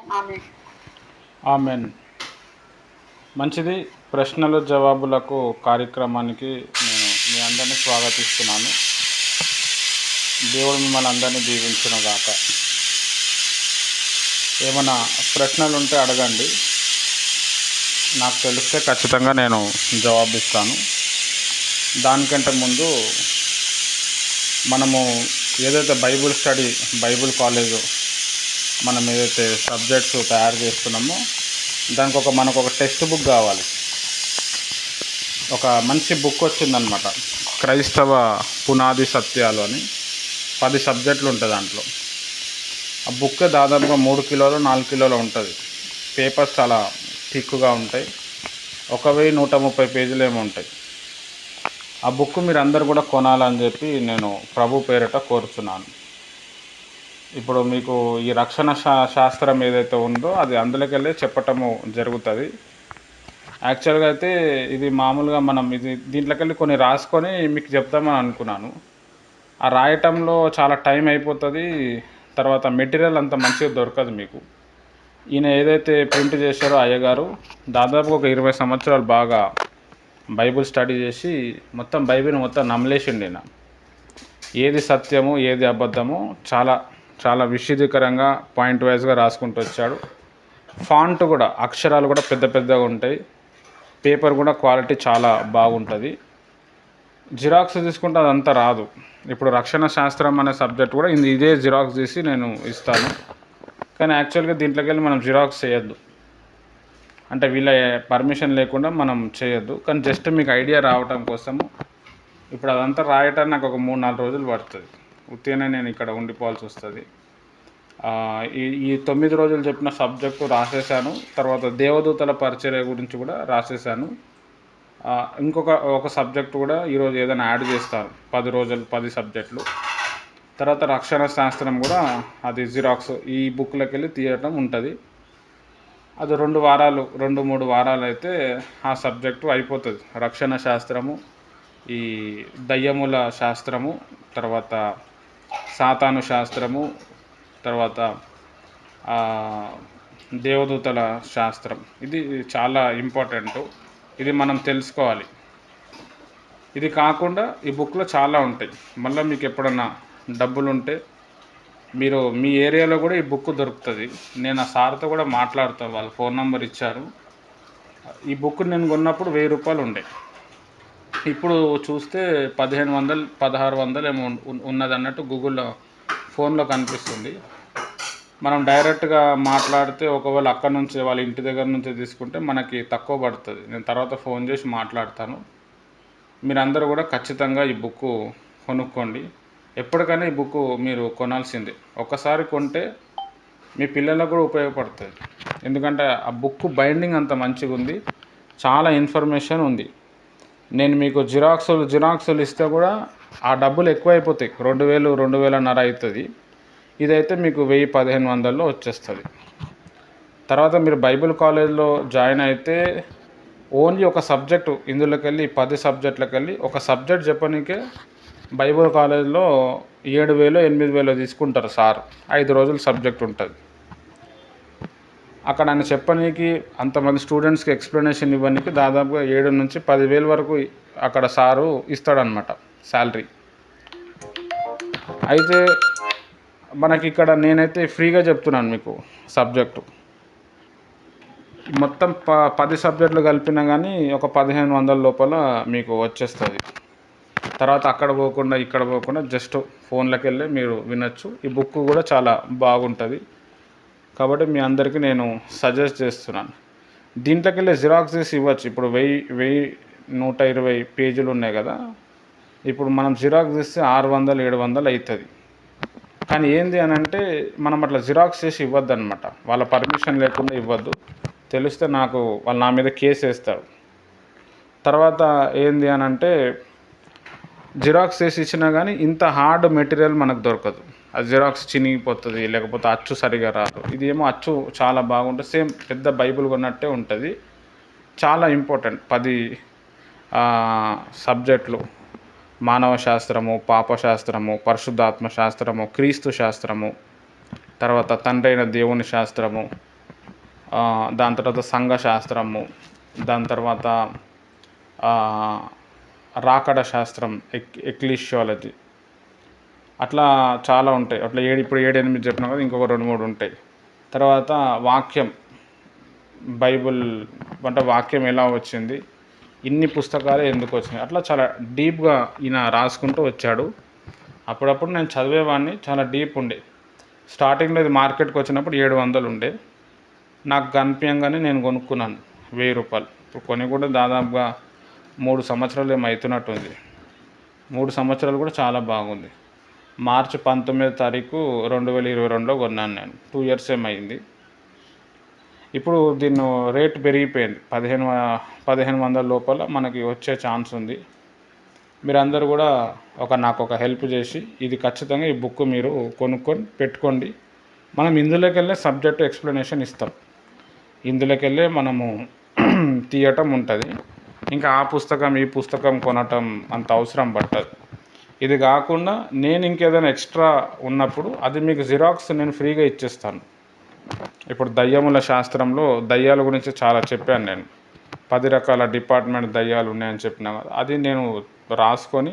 ఆమె ఆమెన్. మంచిది. ప్రశ్నలు జవాబులకు కార్యక్రమానికి నేను మీ అందరినీ స్వాగతిస్తున్నాను. దేవుడు మిమ్మల్ని అందరినీ దీవించును గాక. ఏమైనా ప్రశ్నలు ఉంటే అడగండి, నాకు తెలిస్తే ఖచ్చితంగా నేను జవాబిస్తాను. దానికంటే ముందు మనము ఏదైతే బైబిల్ స్టడీ, బైబిల్ కాలేజు మనం ఏదైతే సబ్జెక్ట్స్ తయారు చేస్తున్నామో దానికి మనకు ఒక టెక్స్ట్ బుక్ కావాలి. ఒక మంచి బుక్ వచ్చిందనమాట, క్రైస్తవ పునాది సత్యాలు అని. 10 సబ్జెక్టులు ఉంటుంది దాంట్లో. ఆ బుక్ దాదాపుగా 3 కిలోలు 4 కిలోలు ఉంటుంది. పేపర్స్ చాలా థిక్గా ఉంటాయి. 1130 పేజీలు ఏమో ఉంటాయి. ఆ బుక్ మీరు అందరు కూడా కొనాలని చెప్పి నేను ప్రభు పేరిట కోరుచున్నాను. ఇప్పుడు మీకు ఈ రక్షణ శాస్త్రం ఏదైతే ఉందో అది అందులోకి వెళ్ళి చెప్పటము జరుగుతుంది. యాక్చువల్గా అయితే ఇది మామూలుగా మనం దీంట్లోకి వెళ్ళి కొన్ని రాసుకొని మీకు చెప్తామని అనుకున్నాను. ఆ రాయటంలో చాలా టైం అయిపోతుంది. తర్వాత మెటీరియల్ అంత మంచిగా దొరకదు మీకు. ఈయన ఏదైతే ప్రింట్ చేశారో అయ్యగారు దాదాపు ఒక 20 సంవత్సరాలు బాగా బైబిల్ స్టడీ చేసి మొత్తం బైబిల్ మొత్తం నమ్మలేసిండి. ఈయన ఏది సత్యము ఏది అబద్ధము చాలా చాలా విశదీకరంగా పాయింట్ వైజ్గా రాసుకుంటూ వచ్చాడు. ఫాంట్ కూడా, అక్షరాలు కూడా పెద్ద పెద్దగా ఉంటాయి. పేపర్ కూడా క్వాలిటీ చాలా బాగుంటుంది. జిరాక్స్ తీసుకుంటే అదంతా రాదు. ఇప్పుడు రక్షణ శాస్త్రం అనే సబ్జెక్ట్ కూడా ఇదే జిరాక్స్ తీసి నేను ఇస్తాను. కానీ యాక్చువల్గా దీంట్లోకి వెళ్ళి మనం జిరాక్స్ చేయొద్దు, అంటే వీళ్ళ పర్మిషన్ లేకుండా మనం చేయొద్దు. కానీ జస్ట్ మీకు ఐడియా రావటం కోసము ఇప్పుడు అదంతా రాయటానికి నాకు ఒక 3-4 రోజులు పడుతుంది. ఉత్తిగానే నేను ఇక్కడ ఉండిపోవాల్సి వస్తుంది. ఈ 9 రోజులు చెప్పిన సబ్జెక్టు రాసేసాను. తర్వాత దేవదూతల పరిచర్య గురించి కూడా రాసేసాను. ఒక సబ్జెక్టు కూడా ఈరోజు ఏదైనా యాడ్ చేస్తాను. 10 రోజులు 10 సబ్జెక్టులు. తర్వాత రక్షణ శాస్త్రం కూడా అది జిరాక్స్ ఈ బుక్లోకి వెళ్ళి తీయటం ఉంటుంది. అది 2-3 వారాలు అయితే ఆ సబ్జెక్టు అయిపోతుంది. రక్షణ శాస్త్రము, ఈ దయ్యముల శాస్త్రము, తర్వాత సాతాను శాస్త్రము, తర్వాత దేవదూతల శాస్త్రం. ఇది చాలా ఇంపార్టెంట్. ఇది మనం తెలుసుకోవాలి. ఇది కాకుండా ఈ బుక్లో చాలా ఉంటాయి. మళ్ళీ మీకు ఎప్పుడన్నా డబ్బులు ఉంటే మీరు మీ ఏరియాలో కూడా ఈ బుక్ దొరుకుతుంది. నేను ఆ సార్తో కూడా మాట్లాడుతాను, వాళ్ళు ఫోన్ నెంబర్ ఇచ్చారు. ఈ బుక్ నేను కొన్నప్పుడు 1000 రూపాయలు ఉండే. ఇప్పుడు చూస్తే 1500 1600 ఏమో ఉన్నది అన్నట్టు గూగుల్లో ఫోన్లో కనిపిస్తుంది. మనం డైరెక్ట్గా మాట్లాడితే ఒకవేళ అక్కడ నుంచి వాళ్ళ ఇంటి దగ్గర నుంచి తీసుకుంటే మనకి తక్కువ పడుతుంది. నేను తర్వాత ఫోన్ చేసి మాట్లాడతాను. మీరందరూ కూడా ఖచ్చితంగా ఈ బుక్ కొనుక్కోండి. ఎప్పటికైనా ఈ బుక్ మీరు కొనాల్సిందే. ఒక్కసారి కొంటే మీ పిల్లలకు కూడా ఉపయోగపడుతుంది. ఎందుకంటే ఆ బుక్ బైండింగ్ అంత మంచిగా ఉంది, చాలా ఇన్ఫర్మేషన్ ఉంది. నేను మీకు జిరాక్సులు ఇస్తే కూడా ఆ డబ్బులు ఎక్కువైపోతాయి. 2000 2500 అవుతుంది. ఇదైతే మీకు 1000-1500లో వచ్చేస్తుంది. తర్వాత మీరు బైబిల్ కాలేజ్లో జాయిన్ అయితే ఓన్లీ ఒక సబ్జెక్టు ఇందులోకి వెళ్ళి 10 సబ్జెక్టులకు వెళ్ళి ఒక సబ్జెక్ట్ చెప్పడానికే బైబిల్ కాలేజ్లో 7000-8000 తీసుకుంటారు సార్. 5 రోజులు సబ్జెక్ట్ ఉంటుంది. అక్కడ ఆయన చెప్పనీకి అంతమంది స్టూడెంట్స్కి ఎక్స్ప్లెనేషన్ ఇవ్వడానికి దాదాపుగా 7,000-10,000 వరకు అక్కడ సారు ఇస్తాడనమాట శాలరీ. అయితే మనకి ఇక్కడ నేనైతే ఫ్రీగా చెప్తున్నాను మీకు సబ్జెక్టు. మొత్తం 10 సబ్జెక్టులు కలిపినా కానీ ఒక 1500 లోపల మీకు వచ్చేస్తుంది. తర్వాత అక్కడ పోకుండా ఇక్కడ పోకుండా జస్ట్ ఫోన్లోకి వెళ్ళి మీరు వినొచ్చు. ఈ బుక్ కూడా చాలా బాగుంటుంది. కాబట్టి మీ అందరికీ నేను సజెస్ట్ చేస్తున్నాను. దీంట్లోకి వెళ్ళి జిరాక్స్ తీసి ఇవ్వచ్చు. ఇప్పుడు 1120 పేజీలు ఉన్నాయి కదా, ఇప్పుడు మనం జిరాక్స్ తీస్తే 600-700 అవుతుంది. కానీ ఏంది అని అంటే మనం అట్లా జిరాక్స్ చేసి ఇవ్వద్దు అనమాట. వాళ్ళ పర్మిషన్ లేకుండా ఇవ్వద్దు. తెలిస్తే వాళ్ళు నా మీద కేసు వేస్తారు. తర్వాత ఏంది అని అంటే జిరాక్స్ చేసి ఇచ్చినా కానీ ఇంత హార్డ్ మెటీరియల్ మనకు దొరకదు. ఆ జిరాక్స్ చినిగిపోతుంది, లేకపోతే అచ్చు సరిగా రాదు. ఇది ఏమో అచ్చు చాలా బాగుంటుంది, సేమ్ పెద్ద బైబిల్ కొన్నట్టే ఉంటుంది. చాలా ఇంపార్టెంట్ 10 సబ్జెక్టులు: మానవ శాస్త్రము, పాపశాస్త్రము, పరిశుద్ధాత్మ శాస్త్రము, క్రీస్తు శాస్త్రము, తర్వాత తండ్రి అయిన దేవుని శాస్త్రము, దాని తర్వాత సంఘశాస్త్రము, దాని తర్వాత రాకడ శాస్త్రం, ఎక్లీషియాలజీ, అట్లా చాలా ఉంటాయి. అట్లా ఇప్పుడు 7-8 చెప్పినా కదా, ఇంకొక 2-3 ఉంటాయి. తర్వాత వాక్యం, బైబిల్ అంటే వాక్యం ఎలా వచ్చింది, ఇన్ని పుస్తకాలు ఎందుకు వచ్చినాయి, అట్లా చాలా డీప్గా ఈయన రాసుకుంటూ వచ్చాడు. అప్పుడప్పుడు నేను చదివేవాడిని, చాలా డీప్ ఉండే. స్టార్టింగ్లో ఇది మార్కెట్కి వచ్చినప్పుడు 700 ఉండే. నాకు కనిపించగానే నేను కొనుక్కున్నాను, ₹1000. ఇప్పుడు కొని కూడా దాదాపుగా 3 సంవత్సరాలు ఏమో అవుతున్నట్టుంది. 3 సంవత్సరాలు కూడా చాలా బాగుంది. మార్చి 19వ తారీఖు 2022లో కొన్నాను నేను. 2 ఇయర్స్ ఏమైంది. ఇప్పుడు దీన్ని రేట్ పెరిగిపోయింది. 1500 లోపల మనకి వచ్చే ఛాన్స్ ఉంది. మీరందరూ కూడా నాకు ఒక హెల్ప్ చేసి, ఇది ఖచ్చితంగా ఈ బుక్ మీరు కొనుక్కొని పెట్టుకోండి. మనం ఇందులోకి వెళ్ళే సబ్జెక్ట్ ఎక్స్ప్లెనేషన్ ఇస్తాం. ఇందులోకి వెళ్ళే మనము తీయటం ఉంటుంది. ఇంకా ఆ పుస్తకం ఈ పుస్తకం కొనటం అంత అవసరం పట్టదు. ఇది కాకుండా నేను ఇంకేదైనా ఎక్స్ట్రా ఉన్నప్పుడు అది మీకు జిరాక్స్ నేను ఫ్రీగా ఇచ్చేస్తాను. ఇప్పుడు దయ్యముల శాస్త్రంలో దయ్యాల గురించి చాలా చెప్పాను నేను. 10 రకాల డిపార్ట్మెంట్ దయ్యాలు ఉన్నాయని చెప్పినా కదా, అది నేను రాసుకొని,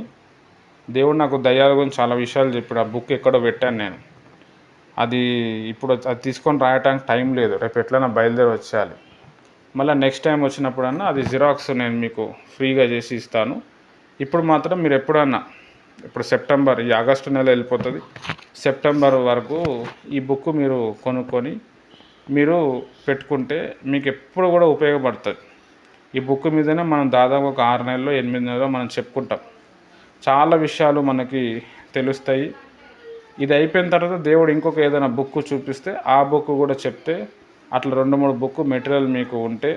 దేవుడు నాకు దయ్యాల గురించి చాలా విషయాలు చెప్పాడు. ఆ బుక్ ఎక్కడో పెట్టాను నేను. అది ఇప్పుడు అది తీసుకొని రాయడానికి టైం లేదు. రేపు ఎట్లైనా బయలుదేరి వచ్చేయాలి. మళ్ళీ నెక్స్ట్ టైం వచ్చినప్పుడన్నా అది జిరాక్స్ నేను మీకు ఫ్రీగా చేసి ఇస్తాను. ఇప్పుడు మాత్రం మీరు ఎప్పుడన్నా, ఇప్పుడు సెప్టెంబర్, ఈ ఆగస్టు నెల వెళ్ళిపోతుంది, సెప్టెంబర్ వరకు ఈ బుక్ మీరు కొనుక్కొని మీరు పెట్టుకుంటే మీకు ఎప్పుడు కూడా ఉపయోగపడుతుంది. ఈ బుక్ మీదనే మనం దాదాపు ఒక 6 నెలలో 8 నెలలో మనం చెప్పుకుంటాం. చాలా విషయాలు మనకి తెలుస్తాయి. ఇది అయిపోయిన తర్వాత దేవుడు ఇంకొక ఏదైనా బుక్ చూపిస్తే ఆ బుక్ కూడా చెప్తే, అట్లా 2-3 బుక్ మెటీరియల్ మీకు ఉంటే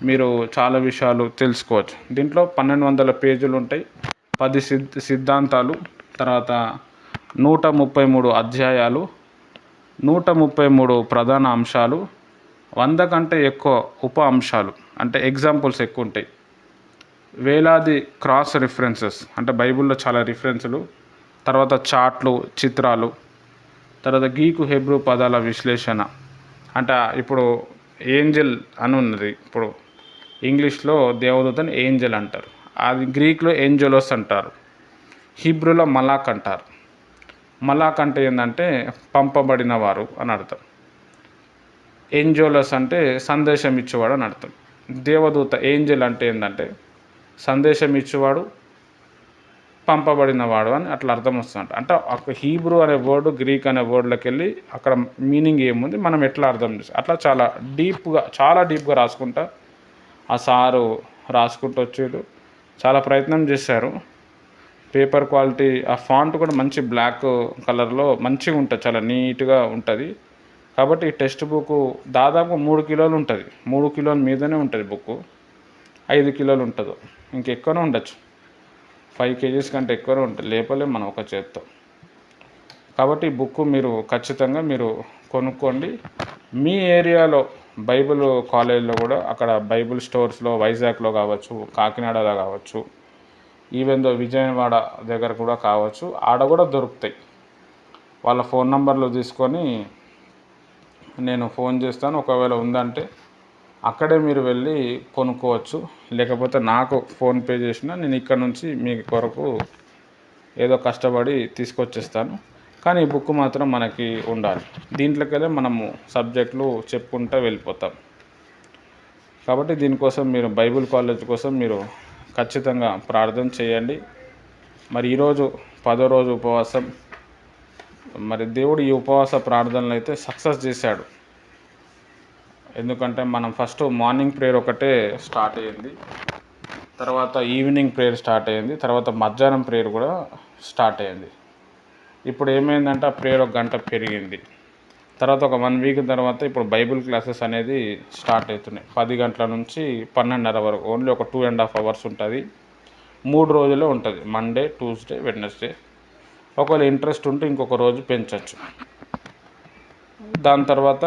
మీరు చాలా విషయాలు తెలుసుకోవచ్చు. దీంట్లో 1200 పేజీలు ఉంటాయి. 10 సిద్ధాంతాలు, తర్వాత 133 అధ్యాయాలు, 133 ప్రధాన అంశాలు, 100 కంటే ఎక్కువ ఉప అంశాలు, అంటే ఎగ్జాంపుల్స్ ఎక్కువ ఉంటాయి. వేలాది క్రాస్ రిఫరెన్సెస్, అంటే బైబిల్లో చాలా రిఫరెన్సులు, తర్వాత చార్ట్లు, చిత్రాలు, తర్వాత గ్రీకు హెబ్రూ పదాల విశ్లేషణ. అంటే ఇప్పుడు ఏంజెల్ అని ఉన్నది. ఇప్పుడు ఇంగ్లీష్లో దేవదూతని ఏంజెల్ అంటారు. అది గ్రీక్లో ఏంజెలోస్ అంటారు. హీబ్రూలో మలాక్ అంటారు. మలాక్ అంటే ఏంటంటే పంపబడిన వారు అని అర్థం. ఏంజెలోస్ అంటే సందేశం ఇచ్చేవాడు అని అర్థం. దేవదూత ఏంజెల్ అంటే ఏంటంటే సందేశం ఇచ్చేవాడు, పంపబడినవాడు అని అట్లా అర్థం వస్తుందంట. అంటే ఒక హీబ్రూ అనే వర్డ్ గ్రీక్ అనే వర్డ్లోకి వెళ్ళి అక్కడ మీనింగ్ ఏముంది, మనం ఎట్లా అర్థం చేస్తాం, అట్లా చాలా డీప్గా రాసుకుంటా ఆ సారు రాసుకుంటూ వచ్చాడు. చాలా ప్రయత్నం చేశారు. పేపర్ క్వాలిటీ, ఆ ఫాంట్ కూడా మంచి బ్లాక్ కలర్లో మంచిగా ఉంటుంది, చాలా నీట్గా ఉంటుంది. కాబట్టి ఈ టెక్స్ట్ బుక్ దాదాపు 3 కిలోలు ఉంటుంది. 3 కిలోల మీదనే ఉంటుంది బుక్. 5 కిలోలు ఉంటుందో, ఇంకెక్కువనే ఉండొచ్చు. 5 kgs కంటే ఎక్కువనే ఉంటుంది, లేపలేం మనం ఒక చేత్తో. కాబట్టి ఈ బుక్ మీరు ఖచ్చితంగా మీరు కొనుక్కోండి. మీ ఏరియాలో బైబిల్ కాలేజ్లో కూడా, అక్కడ బైబిల్ స్టోర్స్లో వైజాగ్లో కావచ్చు, కాకినాడలో కావచ్చు, ఈవెన్ దో విజయవాడ దగ్గర కూడా కావచ్చు, ఆడ కూడా దొరుకుతాయి. వాళ్ళ ఫోన్ నంబర్లు తీసుకొని నేను ఫోన్ చేస్తాను. ఒకవేళ ఉందంటే అక్కడే మీరు వెళ్ళి కొనుక్కోవచ్చు. లేకపోతే నాకు ఫోన్పే చేసినా నేను ఇక్కడ నుంచి మీ కొరకు ఏదో కష్టపడి తీసుకొచ్చేస్తాను. కానీ ఈ బుక్ మాత్రం మనకి ఉండాలి. దీంట్లోకెళ్ళే మనము సబ్జెక్టులు చెప్పుకుంటూ వెళ్ళిపోతాం. కాబట్టి దీనికోసం మీరు బైబిల్ కాలేజ్ కోసం మీరు ఖచ్చితంగా ప్రార్థన చేయండి. మరి ఈరోజు 10వ రోజు ఉపవాసం. మరి దేవుడు ఈ ఉపవాస ప్రార్థనలు అయితే సక్సెస్ చేశాడు. ఎందుకంటే మనం ఫస్ట్ మార్నింగ్ ప్రేయర్ ఒకటే స్టార్ట్ అయ్యింది, తర్వాత ఈవినింగ్ ప్రేయర్ స్టార్ట్ అయ్యింది, తర్వాత మధ్యాహ్నం ప్రేయర్ కూడా స్టార్ట్ అయ్యింది. ఇప్పుడు ఏమైందంటే ఆ ప్రేయర్ 1 గంట పెరిగింది. తర్వాత ఒక 1 వీక్ తర్వాత ఇప్పుడు బైబిల్ క్లాసెస్ అనేది స్టార్ట్ అవుతున్నాయి. 10 గంటల నుంచి 12:30 వరకు. ఓన్లీ ఒక 2.5 hours ఉంటుంది. 3 రోజులే ఉంటుంది, మండే, ట్యూస్డే, వెడ్నెస్డే. ఒకవేళ ఇంట్రెస్ట్ ఉంటే ఇంకొక రోజు పెంచవచ్చు. దాని తర్వాత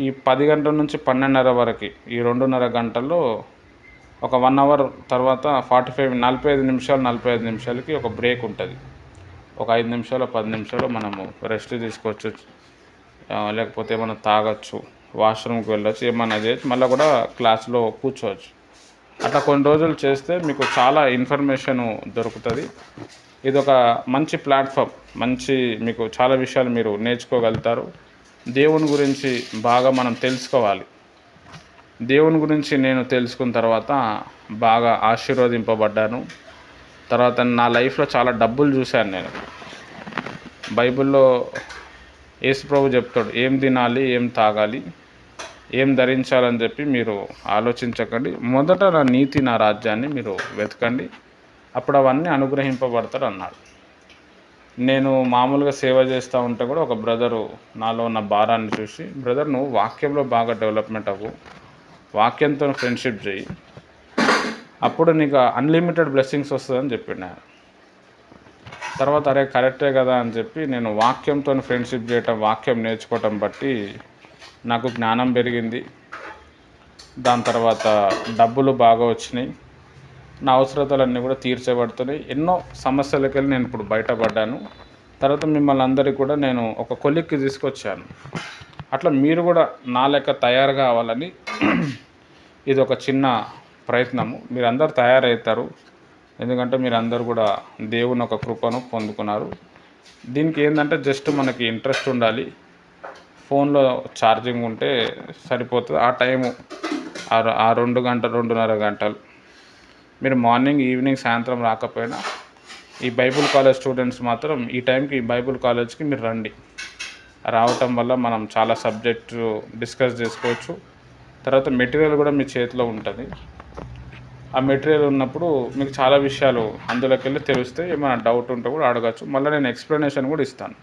ఈ 10 గంటల నుంచి 12:30 వరకు, ఈ 2.5 గంటల్లో ఒక 1 hour తర్వాత 45 నిమిషాలకి ఒక బ్రేక్ ఉంటుంది. ఒక 5 నిమిషాలు 10 నిమిషాలు మనము రెస్ట్ తీసుకోవచ్చు. లేకపోతే ఏమైనా తాగొచ్చు, వాష్రూమ్కి వెళ్ళొచ్చు, ఏమన్నా చేయొచ్చు, మళ్ళీ కూడా క్లాస్లో కూర్చోవచ్చు. అట్లా కొన్ని రోజులు చేస్తే మీకు చాలా ఇన్ఫర్మేషను దొరుకుతుంది. ఇది ఒక మంచి ప్లాట్ఫామ్, మంచి మీకు చాలా విషయాలు మీరు నేర్చుకోగలుగుతారు. దేవుని గురించి బాగా మనం తెలుసుకోవాలి. దేవుని గురించి నేను తెలుసుకున్న తర్వాత బాగా ఆశీర్వదింపబడ్డాను. తర్వాత నా లైఫ్లో చాలా డబ్బులు చూశాను నేను. బైబిల్లో యేసుప్రభు చెప్తాడు, ఏం తినాలి, ఏం తాగాలి, ఏం ధరించాలని చెప్పి మీరు ఆలోచించకండి, మొదట నా నీతి నా రాజ్యాన్ని మీరు వెతకండి, అప్పుడు అవన్నీ అనుగ్రహింపబడతారు అన్నాడు. నేను మామూలుగా సేవ చేస్తూ ఉంటే కూడా ఒక బ్రదరు నాలో ఉన్న భారాన్ని చూసి, బ్రదర్ నువ్వు వాక్యంలో బాగా డెవలప్మెంట్ అవ్వు, వాక్యంతో ఫ్రెండ్షిప్ చేయి, అప్పుడు నీకు అన్లిమిటెడ్ బ్లెస్సింగ్స్ వస్తుందని చెప్పిండు ఆయన. తర్వాత అరే కరెక్టే కదా అని చెప్పి నేను వాక్యంతో ఫ్రెండ్షిప్ చేయటం, వాక్యం నేర్చుకోవటం బట్టి నాకు జ్ఞానం పెరిగింది. దాని తర్వాత డబ్బులు బాగా వచ్చినాయి, నా అవసరతలన్నీ కూడా తీర్చబడుతున్నాయి. ఎన్నో సమస్యలకి వెళ్ళి నేను ఇప్పుడు బయటపడ్డాను. తర్వాత మిమ్మల్ని అందరికీ కూడా నేను ఒక కొలిక్కి తీసుకొచ్చాను. అట్లా మీరు కూడా నా లెక్క తయారు కావాలని ఇది ఒక చిన్న ప్రయత్నము. మీరందరూ తయారవుతారు, ఎందుకంటే మీరందరూ కూడా దేవుని ఒక కృపను పొందుకున్నారు. దీనికి ఏంటంటే జస్ట్ మనకి ఇంట్రెస్ట్ ఉండాలి, ఫోన్లో ఛార్జింగ్ ఉంటే సరిపోతుంది. ఆ టైము ఆ 2 గంటలు 2.5 గంటలు మీరు మార్నింగ్ ఈవినింగ్ సాయంత్రం రాకపోయినా ఈ బైబిల్ కాలేజ్ స్టూడెంట్స్ మాత్రం ఈ టైంకి ఈ బైబిల్ కాలేజ్కి మీరు రండి. రావటం వల్ల మనం చాలా సబ్జెక్టు డిస్కస్ చేసుకోవచ్చు. తర్వాత మెటీరియల్ కూడా మీ చేతిలో ఉంటుంది. ఆ మెటీరియల్ ఉన్నప్పుడు మీకు చాలా విషయాలు అందులోకి వెళ్ళి తెలుస్తే, ఏమైనా డౌట్ ఉంటే కూడా అడగచ్చు. మళ్ళీ నేను ఎక్స్ప్లెనేషన్ కూడా ఇస్తాను.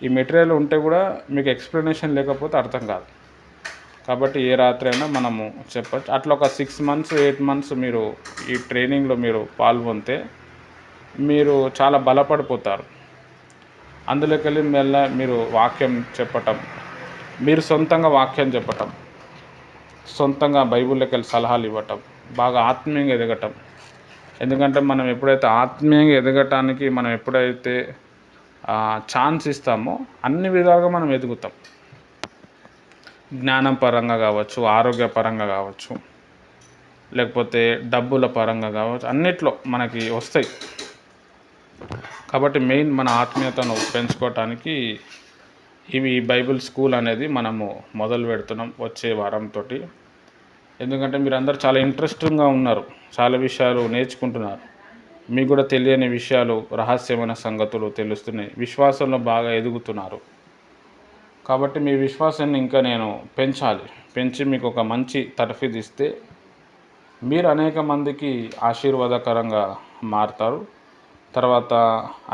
ఈ మెటీరియల్ ఉంటే కూడా మీకు ఎక్స్ప్లెనేషన్ లేకపోతే అర్థం కాదు. కాబట్టి ఏ రాత్రి అయినా మనము చెప్పచ్చు. అట్లా ఒక 6 months 8 months మీరు ఈ ట్రైనింగ్లో మీరు పాల్గొంటే మీరు చాలా బలపడిపోతారు. అందులోకి వెళ్ళి మీరు వాక్యం చెప్పటం, మీరు సొంతంగా వాక్యం చెప్పటం, సొంతంగా బైబిల్లోకి వెళ్ళి సలహాలు ఇవ్వటం, బాగా ఆత్మీయంగా ఎదగటం. ఎందుకంటే మనం ఎప్పుడైతే ఆత్మీయంగా ఎదగటానికి మనం ఎప్పుడైతే ఛాన్స్ ఇస్తామో అన్ని విధాలుగా మనం ఎదుగుతాం. జ్ఞానం పరంగా కావచ్చు, ఆరోగ్యపరంగా కావచ్చు, లేకపోతే డబ్బుల పరంగా కావచ్చు, అన్నిట్లో మనకి వస్తాయి. కాబట్టి మెయిన్ మన ఆత్మీయతను పెంచుకోవటానికి ఇవి బైబిల్ స్కూల్ అనేది మనము మొదలు పెడుతున్నాం వచ్చే వారంతో. ఎందుకంటే మీరందరూ చాలా ఇంట్రెస్టింగ్గా ఉన్నారు, చాలా విషయాలు నేర్చుకుంటున్నారు, మీకు కూడా తెలియని విషయాలు, రహస్యమైన సంగతులు తెలుస్తున్నాయి, విశ్వాసంలో బాగా ఎదుగుతున్నారు. కాబట్టి మీ విశ్వాసాన్ని ఇంకా నేను పెంచి మీకు ఒక మంచి తర్ఫీదు ఇస్తే మీరు అనేక మందికి ఆశీర్వాదకరంగా మారుతారు. తర్వాత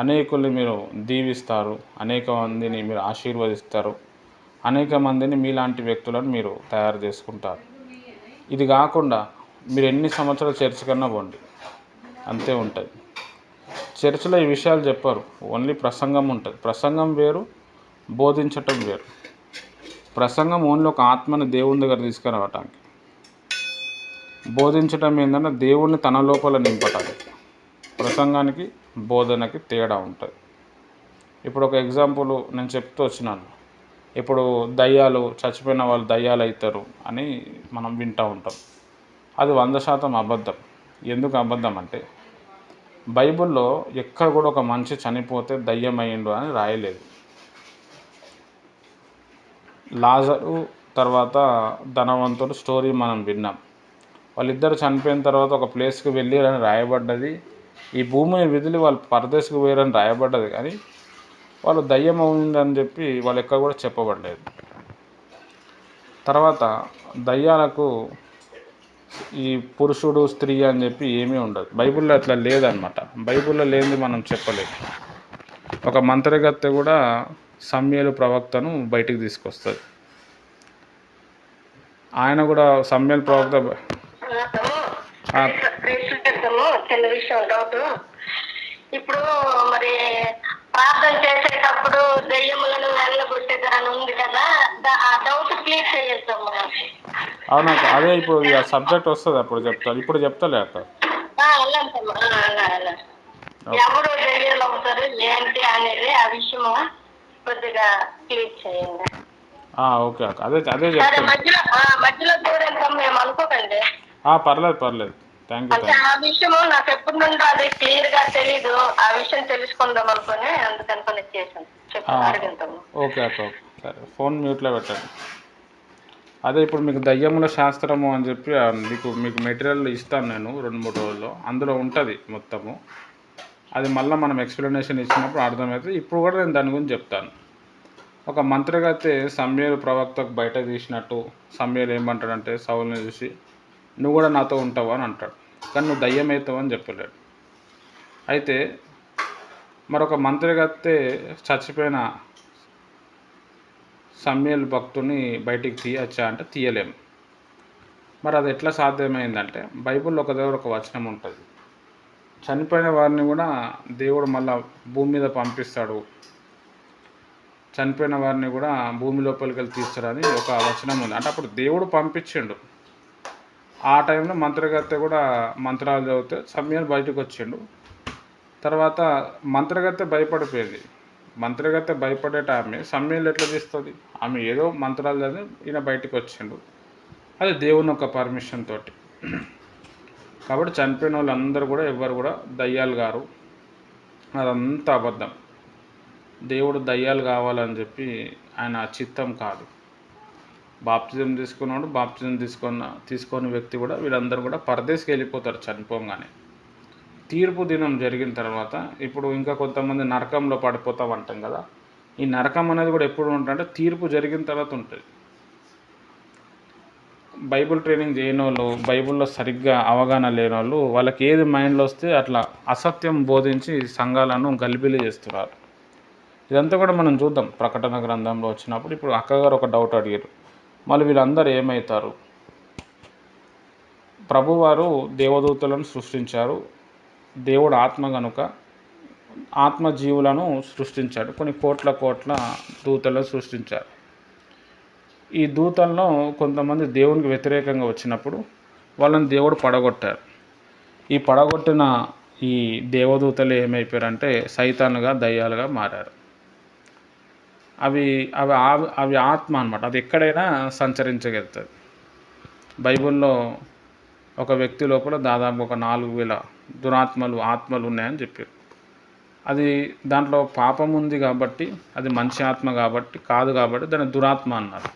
అనేకుల్ని మీరు దీవిస్తారు, అనేక మందిని మీరు ఆశీర్వదిస్తారు, అనేక మందిని మీలాంటి వ్యక్తులను మీరు తయారు చేసుకుంటారు. ఇది కాకుండా మీరు ఎన్ని సంవత్సరాలు చర్చ్ కన్నా పోండి, అంతే ఉంటుంది. చర్చిలో ఈ విషయాలు చెప్పారు, ఓన్లీ ప్రసంగం ఉంటుంది. ప్రసంగం వేరు, బోధించటం వేరు. ప్రసంగం ఓన్లీ ఒక ఆత్మని దేవుని దగ్గర తీసుకురావటానికి, బోధించటం ఏంటంటే దేవుణ్ణి తన లోపల నింపటానికి. ప్రసంగానికి బోధనకి తేడా ఉంటుంది. ఇప్పుడు ఒక ఎగ్జాంపుల్ నేను చెప్తూ వచ్చినాను. ఇప్పుడు దయ్యాలు, చచ్చిపోయిన వాళ్ళు దయ్యాలు అవుతారు అని మనం వింటూ ఉంటాం. అది 100% అబద్ధం. ఎందుకు అబద్ధం అంటే బైబిల్లో ఎక్కడ కూడా ఒక మనిషి చనిపోతే దయ్యమయ్యిండు అని రాయలేదు. లాజరు తర్వాత ధనవంతుడు స్టోరీ మనం విన్నాం. వాళ్ళిద్దరు చనిపోయిన తర్వాత ఒక ప్లేస్కి వెళ్ళిరని రాయబడ్డది. ఈ భూమిని విదిలి వాళ్ళు పరదేశకు పోయారని రాయబడ్డది, కానీ వాళ్ళు దయ్యం అయిందని చెప్పి వాళ్ళు ఎక్కడ కూడా చెప్పబడలేదు. తర్వాత దయ్యాలకు ఈ పురుషుడు స్త్రీ అని చెప్పి ఏమీ ఉండదు. బైబిల్లో అట్లా లేదనమాట. బైబిల్లో లేనిది మనం చెప్పలేము. ఒక మంత్రగత్తె కూడా సమూయేలు ప్రవక్తను బయటికి తీసుకొస్తుంది. ఆయన కూడా సమూయేలు ప్రవక్త చిన్న విషయం డౌట్. ఇప్పుడు మరి ప్రార్థన చేసేటప్పుడు దెయ్యములను వెళ్ళగొట్టేదని ఉంది కదా, ఆ డౌట్ క్లియర్ చేస్తాము. అవునా, అదే ఇప్పుడు ఇక సబ్జెక్ట్ వస్తుంది, అప్పుడు చెప్తాను. ఇప్పుడు చెప్తలే అక్క. ఎవరు దెయ్యాలు అవుతారు ఏంటి అనేది ఆ విషయము కొద్దిగా క్లియర్ చేయండి. ఓకే అక్క, అదే అదే సరే, చెప్తాను. మధ్యలో దూరం మేము అనుకోకండి. పర్లేదు. Thank you. అంటే ఆ విషయము నాకు ఎప్పటి నుండో అది క్లియర్ గా తెలీదు. ఆ విషయం తెలుసుకుందాం అనుకుని అందుకనుకొని చేశాను. చెప్పండి, అడిగింటాము. ఓకే అక్క, ఓకే, సరే, ఫోన్ మ్యూట్లో పెట్టండి. అదే ఇప్పుడు మీకు దయ్యముల శాస్త్రము అని చెప్పి మీకు మెటీరియల్ ఇస్తాను నేను 2-3 రోజుల్లో. అందులో ఉంటుంది మొత్తము. అది మళ్ళీ మనం ఎక్స్ప్లెనేషన్ ఇచ్చినప్పుడు అర్థమవుతుంది. ఇప్పుడు కూడా నేను దాని గురించి చెప్తాను. ఒక మంత్రిగతే సమూయేలు ప్రవక్తకు బయట తీసినట్టు సమూయేలు ఏమంటాడంటే సౌలుని చూసి, నువ్వు కూడా నాతో ఉంటావు అని అంటాడు. కానీ నువ్వు దయ్యం అవుతావు అని చెప్పలేడు. అయితే మరొక మంత్రిగతే చచ్చిపోయిన సమూయేలు భక్తుని బయటికి తీయచ్చా అంటే తీయలేము. మరి అది ఎట్లా సాధ్యమైందంటే బైబిల్లో ఒక దగ్గర ఒక వచనం ఉంటుంది, చనిపోయిన వారిని కూడా దేవుడు మళ్ళా భూమి మీద పంపిస్తాడు, చనిపోయిన వారిని కూడా భూమి లోపలికి వెళ్ళి తీస్తాడని ఒక వచనం ఉంది. అంటే అప్పుడు దేవుడు పంపించిండు. ఆ టైంలో మంత్రగత్తె కూడా మంత్రాలు చదివితే సమూయేలు బయటకు వచ్చిండు. తర్వాత మంత్రగత్తె భయపడిపోయింది. మంత్రగత్తె భయపడేట ఆమె సమూయేలు ఎట్లా తీస్తుంది? ఆమె ఏదో మంత్రాలు చదివి ఈయన బయటకు వచ్చిండు. అది దేవుని ఒక పర్మిషన్ తోటి. కాబట్టి చనిపోయిన వాళ్ళందరూ కూడా ఎవ్వరు కూడా దయ్యాలు గారు. అదంతా అబద్ధం. దేవుడు దయ్యాలు కావాలని చెప్పి ఆయన చిత్తం కాదు. బాప్తిజం తీసుకున్నాడు, బాప్తిజం తీసుకున్న వ్యక్తి కూడా వీళ్ళందరూ కూడా పరదేశికి వెళ్ళిపోతారు చనిపోగానే. తీర్పు దినం జరిగిన తర్వాత ఇప్పుడు ఇంకా కొంతమంది నరకంలో పడిపోతాం అంటాం కదా. ఈ నరకం అనేది కూడా ఎప్పుడు ఉంటుందంటే తీర్పు జరిగిన తర్వాత ఉంటుంది. బైబిల్ ట్రైనింగ్ చేయని వాళ్ళు, బైబిల్లో సరిగ్గా అవగాహన లేని వాళ్ళు, వాళ్ళకి ఏది మైండ్లో వస్తే అట్లా అసత్యం బోధించి సంఘాలను గలిబిలి చేస్తున్నారు. ఇదంతా కూడా మనం చూద్దాం ప్రకటన గ్రంథంలో వచ్చినప్పుడు. ఇప్పుడు అక్కగారు ఒక డౌట్ అడిగారు, మళ్ళీ వీళ్ళందరూ ఏమవుతారు? ప్రభువారు దేవదూతలను సృష్టించారు. దేవుడు ఆత్మ కనుక ఆత్మజీవులను సృష్టించాడు. కొన్ని కోట్ల దూతలను సృష్టించారు. ఈ దూతలను కొంతమంది దేవునికి వ్యతిరేకంగా వచ్చినప్పుడు వాళ్ళని దేవుడు పడగొట్టారు. ఈ పడగొట్టిన ఈ దేవదూతలు ఏమైపోయారంటే సైతానుగా, దయ్యాలుగా మారారు. అవి అవి అవి ఆత్మ అన్నమాట. అది ఎక్కడైనా సంచరించగలుగుతుంది. బైబిల్లో ఒక వ్యక్తి లోపల దాదాపు ఒక 4,000 ఆత్మలు ఉన్నాయని చెప్పారు. అది దాంట్లో పాపం ఉంది కాబట్టి, అది మంచి ఆత్మ కాదు కాబట్టి దాన్ని దురాత్మ అన్నారు.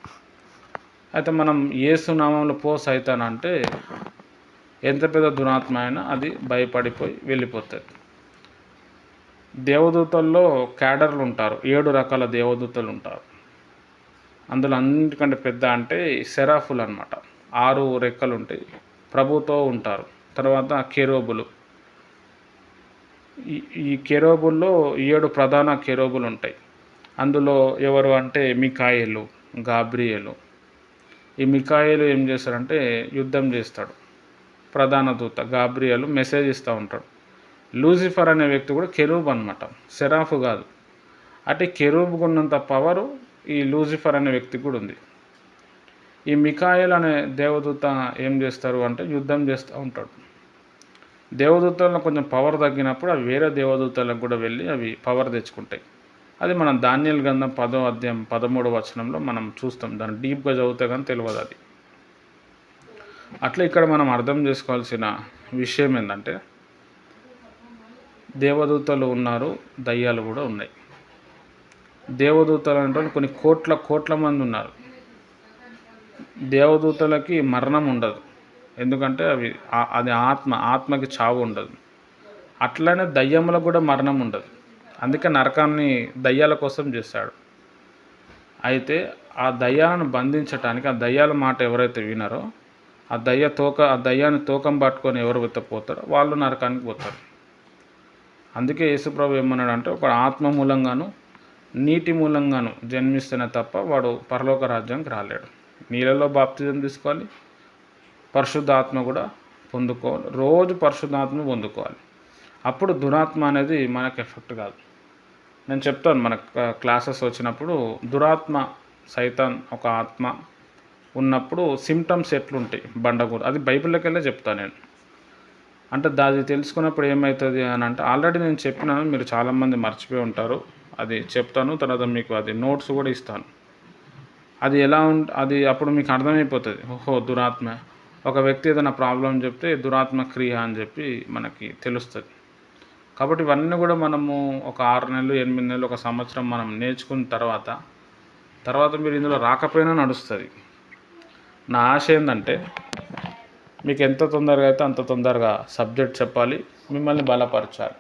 అయితే మనం యేసు నామంలో పో సైతాన్ అంటే ఎంత పెద్ద దురాత్మ అయినా అది భయపడిపోయి వెళ్ళిపోతుంది. దేవదూతల్లో క్యాడర్లు ఉంటారు. 7 రకాల దేవదూతలు ఉంటారు. అందులో అన్నిటికంటే పెద్ద అంటే సెరాఫులు అన్నమాట. 6 రెక్కలు ఉంటాయి, ప్రభుతో ఉంటారు. తర్వాత కెరూబులు. ఈ కెరూబుల్లో 7 ప్రధాన కెరూబులు ఉంటాయి. అందులో ఎవరు అంటే మికాయేలు, గాబ్రియేలు. ఈ మికాయేలు ఏం చేస్తాడంటే యుద్ధం చేస్తాడు. ప్రధాన దూత గాబ్రియేలు మెసేజ్ ఇస్తూ ఉంటాడు. లూసిఫర్ అనే వ్యక్తి కూడా కెరూబ్ అన్నమాట, సెరాఫ్ కాదు. అంటే కెరూబ్కు ఉన్నంత పవరు ఈ లూసిఫర్ అనే వ్యక్తికి కూడా ఉంది. ఈ మికాయేల్ అనే దేవదూత ఏం చేస్తారు అంటే యుద్ధం చేస్తూ ఉంటాడు. దేవదూతలను కొంచెం పవర్ తగ్గినప్పుడు అవి వేరే దేవదూతలకు కూడా వెళ్ళి అవి పవర్ తెచ్చుకుంటాయి. అది మనం దానియేలు గ్రంథం 10వ అధ్యాయం 13వ వచనంలో మనం చూస్తాం. దాన్ని డీప్గా చదివితే కానీ తెలియదు అది. అట్లా ఇక్కడ మనం అర్థం చేసుకోవాల్సిన విషయం ఏంటంటే దేవదూతలు ఉన్నారు, దయ్యాలు కూడా ఉన్నాయి. దేవదూతలు అంటే కొన్ని కోట్ల మంది ఉన్నారు. దేవదూతలకి మరణం ఉండదు, ఎందుకంటే అది ఆత్మకి చావు ఉండదు. అట్లనే దయ్యములకు కూడా మరణం ఉండదు. అందుకే నరకాన్ని దయ్యాల కోసం చేశాడు. అయితే ఆ దయ్యాలను బంధించటానికి ఆ దయ్యాల మాట ఎవరైతే వినారో ఆ దయ్యాన్ని తోకం పట్టుకొని ఎవరు పోతారో వాళ్ళు నరకానికి పోతారు. అందుకే యేసుప్రభు ఏమన్నాడంటే ఒక ఆత్మ మూలంగాను నీటి మూలంగాను జన్మిస్తేనే తప్ప వాడు పరలోక రాజ్యానికి రాలేడు. నీళ్ళలో బాప్తిజం తీసుకోవాలి, పరిశుద్ధాత్మ కూడా పొందుకోవాలి, రోజు పరిశుద్ధాత్మ పొందుకోవాలి. అప్పుడు దురాత్మ అనేది మనకు ఎఫెక్ట్ కాదు. నేను చెప్తాను మన క్లాసెస్ వచ్చినప్పుడు దురాత్మ సైతాన్ ఒక ఆత్మ ఉన్నప్పుడు సిమ్టమ్స్ ఎట్లుంటాయి బండకూర, అది బైబిల్లోకి వెళ్ళే చెప్తాను నేను. అంటే దాన్ని తెలుసుకున్నప్పుడు ఏమవుతుంది అని అంటే ఆల్రెడీ నేను చెప్పినాను, మీరు చాలామంది మర్చిపోయి ఉంటారు. అది చెప్తాను. తర్వాత మీకు అది నోట్స్ కూడా ఇస్తాను. అది ఎలా అది అప్పుడు మీకు అర్థమైపోతుంది. ఓహో! దురాత్మ. ఒక వ్యక్తి ఏదైనా ప్రాబ్లం చెప్తే దురాత్మ క్రియ అని చెప్పి మనకి తెలుస్తుంది. కాబట్టి ఇవన్నీ కూడా మనము ఒక 6 నెలలు, 8 నెలలు, ఒక సంవత్సరం మనం నేర్చుకున్న తర్వాత మీరు ఇందులో రాకపోయినా నడుస్తుంది. నా ఆశ ఏంటంటే మీకు ఎంత తొందరగా అయితే అంత తొందరగా సబ్జెక్ట్ చెప్పాలి, మిమ్మల్ని బలపరచాలి.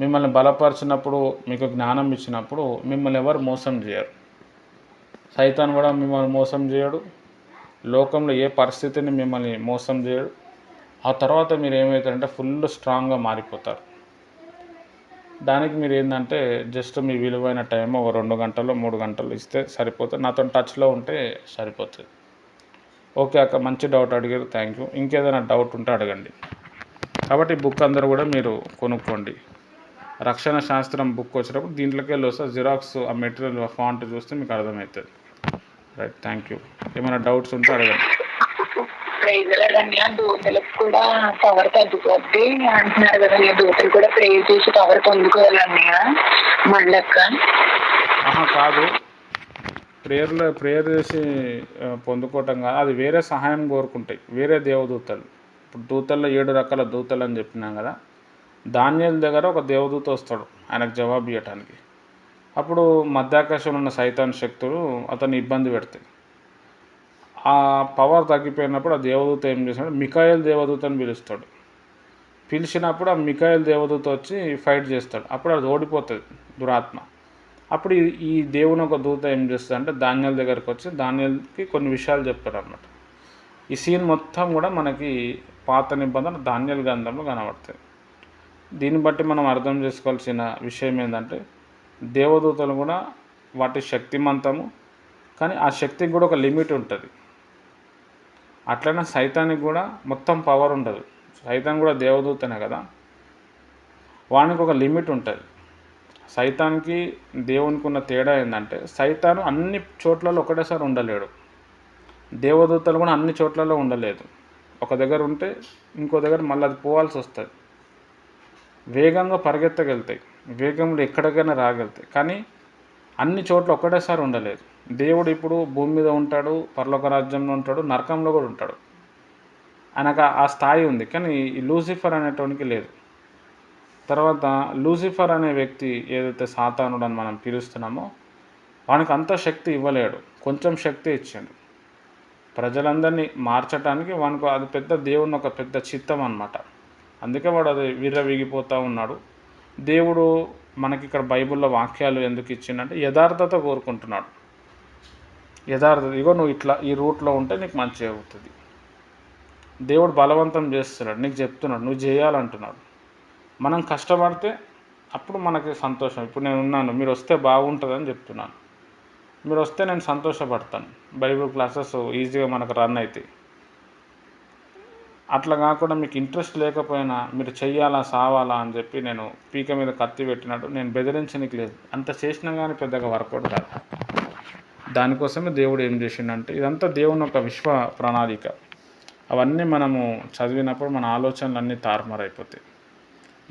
మిమ్మల్ని బలపరిచినప్పుడు, మీకు జ్ఞానం ఇచ్చినప్పుడు మిమ్మల్ని ఎవరు మోసం చేయరు. సైతాన్ కూడా మిమ్మల్ని మోసం చేయడు. లోకంలో ఏ పరిస్థితిని మిమ్మల్ని మోసం చేయడు. ఆ తర్వాత మీరు ఏమవుతారంటే ఫుల్ స్ట్రాంగ్గా మారిపోతారు. దానికి మీరు ఏంటంటే జస్ట్ మీ విలువైన టైం ఒక 2 గంటలు 3 గంటలు ఇస్తే సరిపోతుంది. నాతో టచ్లో ఉంటే సరిపోతుంది. ఓకే అక్క, మంచి డౌట్ అడిగారు, థ్యాంక్ యూ. ఇంకేదైనా డౌట్ ఉంటే అడగండి. కాబట్టి బుక్ అందరూ కూడా మీరు కొనుక్కోండి. రక్షణ శాస్త్రం బుక్ వచ్చినప్పుడు దీంట్లోకి వెళ్ళి వస్తే జిరాక్స్ ఆ మెటీరియల్ ఫాంట్ చూస్తే మీకు అర్థమవుతుంది. Right, thank you. ఏమైనా డౌట్స్ ఉంటే అడగండి. ప్రైజ్లాడని దూతలకు కూడా పవర్ తగ్గిపోద్ది అంటున్నారు కదా, దూతలు కూడా ప్రే చేసి పవర్ పొందుకోవాలన్నయ్య మళ్ళక్క. కాదు, ప్రేయర్ చేసి పొందుకోవటం కాదు, అది వేరే సహాయం కోరుకుంటాయి, వేరే దేవదూతలు. ఇప్పుడు దూతల్లో 7 రకాల దూతలు అని చెప్పినాం కదా. దానియేలు దగ్గర ఒక దేవదూత వస్తాడు ఆయనకు జవాబు ఇవ్వటానికి. అప్పుడు మధ్యాకాశంలో ఉన్న సైతాన్ శక్తులు అతన్ని ఇబ్బంది పెడతాయి. ఆ పవర్ తగ్గిపోయినప్పుడు ఆ దేవదూత ఏం చేస్తాడు, మిఖాయేల్ దేవదూతని పిలుస్తాడు. పిలిచినప్పుడు ఆ మిఖాయేల్ దేవదూత వచ్చి ఫైట్ చేస్తాడు. అప్పుడు అది ఓడిపోతుంది దురాత్మ. అప్పుడు ఈ దేవుని ఒక దూత ఏం చేస్తుంది అంటే దానియేలు దగ్గరికి వచ్చి దానియేలుకి కొన్ని విషయాలు చెప్తాడు అన్నమాట. ఈ సీన్ మొత్తం కూడా మనకి పాత నిబంధన దానియేలు గ్రంథంలో కనబడుతుంది. దీన్ని బట్టి మనం అర్థం చేసుకోవాల్సిన విషయం ఏంటంటే దేవదూతలు కూడా వాటి శక్తిమంతము, కానీ ఆ శక్తికి కూడా ఒక లిమిట్ ఉంటుంది. అట్లనే సైతానికి కూడా మొత్తం పవర్ ఉండదు. సైతాన్ కూడా దేవదూతనే కదా, వానికి ఒక లిమిట్ ఉంటుంది. సైతాన్కి దేవునికి ఉన్న తేడా ఏంటంటే సైతాను అన్ని చోట్లలో ఒకటేసారి ఉండలేడు. దేవదూతలు కూడా అన్ని చోట్లలో ఉండలేదు. ఒక దగ్గర ఉంటే ఇంకో దగ్గర మళ్ళీ అది పోవాల్సి వస్తుంది. వేగంగా పరిగెత్తగలుగుతాయి, వేగంలో ఎక్కడికైనా రాగలుగుతాయి, కానీ అన్ని చోట్ల ఒకటేసారి ఉండలేదు. దేవుడు ఇప్పుడు భూమి మీద ఉంటాడు, పరలోక రాజ్యంలో ఉంటాడు, నరకంలో కూడా ఉంటాడు. ఆయనకు ఆ స్థాయి ఉంది, కానీ ఈ లూసిఫర్ అనేటోనికి లేదు. తర్వాత లూసిఫర్ అనే వ్యక్తి ఏదైతే సాతానుడు అని మనం పిలుస్తున్నామో వానికి అంత శక్తి ఇవ్వలేడు, కొంచెం శక్తి ఇచ్చాడు. ప్రజలందరినీ మార్చడానికి వానికి అది పెద్ద దేవుని ఒక పెద్ద చిత్తం అన్నమాట. అందుకే వాడు అది విర్రవీగిపోతూ ఉన్నాడు. దేవుడు మనకి ఇక్కడ బైబిల్లో వాక్యాలు ఎందుకు ఇచ్చిందంటే యథార్థత కోరుకుంటున్నాడు. యథార్థత, ఇగో నువ్వు ఇట్లా ఈ రూట్లో ఉంటే నీకు మంచి అవుతుంది. దేవుడు బలవంతం చేస్తున్నాడు, నీకు చెప్తున్నాడు, నువ్వు చేయాలంటున్నాడు. మనం కష్టపడితే అప్పుడు మనకి సంతోషం. ఇప్పుడు నేను ఉన్నాను, మీరు వస్తే బాగుంటుందని చెప్తున్నాను. మీరు వస్తే నేను సంతోషపడతాను. బైబిల్ క్లాసెస్ ఈజీగా మనకు రన్ అవుతాయి. అట్లా కాకుండా మీకు ఇంట్రెస్ట్ లేకపోయినా మీరు చెయ్యాలా సావాలా అని చెప్పి నేను పీక మీద కత్తి పెట్టినట్టు నేను బెదిరించడానికి లేదు. అంత చేసినా కానీ పెద్దగా వర్కౌట్ కాదు. దానికోసమే దేవుడు ఏం చేసిండంటే ఇదంతా దేవుని ఒక విశ్వ ప్రణాళిక. అవన్నీ మనము చదివినప్పుడు మన ఆలోచనలు అన్నీ తారుమారైపోతాయి.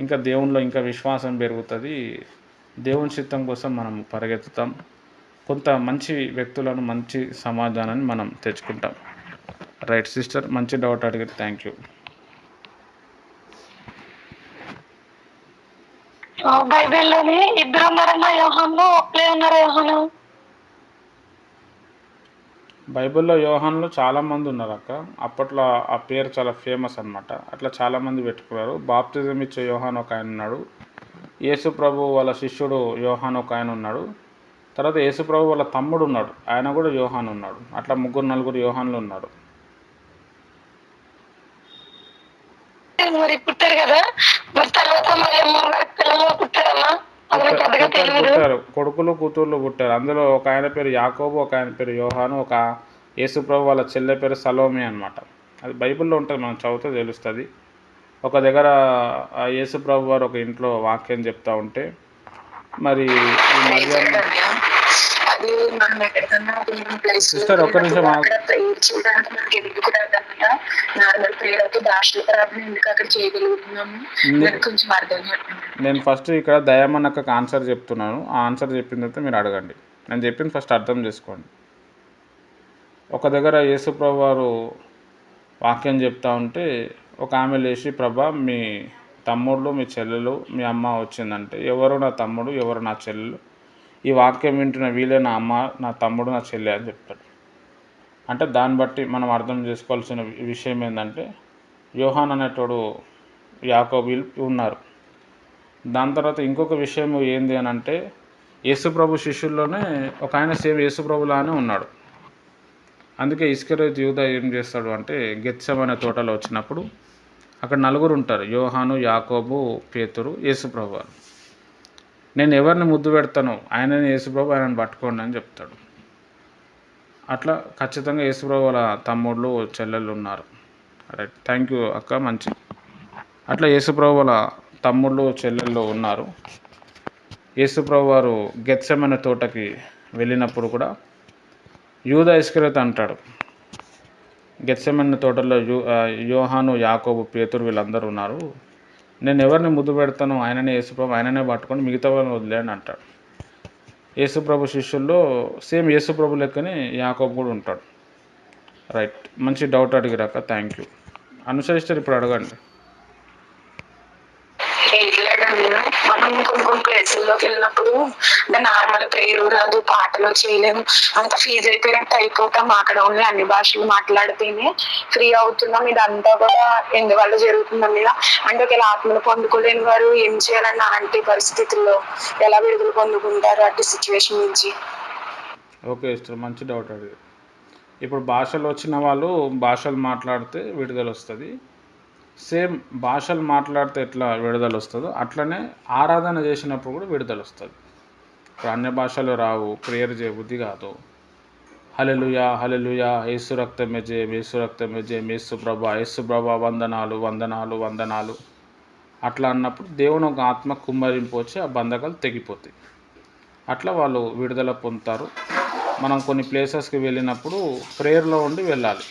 ఇంకా దేవునిలో ఇంకా విశ్వాసం పెరుగుతుంది. దేవుని చిత్తం కోసం మనం పరిగెత్తుతాం. కొంత మంచి వ్యక్తులను, మంచి సమాజాన్ని మనం తెచ్చుకుంటాం. రైట్ సిస్టర్, మంచి డౌట్ అడిగారు, థ్యాంక్ యూ. బైబిల్లోని ఇద్దరు ఉన్నారన్న యోహాన్లో, ఒక్కలే ఉన్నారా యోహాను? బైబిల్లో యోహాన్లు చాలామంది ఉన్నారు అక్క. అప్పట్లో ఆ పేరు చాలా ఫేమస్ అనమాట. అట్లా చాలామంది పెట్టుకున్నారు. బాప్తిజం ఇచ్చే యోహాన్ ఒక ఆయన ఉన్నాడు. యేసు ప్రభు వాళ్ళ శిష్యుడు యోహాన్ ఒక ఆయన ఉన్నాడు. తర్వాత యేసు ప్రభు వాళ్ళ తమ్ముడు ఉన్నాడు, ఆయన కూడా యోహాన్ ఉన్నాడు. అట్లా 3-4 యోహాన్లు ఉన్నారు. మరి పుట్టారు కదా, మరి తర్వాత మరి పిల్లలు పుట్టారన్నా? పుట్టారు, కొడుకులు కూతుర్లు పుట్టారు. అందులో ఒక ఆయన పేరు యాకోబు, ఒక ఆయన పేరు యోహాను, ఒక యేసు ప్రభు వాళ్ళ చెల్లె పేరు సలోమి అనమాట. అది బైబిల్లో ఉంటుంది, మనం చదివితే తెలుస్తుంది. ఒక దగ్గర యేసు ప్రభు వారు ఒక ఇంట్లో వాక్యం చెప్తా ఉంటే మరి ఈ మధ్యాహ్నం అది మనం ఎక్కడికన్నా ప్లేస్ సిస్టర్ ఒక్క నిమిషం అక్కడ ప్రేయర్ చేయడానికి మనకి ఎందుకు రాదన్నయ్య? నార్మల్ ప్రేయర్ అయితే భాషల ప్రార్థన ఎందుకు అక్కడ చేయగలుగుతున్నాము? దానికి కొంచెం అర్థం చెప్పండి. నేను ఫస్ట్ ఇక్కడ దయామన్నకు ఆన్సర్ చెప్తున్నాను. ఆ ఆన్సర్ చెప్పిన తర్వాత మీరు అడగండి. నేను చెప్పింది ఫస్ట్ అర్థం చేసుకోండి. ఒక దగ్గర యేసుప్రభు వారు వాక్యం చెప్తా ఉంటే ఒక ఆమె లేచి, ప్రభా మీ తమ్ముళ్ళు మీ చెల్లెలు మీ అమ్మ వచ్చిందంటే, ఎవరు నా తమ్ముడు ఎవరు నా చెల్లెలు, ఈ వాక్యం వింటున్న వీళ్ళే నా అమ్మ నా తమ్ముడు నా చెల్లె అని చెప్తాడు. అంటే దాన్ని బట్టి మనం అర్థం చేసుకోవాల్సిన విషయం ఏంటంటే, యోహాన్ అనేటోడు యాకోబు ఉన్నారు. దాని తర్వాత ఇంకొక విషయం ఏంది అని అంటే, యేసుప్రభు శిష్యుల్లోనే ఒక ఆయన సేమ్ యేసుప్రభులానే ఉన్నాడు. అందుకే ఇస్కరియోతు యూదా ఏం చేస్తాడు అంటే, గెత్సెమనే తోటలో వచ్చినప్పుడు అక్కడ నలుగురు ఉంటారు, యోహాను యాకోబు పేతురు యేసుప్రభు. నేను ఎవరిని ముద్దు పెడతానో ఆయనని యేసుప్రభు ఆయనను పట్టుకోండి అని చెప్తాడు. అట్లా ఖచ్చితంగా యేసుప్రభు వాళ్ళ తమ్ముళ్ళు చెల్లెళ్ళు ఉన్నారు. రైట్, థ్యాంక్ యూ అక్క, మంచి. అట్లా యేసుప్రభు వాళ్ళ తమ్ముళ్ళు చెల్లెళ్ళు ఉన్నారు. యేసుప్రభు వారు గెత్సెమనే తోటకి వెళ్ళినప్పుడు కూడా యూదా ఇస్కరియోతు అంటాడు, గెత్సెమనే తోటలో యోహాను యాకోబు పేతురు వీళ్ళందరూ ఉన్నారు, నేను ఎవరిని ముద్దు పెడతానో ఆయననే యేసుప్రభు ఆయననే పట్టుకొని మిగతా వాళ్ళని వదిలేని అంటాడు. యేసుప్రభు శిష్యుల్లో సేమ్ యేసుప్రభు లెక్కనే యాకోబు కూడా ఉంటాడు. రైట్, మంచి డౌట్ అడిగిరాక థ్యాంక్ యూ. అనుసరిస్తారు, ఇప్పుడు అడగండి. మనం కొన్ని ప్లేసుల్లోకి వెళ్ళినప్పుడు నార్మల్ ప్రేయర్ రాదు, పాటలు చేయలేము, అంత ఫీజు అయిపోయినట్టు అయిపోతాం. అక్కడ ఉన్న అన్ని భాషలు మాట్లాడితేనే ఫ్రీ అవుతున్నాం. ఇదంతా కూడా ఎందువల్ల జరుగుతుందా మీద అంటే ఒకవేళ ఆత్మను పొందుకోలేని వారు ఏం చేయాలన్న అలాంటి పరిస్థితుల్లో ఎలా విడుదల పొందుకుంటారు అటు సిచ్యువేషన్ నుంచి? ఓకే ఇష్టం, మంచి డౌట్ అడిగారు. ఇప్పుడు భాషలు వచ్చిన వాళ్ళు భాషలు మాట్లాడితే విడుదల వస్తుంది. సేమ్ భాషలు మాట్లాడితే ఎట్లా విడుదల వస్తుందో అట్లనే ఆరాధన చేసినప్పుడు కూడా విడుదల వస్తుంది. ఇప్పుడు అన్య భాషలు రావు, ప్రేయర్ చేయబుద్ధి కాదు, హల్లెలూయా హల్లెలూయా యేసు రక్తమే జయం యేసు రక్తమే జయం యేసు ప్రభా వందనాలు వందనాలు వందనాలు అట్లా అన్నప్పుడు దేవుని ఒక ఆత్మ కుమ్మరింపు వచ్చి ఆ బంధకాలు తెగిపోతాయి. అట్లా వాళ్ళు విడుదల పొందుతారు. మనం కొన్ని ప్లేసెస్కి వెళ్ళినప్పుడు ప్రేయర్లో ఉండి వెళ్ళాలి.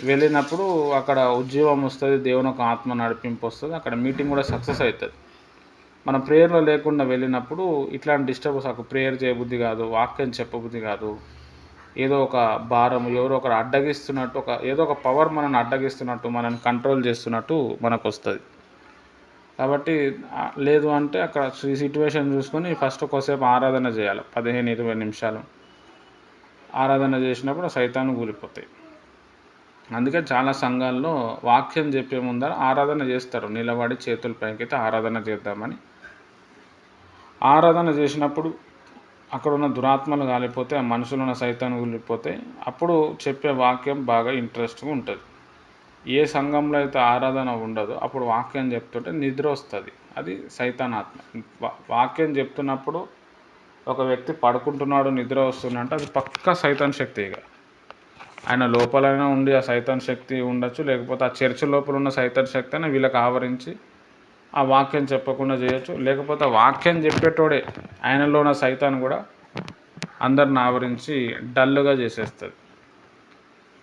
వెళ్ళినప్పుడు అక్కడ ఉద్యోగం వస్తుంది, దేవుని ఒక ఆత్మ నడిపింపు వస్తుంది, అక్కడ మీటింగ్ కూడా సక్సెస్ అవుతుంది. మనం ప్రేయర్లో లేకుండా వెళ్ళినప్పుడు ఇట్లాంటి డిస్టర్బెన్స్, ఒక ప్రేయర్ చేయబుద్ధి కాదు, వాక్యం చెప్పబుద్ధి కాదు, ఏదో ఒక భారం ఎవరో ఒకరు అడ్డగిస్తున్నట్టు, ఏదో ఒక పవర్ మనల్ని అడ్డగిస్తున్నట్టు, మనల్ని కంట్రోల్ చేస్తున్నట్టు మనకు వస్తుంది. కాబట్టి లేదు అంటే అక్కడ సిట్యువేషన్ చూసుకొని ఫస్ట్ ఒకసేపు ఆరాధన చేయాలి, 15-20 నిమిషాలు ఆరాధన చేసినప్పుడు సైతాను కూలిపోతాయి. అందుకే చాలా సంఘాల్లో వాక్యం చెప్పే ముందర ఆరాధన చేస్తారు, నిలబడి చేతుల పైకైతే ఆరాధన చేద్దామని. ఆరాధన చేసినప్పుడు అక్కడ ఉన్న దురాత్మలు కాలిపోతే, ఆ మనుషులు ఉన్న సైతాను కూలిపోతే, అప్పుడు చెప్పే వాక్యం బాగా ఇంట్రెస్ట్గా ఉంటుంది. ఏ సంఘంలో అయితే ఆరాధన ఉండదో అప్పుడు వాక్యం చెప్తుంటే నిద్ర వస్తుంది, అది సైతానాత్మ. వాక్యం చెప్తున్నప్పుడు ఒక వ్యక్తి పడుకుంటున్నాడు, నిద్ర వస్తుందంటే అది పక్కా సైతాన్ శక్తి. ఇక ఆయన లోపలైనా ఉండి ఆ సైతాన్ శక్తి ఉండొచ్చు, లేకపోతే ఆ చర్చ్ లోపల ఉన్న సైతాన్ శక్తి అయినా వీళ్ళకి ఆవరించి ఆ వాక్యం చెప్పకుండా చేయొచ్చు, లేకపోతే ఆ వాక్యం చెప్పేటోడే ఆయనలో ఉన్న సైతాన్ కూడా అందరిని ఆవరించి డల్గా చేసేస్తుంది.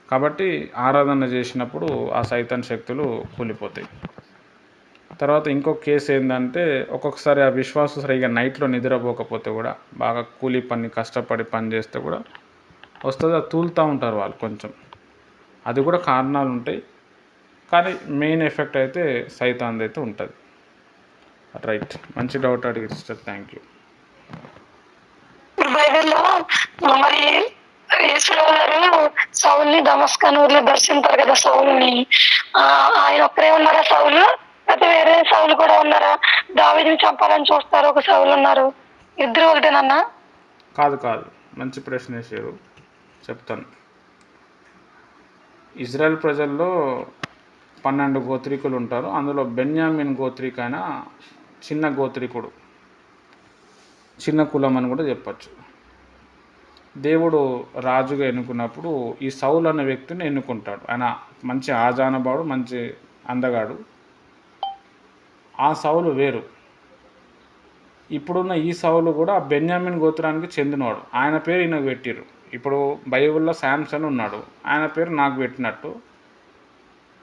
కాబట్టి ఆరాధన చేసినప్పుడు ఆ సైతాన్ శక్తులు కూలిపోతాయి. తర్వాత ఇంకొక కేసు ఏంటంటే, ఒక్కొక్కసారి ఆ విశ్వాసం సరిగా నైట్లో నిద్రపోకపోతే కూడా, బాగా కూలి పని కష్టపడి పని చేస్తే కూడా వస్తుంది, అది తూలుతూ ఉంటారు వాళ్ళు కొంచెం. అది కూడా కారణాలు ఉంటాయి, కానీ మెయిన్ ఎఫెక్ట్ అయితే సైతాన్ది అయితే ఉంటుంది. రైట్, మంచి డౌట్ అడిగి సిస్టర్, థ్యాంక్ యూ. బైబిల్లో మరి యేసురావు గారు సౌల్ని దమస్కన్ ఊర్లో దర్శించారు కదా సౌల్ని. ఆయన ఒక్కరే ఉన్నారా సౌలు, అయితే వేరే సౌలు కూడా ఉన్నారా? దావీదుని చంపాలని చూస్తారు, ఒక సౌలు ఉన్నారు, ఇద్దరు ఒకటేనన్నా? కాదు కాదు, మంచి ప్రశ్న వేసారు, చెప్తాను. ఇజ్రాయెల్ ప్రజల్లో 12 గోత్రికులు ఉంటారు. అందులో బెన్యామిన్ గోత్రిక అయిన చిన్న గోత్రికుడు, చిన్న కులం అని కూడా చెప్పచ్చు. దేవుడు రాజుగా ఎన్నుకున్నప్పుడు ఈ సౌలు అనే వ్యక్తిని ఎన్నుకుంటాడు. ఆయన మంచి ఆజానబాడు, మంచి అందగాడు. ఆ సౌలు వేరు. ఇప్పుడున్న ఈ సౌలు కూడా బెన్యామిన్ గోత్రానికి చెందినవాడు. ఆయన పేరు ఈయనకు పెట్టిర్రు. ఇప్పుడు బైబిల్లో శాంసన్ ఉన్నాడు, ఆయన పేరు నాకు పెట్టినట్టు.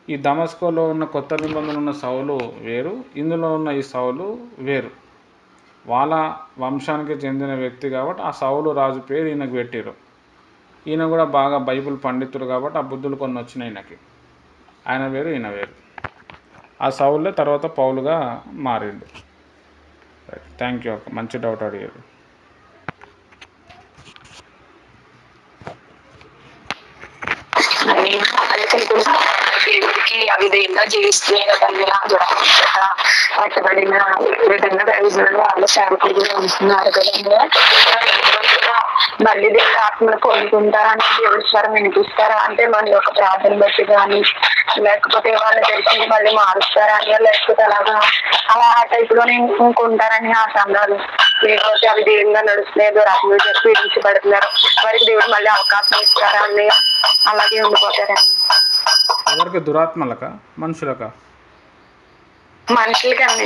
ఈ దమస్కోలో ఉన్న కొత్త నిబంధనలు ఉన్న సౌలు వేరు, ఇందులో ఉన్న ఈ సౌలు వేరు. వాళ్ళ వంశానికి చెందిన వ్యక్తి కాబట్టి ఆ సౌలు రాజు పేరు ఈయనకు పెట్టిర్రు. ఈయన కూడా బాగా బైబిల్ పండితుడు కాబట్టి ఆ బుద్ధులు కొన్ని వచ్చినాయి ఈయనకి. ఆయన వేరు, ఈయన వేరు. ఆ సౌలే తర్వాత పౌలుగా మారిండు. థ్యాంక్ యూ అక్క, మంచి డౌట్ అడిగారు. దేవుడికి అవిధేయంగా జీవిస్తున్నాయి కదండి, పట్టబడిన విధంగా ప్రయోజనాలు వాళ్ళ సేవకులు కూడా ఉంటున్నారు కదండి. మళ్ళీ దేవుడు ఆత్మను పొందుకుంటారా అని దేవుడి స్వరం వినిపిస్తారా అంటే మన యొక్క ప్రార్థన బట్టి కానీ, లేకపోతే వాళ్ళ తెలిసి మళ్ళీ మారుస్తారా అని, లేకపోతే అలా ఆ టైప్ లోనే ఇంకుంటారని ఆ సంఘాలు. లేకపోతే అవి దేవుడిగా నడుస్తున్నాయి, రాత్రులు చెప్పి పీడించబడుతున్నారు, వారికి దేవుడు మళ్ళీ అవకాశం ఇస్తారా అని అలాగే ఉండిపోతారండి. ఎవరికి? దురాత్మలక, మనుషులక? మనుషులకండి.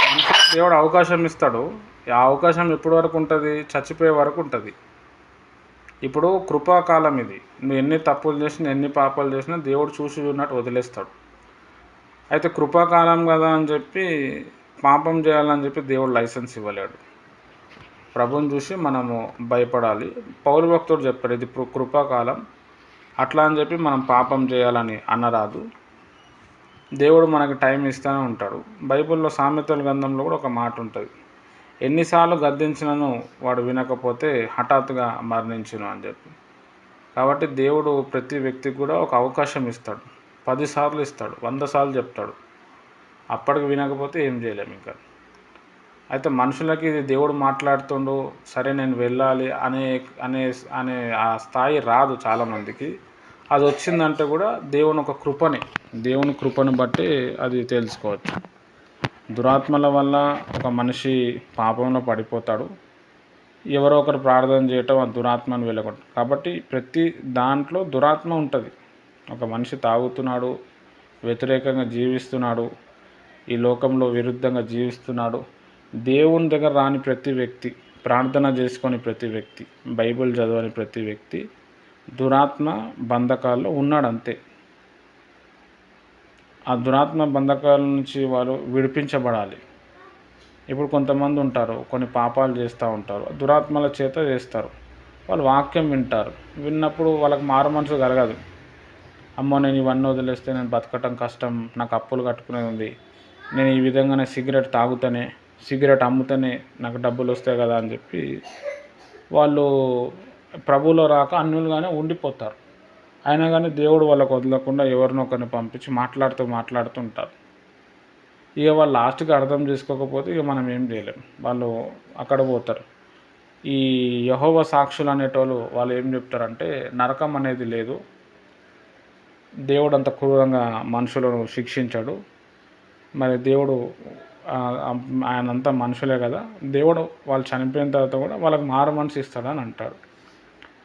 మనుషులకు దేవుడు అవకాశం ఇస్తాడు. ఆ అవకాశం ఎప్పటి వరకు ఉంటుంది? చచ్చిపోయే వరకు ఉంటుంది. ఇప్పుడు కృపాకాలం ఇది. నువ్వు ఎన్ని తప్పులు చేసినా, ఎన్ని పాపాలు చేసినా దేవుడు చూసి చూడనట్టు వదిలేస్తాడు. అయితే కృపాకాలం కదా అని చెప్పి పాపం చేయాలని చెప్పి దేవుడు లైసెన్స్ ఇవ్వలేడు. ప్రభుని చూసి మనము భయపడాలి. పౌలు భక్తుడు చెప్పాడు, ఇది కృపాకాలం, అట్లా అని చెప్పి మనం పాపం చేయాలని అనరాదు. దేవుడు మనకి టైం ఇస్తూనే ఉంటాడు. బైబిల్లో సామెతల గ్రంథంలో కూడా ఒక మాట ఉంటుంది, ఎన్నిసార్లు గద్దించినను వాడు వినకపోతే హఠాత్తుగా మరణించును అని చెప్పి. కాబట్టి దేవుడు ప్రతి వ్యక్తికి కూడా ఒక అవకాశం ఇస్తాడు. 10 సార్లు ఇస్తాడు, 100 సార్లు చెప్తాడు. అప్పటికి వినకపోతే ఏం చేయలేము ఇంకా. అయితే మనుషులకి ఇది దేవుడు మాట్లాడుతుండు, సరే నేను వెళ్ళాలి అనే అనే అనే ఆ స్థాయి రాదు చాలామందికి. అది వచ్చిందంటే కూడా దేవుని కృపను బట్టి అది తెలుసుకోవచ్చు. దురాత్మల వల్ల ఒక మనిషి పాపంలో పడిపోతాడు. ఎవరో ఒకరు ప్రార్థన చేయటం ఆ దురాత్మను వెళ్ళగొట్టు. కాబట్టి ప్రతి దాంట్లో దురాత్మ ఉంటుంది. ఒక మనిషి తాగుతున్నాడు, వ్యతిరేకంగా జీవిస్తున్నాడు, ఈ లోకంలో విరుద్ధంగా జీవిస్తున్నాడు, దేవుని దగ్గర రాని ప్రతి వ్యక్తి, ప్రార్థన చేసుకొని ప్రతి వ్యక్తి, బైబిల్ చదవని ప్రతి వ్యక్తి దురాత్మ బంధకాల్లో ఉన్నాడు అంతే. ఆ దురాత్మ బంధకాల నుంచి వారు విడిపించబడాలి. ఇప్పుడు కొంతమంది ఉంటారు, కొన్ని పాపాలు చేస్తూ ఉంటారు, దురాత్మల చేత చేస్తారు. వాళ్ళు వాక్యం వింటారు, విన్నప్పుడు వాళ్ళకి మారు మనసు కలగదు. అమ్మో నేను ఇవన్నీ వదిలేస్తే నేను బతకటం కష్టం, నాకు అప్పులు కట్టుకునేది ఉంది, నేను ఈ విధంగానే సిగరెట్ అమ్ముతూనే నాకు డబ్బులు వస్తాయి కదా అని చెప్పి వాళ్ళు ప్రభువులో రాక అన్యులుగానే ఉండిపోతారు. అయినా కానీ దేవుడు వాళ్ళకు వదలకుండా ఎవరినొకరిని పంపించి మాట్లాడుతూ ఉంటారు. ఇక వాళ్ళు లాస్ట్కి అర్థం చేసుకోకపోతే ఇక మనం ఏం చేయలేం, వాళ్ళు అక్కడ పోతారు. ఈ యెహోవా సాక్షులు అనేటోళ్ళు వాళ్ళు ఏం చెప్తారంటే నరకం అనేది లేదు, దేవుడు అంత క్రూరంగా మనుషులను శిక్షించాడు, మరి దేవుడు ఆయనంతా మనుషులే కదా, దేవుడు వాళ్ళు చనిపోయిన తర్వాత కూడా వాళ్ళకి మారు మనసు ఇస్తాడని అంటాడు.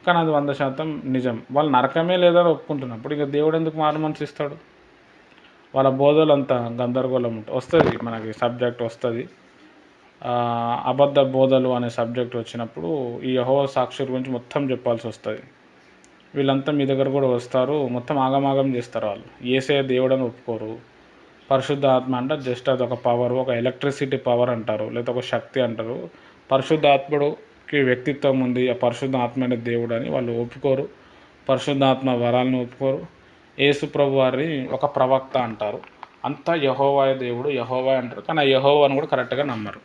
కానీ అది 100% నిజం. వాళ్ళు నరకమే లేదని ఒప్పుకుంటున్నప్పుడు ఇక దేవుడు ఎందుకు మారు మనసు ఇస్తాడు? వాళ్ళ బోధలు అంతా గందరగోళం వస్తుంది, మనకి సబ్జెక్ట్ వస్తుంది. అబద్ధ బోధలు అనే సబ్జెక్ట్ వచ్చినప్పుడు ఈ యెహోవా సాక్షుల గురించి మొత్తం చెప్పాల్సి వస్తుంది. వీళ్ళంతా మీ దగ్గర కూడా వస్తారు, మొత్తం ఆగమాగం చేస్తారు. వాళ్ళు యేసయ్య దేవుడని ఒప్పుకోరు. పరిశుద్ధ ఆత్మ అంటే జస్ట్ అది ఒక పవర్, ఒక ఎలక్ట్రిసిటీ పవర్ అంటారు, లేదా ఒక శక్తి అంటారు. పరిశుద్ధ ఆత్ముడుకి వ్యక్తిత్వం ఉంది, ఆ పరిశుద్ధ ఆత్మైన దేవుడు అని వాళ్ళు ఒప్పుకోరు. పరిశుద్ధ ఆత్మ వరాలను ఒప్పుకోరు. యేసు ప్రభు వారిని ఒక ప్రవక్త అంటారు. అంతా యెహోవా దేవుడు, యెహోవా అంటారు, కానీ ఆ యెహోవా అని కూడా కరెక్ట్గా నమ్మరు.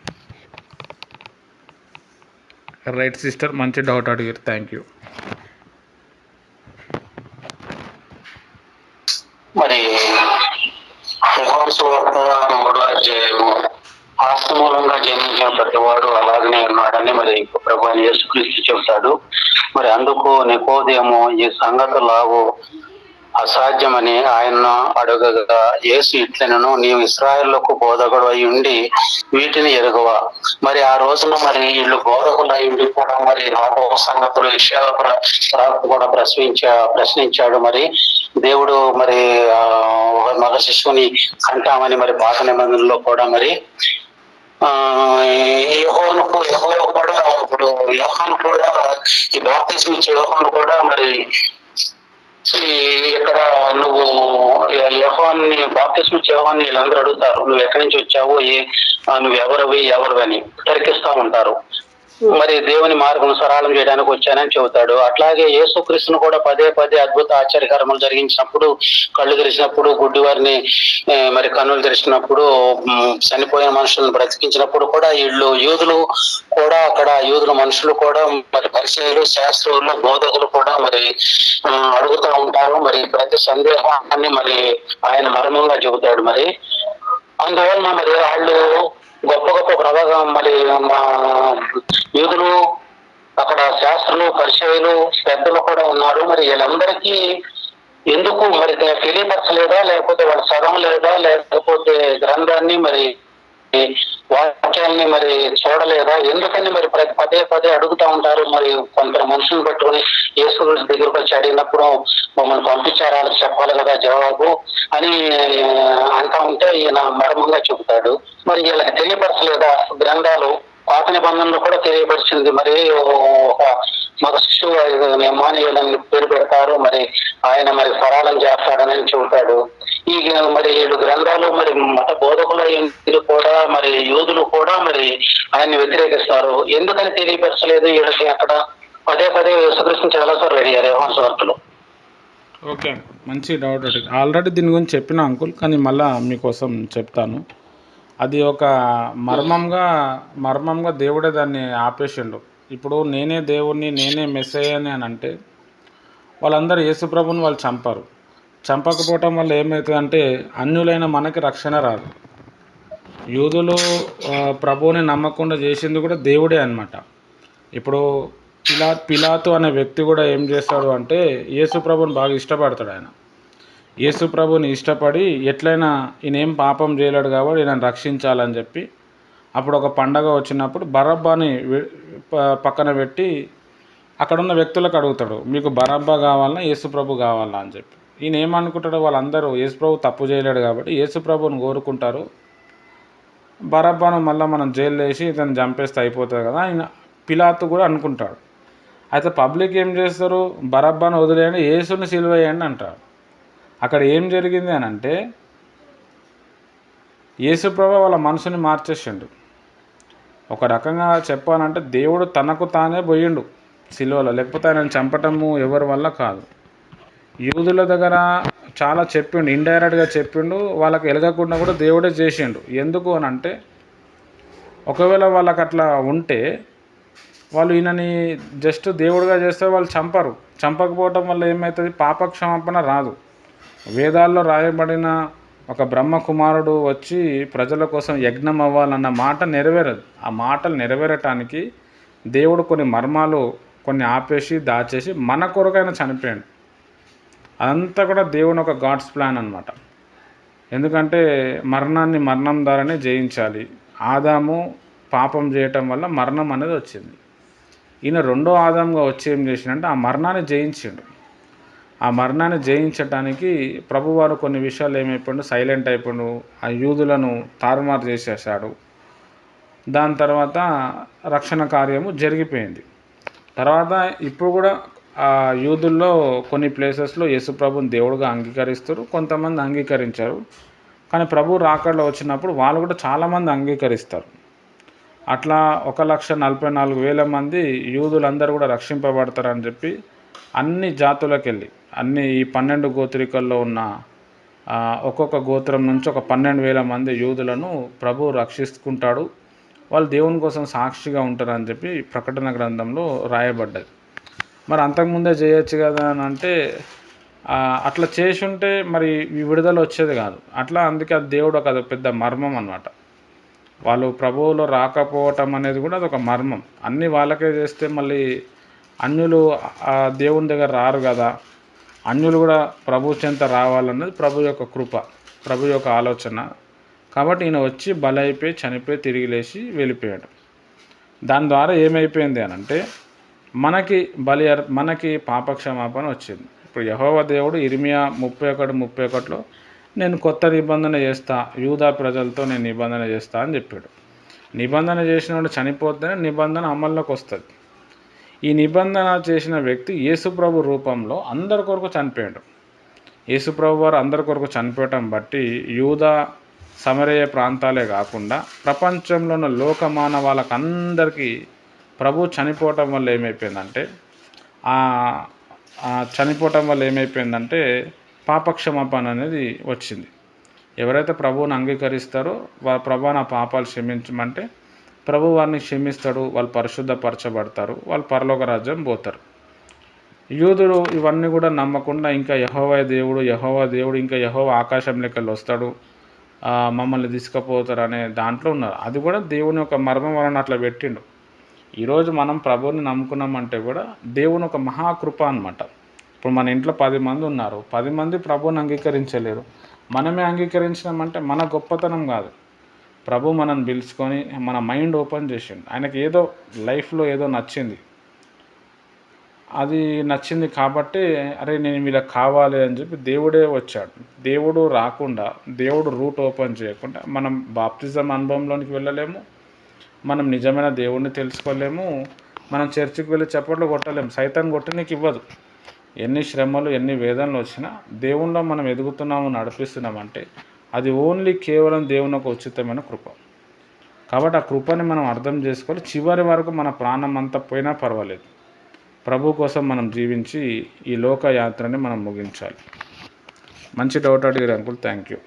రైట్ సిస్టర్, మంచి డౌట్ అడిగారు, థ్యాంక్ యూ. మరి ఆస్తి మూలంగా జన్మించిన ప్రతివాడు అలాగనే ఉన్నాడని మరి ప్రభు యేసుక్రీస్తు చెబుతాడు. మరి అందుకు నికోదేము ఈ సంగతులాగు అసాధ్యమని ఆయన అడగగా యేసు ఇట్లనను, నీవు ఇశ్రాయేలుకు బోధకుడు అయి ఉండి వీటిని ఎరుగవా? మరి ఆ రోజున మరి వీళ్ళు బోధకులు అయి ఉండి కూడా మరి రాబో సంగతులు విషయాలు కూడా ప్రశ్నించాడు. మరి దేవుడు మరి మగ శిశువుని కంటామని మరి పాత నిబంధనలో కూడా మరి యెహోవా అందుకు యెహోవా కూడా ఇప్పుడు యోహాను కూడా ఈ బాప్తిస్మం ఇచ్చే యోహాను కూడా మరి ఇక్కడ నువ్వు యోహాన్ని బాప్తిస్మం ఇచ్చే యోహాన్ని వీళ్ళందరూ అడుగుతారు, నువ్వు ఎక్కడి నుంచి వచ్చావు, నువ్వు ఎవరు అని తర్కిస్తా ఉంటారు. మరి దేవుని మార్గం సరళం చేయడానికి వచ్చానని చెబుతాడు. అట్లాగే యేసుక్రీస్తును కూడా పదే పదే అద్భుత ఆశ్చర్యకర్మలు జరిగించినప్పుడు, కళ్ళు తెరిచినప్పుడు, గుడ్డి వారిని మరి కన్నులు తెరిచినప్పుడు, చనిపోయిన మనుషులను బ్రతికించినప్పుడు కూడా వీళ్ళు యూదులు కూడా అక్కడ యూదుల మనుషులు కూడా మరి పరిచయాలు, శాస్త్రులు, బోధకులు కూడా మరి అడుగుతూ ఉంటారు. మరి ప్రతి సందేహాన్ని మరి ఆయన మర్మంగా చెబుతాడు. మరి అందువలన మరి వాళ్ళు గొప్ప గొప్ప ప్రభావం మరి మా యూదులు అక్కడ శాస్త్రులు, పరిచయులు, పెద్దలు కూడా ఉన్నారు. మరి వీళ్ళందరికీ ఎందుకు మరి తెలియపరచలేదా, లేకపోతే వాళ్ళు చదవలేదా, లేకపోతే గ్రంథాన్ని మరి వాక్యాన్ని మరి చూడలేదా, ఎందుకని మరి పదే పదే అడుగుతా ఉంటారు. మరి కొంత మనుషులను పట్టుకుని యేసు దగ్గరకు వచ్చి అడిగినప్పుడు మమ్మల్ని పంపించారా, వాళ్ళకి చెప్పాలి కదా జవాబు అని అంటా ఉంటే ఈయన మర్మంగా చెబుతాడు. మరి వీళ్ళకి తెలియపరచలేదా గ్రంథాలు, పాత నిబంధనలు కూడా తెలియపరిచింది. మరి ఒక మగ శిశువు ఎమ్మానుయేలు పేరు పెడతారు, మరి ఆయన మరి ఫరాళం చేస్తాడని చెబుతాడు. ఈ మరి 7 గ్రంథాలు మరి మత బోధకుల కూడా మరి యూదులు కూడా మరి ఆయన్ని వ్యతిరేకిస్తారు. ఎందుకని తెలియపరచలేదు వీళ్ళకి? అక్కడ పదే పదే యేసుక్రీస్తుని చాలాసార్లు అడిగారు యోహాను సువార్తలో. ఓకే, మంచి డౌట్. ఆల్రెడీ దీని గురించి చెప్పిన అంకుల్, కానీ మళ్ళీ మీకోసం చెప్తాను. అది ఒక మర్మంగా దేవుడే దాన్ని ఆపేసిండు. ఇప్పుడు నేనే దేవుణ్ణి, నేనే మెస్సయ్యని అని అంటే వాళ్ళందరూ యేసుప్రభుని వాళ్ళు చంపారు. చంపకపోవటం వల్ల ఏమవుతుందంటే అన్యులైన మనకి రక్షణ రాదు. యూదులు ప్రభువుని నమ్మకుండా చేసింది కూడా దేవుడే అన్నమాట. ఇప్పుడు పిలాతు అనే వ్యక్తి కూడా ఏం చేస్తాడు అంటే యేసుప్రభుని బాగా ఇష్టపడతాడు. ఆయన యేసుప్రభుని ఇష్టపడి ఎట్లయినా ఈయనేం పాపం చేయలేడు కాబట్టి ఈయన రక్షించాలని చెప్పి అప్పుడు ఒక పండగ వచ్చినప్పుడు బరబ్బాని పక్కన పెట్టి అక్కడున్న వ్యక్తులకు అడుగుతాడు, మీకు బరబ్బా కావాలన్నా యేసుప్రభు కావాలా అని చెప్పి. ఈయన ఏమనుకుంటాడో వాళ్ళందరూ యేసుప్రభు తప్పు చేయలేడు కాబట్టి యేసుప్రభుని కోరుకుంటారు. బరబ్బాను మళ్ళీ మనం జైలు వేసి ఇతను చంపేస్తే అయిపోతుంది కదా ఆయన పిలాతు కూడా అనుకుంటాడు. అయితే పబ్లిక్ ఏం చేస్తారు, బరబ్బాను వదిలేయండి, యేసుని సిలువేయండి అంటారు. అక్కడ ఏం జరిగింది అని అంటే యేసుప్రభు వాళ్ళ మనసుని మార్చేసిండు. ఒక రకంగా చెప్పాలంటే దేవుడు తనకు తానే పోయిండు సిలువలో, లేకపోతే ఆయన చంపటము ఎవరి వల్ల కాదు. యూదుల దగ్గర చాలా చెప్పిండు, ఇండైరెక్ట్గా చెప్పిండు, వాళ్ళకి ఎలగకుండా కూడా దేవుడే చేసిండు. ఎందుకు అని అంటే ఒకవేళ వాళ్ళకి అట్లా ఉంటే వాళ్ళు ఈయనని జస్ట్ దేవుడిగా చేస్తే వాళ్ళు చంపరు. చంపకపోవటం వల్ల ఏమవుతుంది, పాపక్షమాపణ రాదు. వేదాల్లో రాయబడిన ఒక బ్రహ్మకుమారుడు వచ్చి ప్రజల కోసం యజ్ఞం అవ్వాలన్న మాట నెరవేరదు. ఆ మాటలు నెరవేరటానికి దేవుడు కొన్ని మర్మాలు కొన్ని ఆపేసి దాచేసి మన కొరకైనా చనిపోయాడు. అదంతా కూడా దేవుని ఒక గాడ్స్ ప్లాన్ అన్నమాట. ఎందుకంటే మరణాన్ని మరణం ద్వారానే జయించాలి. ఆదాము పాపం చేయటం వల్ల మరణం అనేది వచ్చింది. ఈయన రెండో ఆదాముగా వచ్చి ఏం చేసిండంటే ఆ మరణాన్ని జయించిండు. ఆ మరణాన్ని జయించడానికి ప్రభువారు కొన్ని విషయాలు ఏమైపోయిండు, సైలెంట్ అయిపోయిండు, ఆ యూదులను తారుమారు చేసేసాడు. దాని తర్వాత రక్షణ కార్యము జరిగిపోయింది. తర్వాత ఇప్పుడు కూడా ఆ యూదుల్లో కొన్ని ప్లేసెస్లో యేసుప్రభుని దేవుడుగా అంగీకరిస్తారు, కొంతమంది అంగీకరించారు. కానీ ప్రభు రాకడలో వచ్చినప్పుడు వాళ్ళు కూడా చాలామంది అంగీకరిస్తారు. అట్లా 1,44,000 మంది యూదులందరూ కూడా రక్షింపబడతారని చెప్పి అన్ని జాతులకు వెళ్ళి అన్ని ఈ 12 గోత్రికల్లో ఉన్న ఒక్కొక్క గోత్రం నుంచి ఒక 12,000 మంది యూదులను ప్రభు రక్షించుకుంటాడు. వాళ్ళు దేవుని కోసం సాక్షిగా ఉంటారని చెప్పి ప్రకటన గ్రంథంలో రాయబడ్డది. మరి అంతకుముందే చేయొచ్చు కదా అని అంటే అట్లా చేసి ఉంటే మరి ఈ విడుదల వచ్చేది కాదు. అట్లా అందుకే అది దేవుడు ఒక పెద్ద మర్మం అన్నమాట. వాళ్ళు ప్రభువులో రాకపోవటం అనేది కూడా అదొక మర్మం. అన్నీ వాళ్ళకే చేస్తే మళ్ళీ అన్యులు దేవుని దగ్గర రారు కదా. అన్యులు కూడా ప్రభు చెంత రావాలన్నది ప్రభు యొక్క కృప, ప్రభు యొక్క ఆలోచన. కాబట్టి ఈయన వచ్చి బలైపోయి చనిపోయి తిరిగి లేచి వెళ్ళిపోయాడు. దాని ద్వారా ఏమైపోయింది అని అంటే మనకి పాపక్షమాపణ వచ్చింది. ఇప్పుడు యెహోవా దేవుడు ఇర్మియా 31:31లో నేను కొత్త నిబంధన చేస్తా, యూదా ప్రజలతో నేను నిబంధన చేస్తా అని చెప్పాడు. నిబంధన చేసినవాడు చనిపోతేనే నిబంధన అమల్లోకి వస్తుంది. ఈ నిబంధన చేసిన వ్యక్తి యేసుప్రభు రూపంలో అందరి కొరకు చనిపోయాడు. యేసుప్రభు వారు అందరి కొరకు చనిపోవటం బట్టి యూదా సమరయ ప్రాంతాలే కాకుండా ప్రపంచంలో ఉన్న లోక మానవాళ్ళకందరికీ ప్రభు చనిపోవటం వల్ల ఏమైపోయిందంటే పాపక్షమాపణ అనేది వచ్చింది. ఎవరైతే ప్రభువుని అంగీకరిస్తారో ప్రభు నా పాపాలు క్షమించమంటే ప్రభు వారిని క్షమిస్తాడు, వాళ్ళు పరిశుద్ధపరచబడతారు, వాళ్ళు పరలోక రాజ్యం పోతారు. యూదుడు ఇవన్నీ కూడా నమ్మకుండా ఇంకా యెహోవా దేవుడు ఇంకా యెహోవా ఆకాశం లెక్కలు వస్తాడు, మమ్మల్ని తీసుకుపోతారు అనే దాంట్లో ఉన్నారు. అది కూడా దేవుని యొక్క మర్మం వలన అట్లా పెట్టిండు. ఈరోజు మనం ప్రభువుని నమ్ముకున్నామంటే కూడా దేవుని ఒక మహాకృప అనమాట. ఇప్పుడు మన ఇంట్లో 10 మంది ఉన్నారు, 10 మంది ప్రభువుని అంగీకరించలేరు. మనమే అంగీకరించినామంటే మన గొప్పతనం కాదు. ప్రభు మనల్ని పిలుచుకొని మన మైండ్ ఓపెన్ చేసిండు. ఆయనకి ఏదో లైఫ్లో ఏదో నచ్చింది, అది నచ్చింది కాబట్టి అరే నేను వీళ్ళకి కావాలి అని చెప్పి దేవుడే వచ్చాడు. దేవుడు రాకుండా, దేవుడు రూట్ ఓపెన్ చేయకుండా మనం బాప్తిజం అనుభవంలోనికి వెళ్ళలేము, మనం నిజమైన దేవుడిని తెలుసుకోలేము, మనం చర్చికి వెళ్ళి చప్పట్లు కొట్టలేము. సైతాన్ కొట్టి నీకు ఇవ్వదు. ఎన్ని శ్రమలు ఎన్ని వేదనలు వచ్చినా దేవుణ్ణిలో మనం ఎదుగుతున్నాము నడిపిస్తున్నామంటే అది ఓన్లీ కేవలం దేవుని ఒక ఉచితమైన కృప. కాబట్టి ఆ కృపని మనం అర్థం చేసుకోవాలి. చివరి వరకు మన ప్రాణం అంతా పోయినా పర్వాలేదు, ప్రభు కోసం మనం జీవించి ఈ లోక యాత్రని మనం ముగించాలి. మంచి డౌట్ అడిగారు అంకుల్, థ్యాంక్ యూ.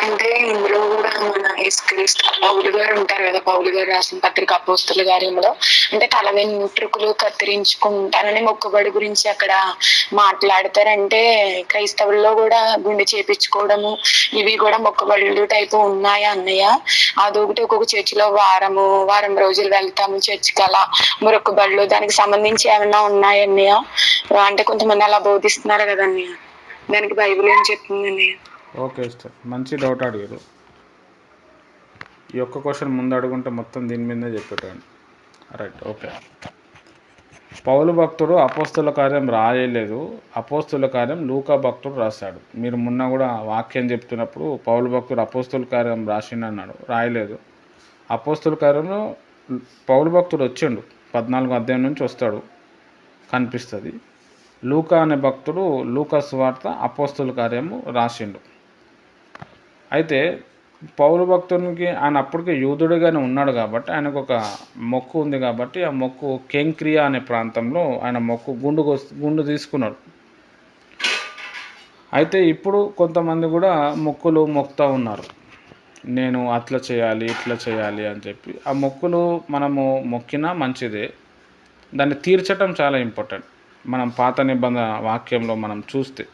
అంటే ఇందులో కూడా మన యేసుక్రీస్తు పౌలు గారు ఉంటారు కదా, పౌలు గారు రాసిన పత్రిక అపోస్తలుల కార్యంలో అంటే తల వెంట్రుకలు కత్తిరించుకుంటానని మొక్కుబడి గురించి అక్కడ మాట్లాడతారంటే క్రైస్తవుల్లో కూడా గుండె చేపించుకోవడము ఇవి కూడా మొక్కుబడులు టైపు ఉన్నాయా అన్నయ్య? అదొకటి ఒక్కొక్క చర్చిలో వారం రోజులు వెళ్తాము చర్చికి, అలా మొక్కుబడులు దానికి సంబంధించి ఏమైనా ఉన్నాయన్నయ్య? అంటే కొంతమంది అలా బోధిస్తున్నారు కదన్నయ్య, దానికి బైబిల్ ఏం చెప్తుంది అన్నయ్య? ఓకే సార్, మంచి డౌట్ అడిగారు. ఈ ఒక్క క్వశ్చన్ ముందు అడుగుంటే మొత్తం దీని మీదే చెప్పేటాను. Right, okay. పౌలు భక్తుడు అపోస్తుల కార్యం రాయలేదు, అపోస్తుల కార్యం లూకా భక్తుడు రాశాడు. మీరు మొన్న కూడా వాక్యం చెప్తున్నప్పుడు పౌలు భక్తుడు అపోస్తుల కార్యం రాసిండన్నాడు, రాయలేదు. అపోస్తుల కార్యంలో పౌలు భక్తుడు వచ్చిండు, 14వ అధ్యాయం నుంచి వస్తాడు, కనిపిస్తుంది. లూకా అనే భక్తుడు లూకా సువార్త అపోస్తుల కార్యము రాసిండు. అయితే పౌలు భక్తునికి ఆయన అప్పటికే యూదుడిగానే ఉన్నాడు కాబట్టి ఆయనకు ఒక మొక్కు ఉంది కాబట్టి ఆ మొక్కు కెంక్రియా అనే ప్రాంతంలో ఆయన మొక్కు గుండు తీసుకున్నాడు. అయితే ఇప్పుడు కొంతమంది కూడా మొక్కులు మొక్కుతూ ఉన్నారు, నేను అట్లా చేయాలి ఇట్లా చేయాలి అని చెప్పి. ఆ మొక్కులు మనము మొక్కినా మంచిదే, దాన్ని తీర్చటం చాలా ఇంపార్టెంట్. మనం పాత నిబంధన వాక్యంలో మనం చూస్తే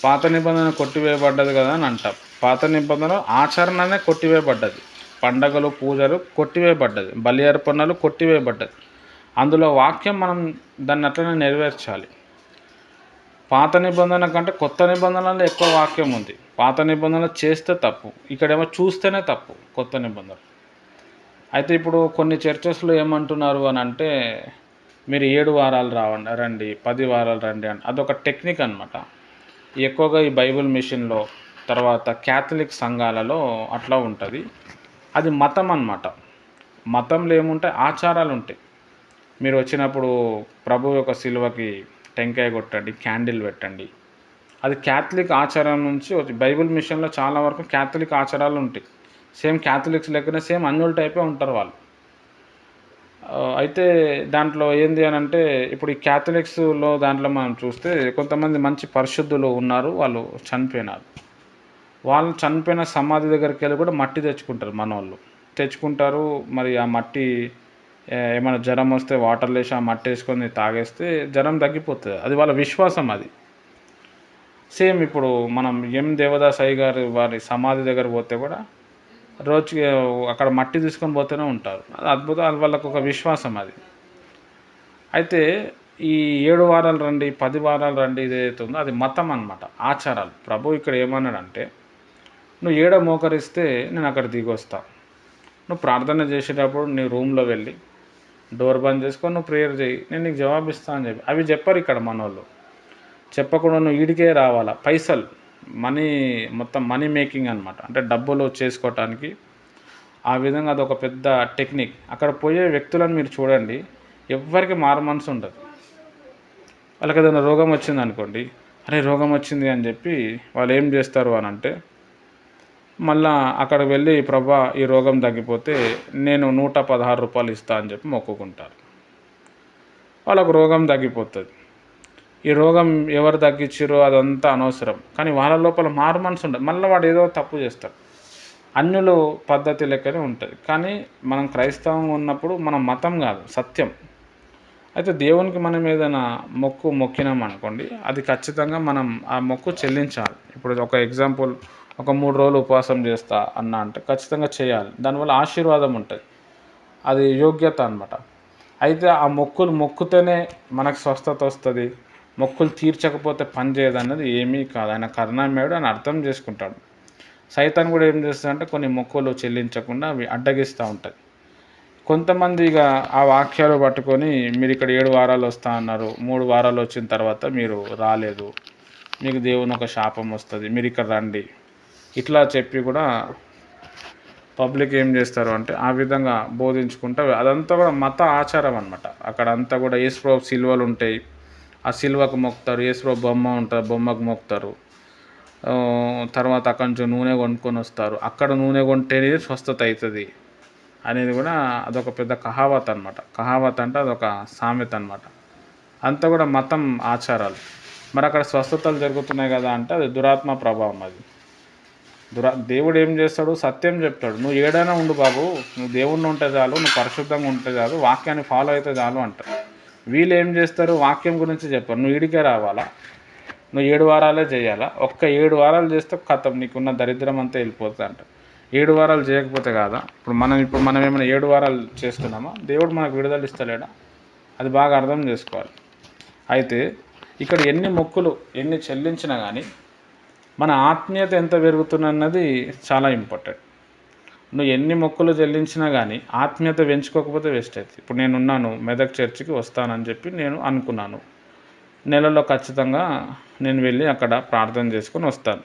పాత నిబంధన కొట్టివేయబడ్డది కదా అని అంటాం. పాత నిబంధన ఆచరణనే కొట్టివేయబడ్డది, పండగలు పూజలు కొట్టివేయబడ్డది, బలి అర్పణలు కొట్టివేయబడ్డది. అందులో వాక్యం మనం దాన్ని అట్లనే నెరవేర్చాలి. పాత నిబంధన కంటే కొత్త నిబంధనలో ఎక్కువ వాక్యం ఉంది. పాత నిబంధన చేస్తే తప్పు, ఇక్కడేమో చూస్తేనే తప్పు కొత్త నిబంధన. అయితే ఇప్పుడు కొన్ని చర్చెస్లో ఏమంటున్నారు అని అంటే మీరు 7 వారాలు రండి, 10 వారాలు రండి అని. అదొక టెక్నిక్ అనమాట. ఎక్కువగా ఈ బైబిల్ మిషన్లో తర్వాత క్యాథలిక్ సంఘాలలో అట్లా ఉంటుంది. అది మతం అన్నమాట. మతంలో ఏముంటాయి, ఆచారాలు ఉంటాయి. మీరు వచ్చినప్పుడు ప్రభు యొక్క సిలువకి టెంకాయ కొట్టండి, క్యాండిల్ పెట్టండి, అది క్యాథలిక్ ఆచారం నుంచి బైబిల్ మిషన్లో చాలా వరకు క్యాథలిక్ ఆచారాలు ఉంటాయి. సేమ్ క్యాథలిక్స్ లెక్కనే సేమ్ అన్యుల్ టైపే ఉంటారు వాళ్ళు. అయితే దాంట్లో ఏంది అని అంటే ఇప్పుడు ఈ క్యాథలిక్స్లో దాంట్లో మనం చూస్తే కొంతమంది మంచి పరిశుద్ధులు ఉన్నారు, వాళ్ళు చనిపోయినారు. వాళ్ళు చనిపోయిన సమాధి దగ్గరికి వెళ్ళి కూడా మట్టి తెచ్చుకుంటారు, మనోళ్ళు తెచ్చుకుంటారు. మరి ఆ మట్టి ఏమైనా జ్వరం వస్తే వాటర్లో వేసి ఆ మట్టి వేసుకొని తాగేస్తే జ్వరం తగ్గిపోతుంది. అది వాళ్ళ విశ్వాసం. అది సేమ్ ఇప్పుడు మనం దేవదాస్ అయ్య గారు వారి సమాధి దగ్గర పోతే కూడా రోజుకి అక్కడ మట్టి తీసుకొని పోతూనే ఉంటారు. అది అద్భుతం, అది వాళ్ళకు ఒక విశ్వాసం అది. అయితే ఈ 7 వారాలు రండి, 10 వారాలు రండి ఇదైతే ఉందో అది మతం అన్నమాట, ఆచారాలు. ప్రభు ఇక్కడ ఏమన్నాడంటే నువ్వు ఏడ మోకరిస్తే నేను అక్కడ దిగి వస్తా, నువ్వు ప్రార్థన చేసేటప్పుడు నీ రూమ్లో వెళ్ళి డోర్ బంద్ చేసుకొని నువ్వు ప్రేయర్ చేయి, నేను నీకు జవాబిస్తా అని చెప్పి అవి చెప్పరు ఇక్కడ మనోళ్ళు. చెప్పకుండా నువ్వు ఈడికే రావాలా, పైసలు మనీ మొత్తం మనీ మేకింగ్ అనమాట. అంటే డబ్బులు చేసుకోవటానికి ఆ విధంగా అదొక పెద్ద టెక్నిక్. అక్కడ పోయే వ్యక్తులను మీరు చూడండి, ఎవ్వరికి మారు మనసు ఉండదు. వాళ్ళకి ఏదైనా రోగం వచ్చిందనుకోండి, అరే రోగం వచ్చింది అని చెప్పి వాళ్ళు ఏం చేస్తారు అని అంటే, మళ్ళా అక్కడికి వెళ్ళి ప్రభా ఈ రోగం తగ్గిపోతే నేను 116 రూపాయలు ఇస్తా అని చెప్పి మొక్కుకుంటారు. వాళ్ళకు రోగం తగ్గిపోతుంది. ఈ రోగం ఎవరు తగ్గించారో అదంతా అనవసరం, కానీ వాళ్ళ లోపల మారు మనసు ఉండదు. మళ్ళీ వాడు ఏదో తప్పు చేస్తాడు. అన్యులు పద్ధతి లెక్కనే ఉంటుంది. కానీ మనం క్రైస్తవం ఉన్నప్పుడు మనం మతం కాదు, సత్యం. అయితే దేవునికి మనం ఏదైనా మొక్కినాం అనుకోండి, అది ఖచ్చితంగా మనం ఆ మొక్కు చెల్లించాలి. ఇప్పుడు ఒక ఎగ్జాంపుల్, ఒక 3 రోజులు ఉపవాసం చేస్తా అన్న అంటే ఖచ్చితంగా చేయాలి. దానివల్ల ఆశీర్వాదం ఉంటుంది, అది యోగ్యత అనమాట. అయితే ఆ మొక్కుతేనే మనకు స్వస్థత వస్తుంది, మొక్కులు తీర్చకపోతే పని చేయదన్నది ఏమీ కాదు. ఆయన కరుణామయుడు అని అర్థం చేసుకుంటాడు. సైతాన్ కూడా ఏం చేస్తాడంటే కొన్ని మొక్కులు చెల్లించకుండా అవి అడ్డగిస్తూ ఉంటుంది. కొంతమంది ఇక ఆ వాక్యాలు పట్టుకొని మీరు ఇక్కడ 7 వారాలు వస్తా అన్నారు, 3 వారాలు వచ్చిన తర్వాత మీరు రాలేదు, మీకు దేవుని ఒక శాపం వస్తుంది, మీరు ఇక్కడ రండి, ఇట్లా చెప్పి కూడా పబ్లిక్ ఏం చేస్తారు అంటే ఆ విధంగా బోధించుకుంటా అదంతా కూడా మత ఆచారం అనమాట. అక్కడ అంతా కూడా యేసుప్రభు సిలువలు ఉంటాయి, ఆ సిలువకు మొక్కుతారు. యేసుప్రభు బొమ్మ ఉంటుంది, బొమ్మకు మొక్కుతారు. తర్వాత అక్కడి నుంచి నూనె కొనుక్కొని వస్తారు. అక్కడ నూనె కొంటేనే స్వస్థత అవుతుంది అనేది కూడా అదొక పెద్ద కహావత్ అనమాట. కహావత్ అంటే అదొక సామెత అనమాట. అంతా కూడా మతం ఆచారాలు. మరి అక్కడ స్వస్థతలు జరుగుతున్నాయి కదా అంటే అది దురాత్మ ప్రభావం. అది దేవుడు ఏం చేస్తాడు, సత్యం చెప్తాడు. నువ్వు ఏడైనా ఉండు బాబు, నువ్వు దేవుణ్ణి ఉంటే చాలు, నువ్వు పరిశుద్ధంగా ఉంటే చాలు, వాక్యాన్ని ఫాలో అయితే చాలు అంటారు. వీళ్ళు ఏం చేస్తారు, వాక్యం గురించి చెప్పారు. నువ్వు ఈడికే రావాలా, నువ్వు 7 వారాలే చేయాలా, ఒక్క 7 వారాలు చేస్తే కథం నీకున్న దరిద్రం అంతా వెళ్ళిపోతుంది అంట. 7 వారాలు చేయకపోతే కాదా, ఇప్పుడు మనం ఏమైనా 7 వారాలు చేస్తున్నామా, దేవుడు మనకు విడుదల ఇస్తలేడా? అది బాగా అర్థం చేసుకోవాలి. అయితే ఇక్కడ ఎన్ని మొక్కులు ఎన్ని చెల్లించినా కానీ మన ఆత్మీయత ఎంత పెరుగుతున్నది చాలా ఇంపార్టెంట్. నువ్వు ఎన్ని మొక్కులు చెల్లించినా కానీ ఆత్మీయత పెంచుకోకపోతే వేస్ట్ అవుతుంది. ఇప్పుడు నేనున్నాను, మెదక్ చర్చికి వస్తానని చెప్పి నేను అనుకున్నాను, నెలలో ఖచ్చితంగా నేను వెళ్ళి అక్కడ ప్రార్థన చేసుకొని వస్తాను.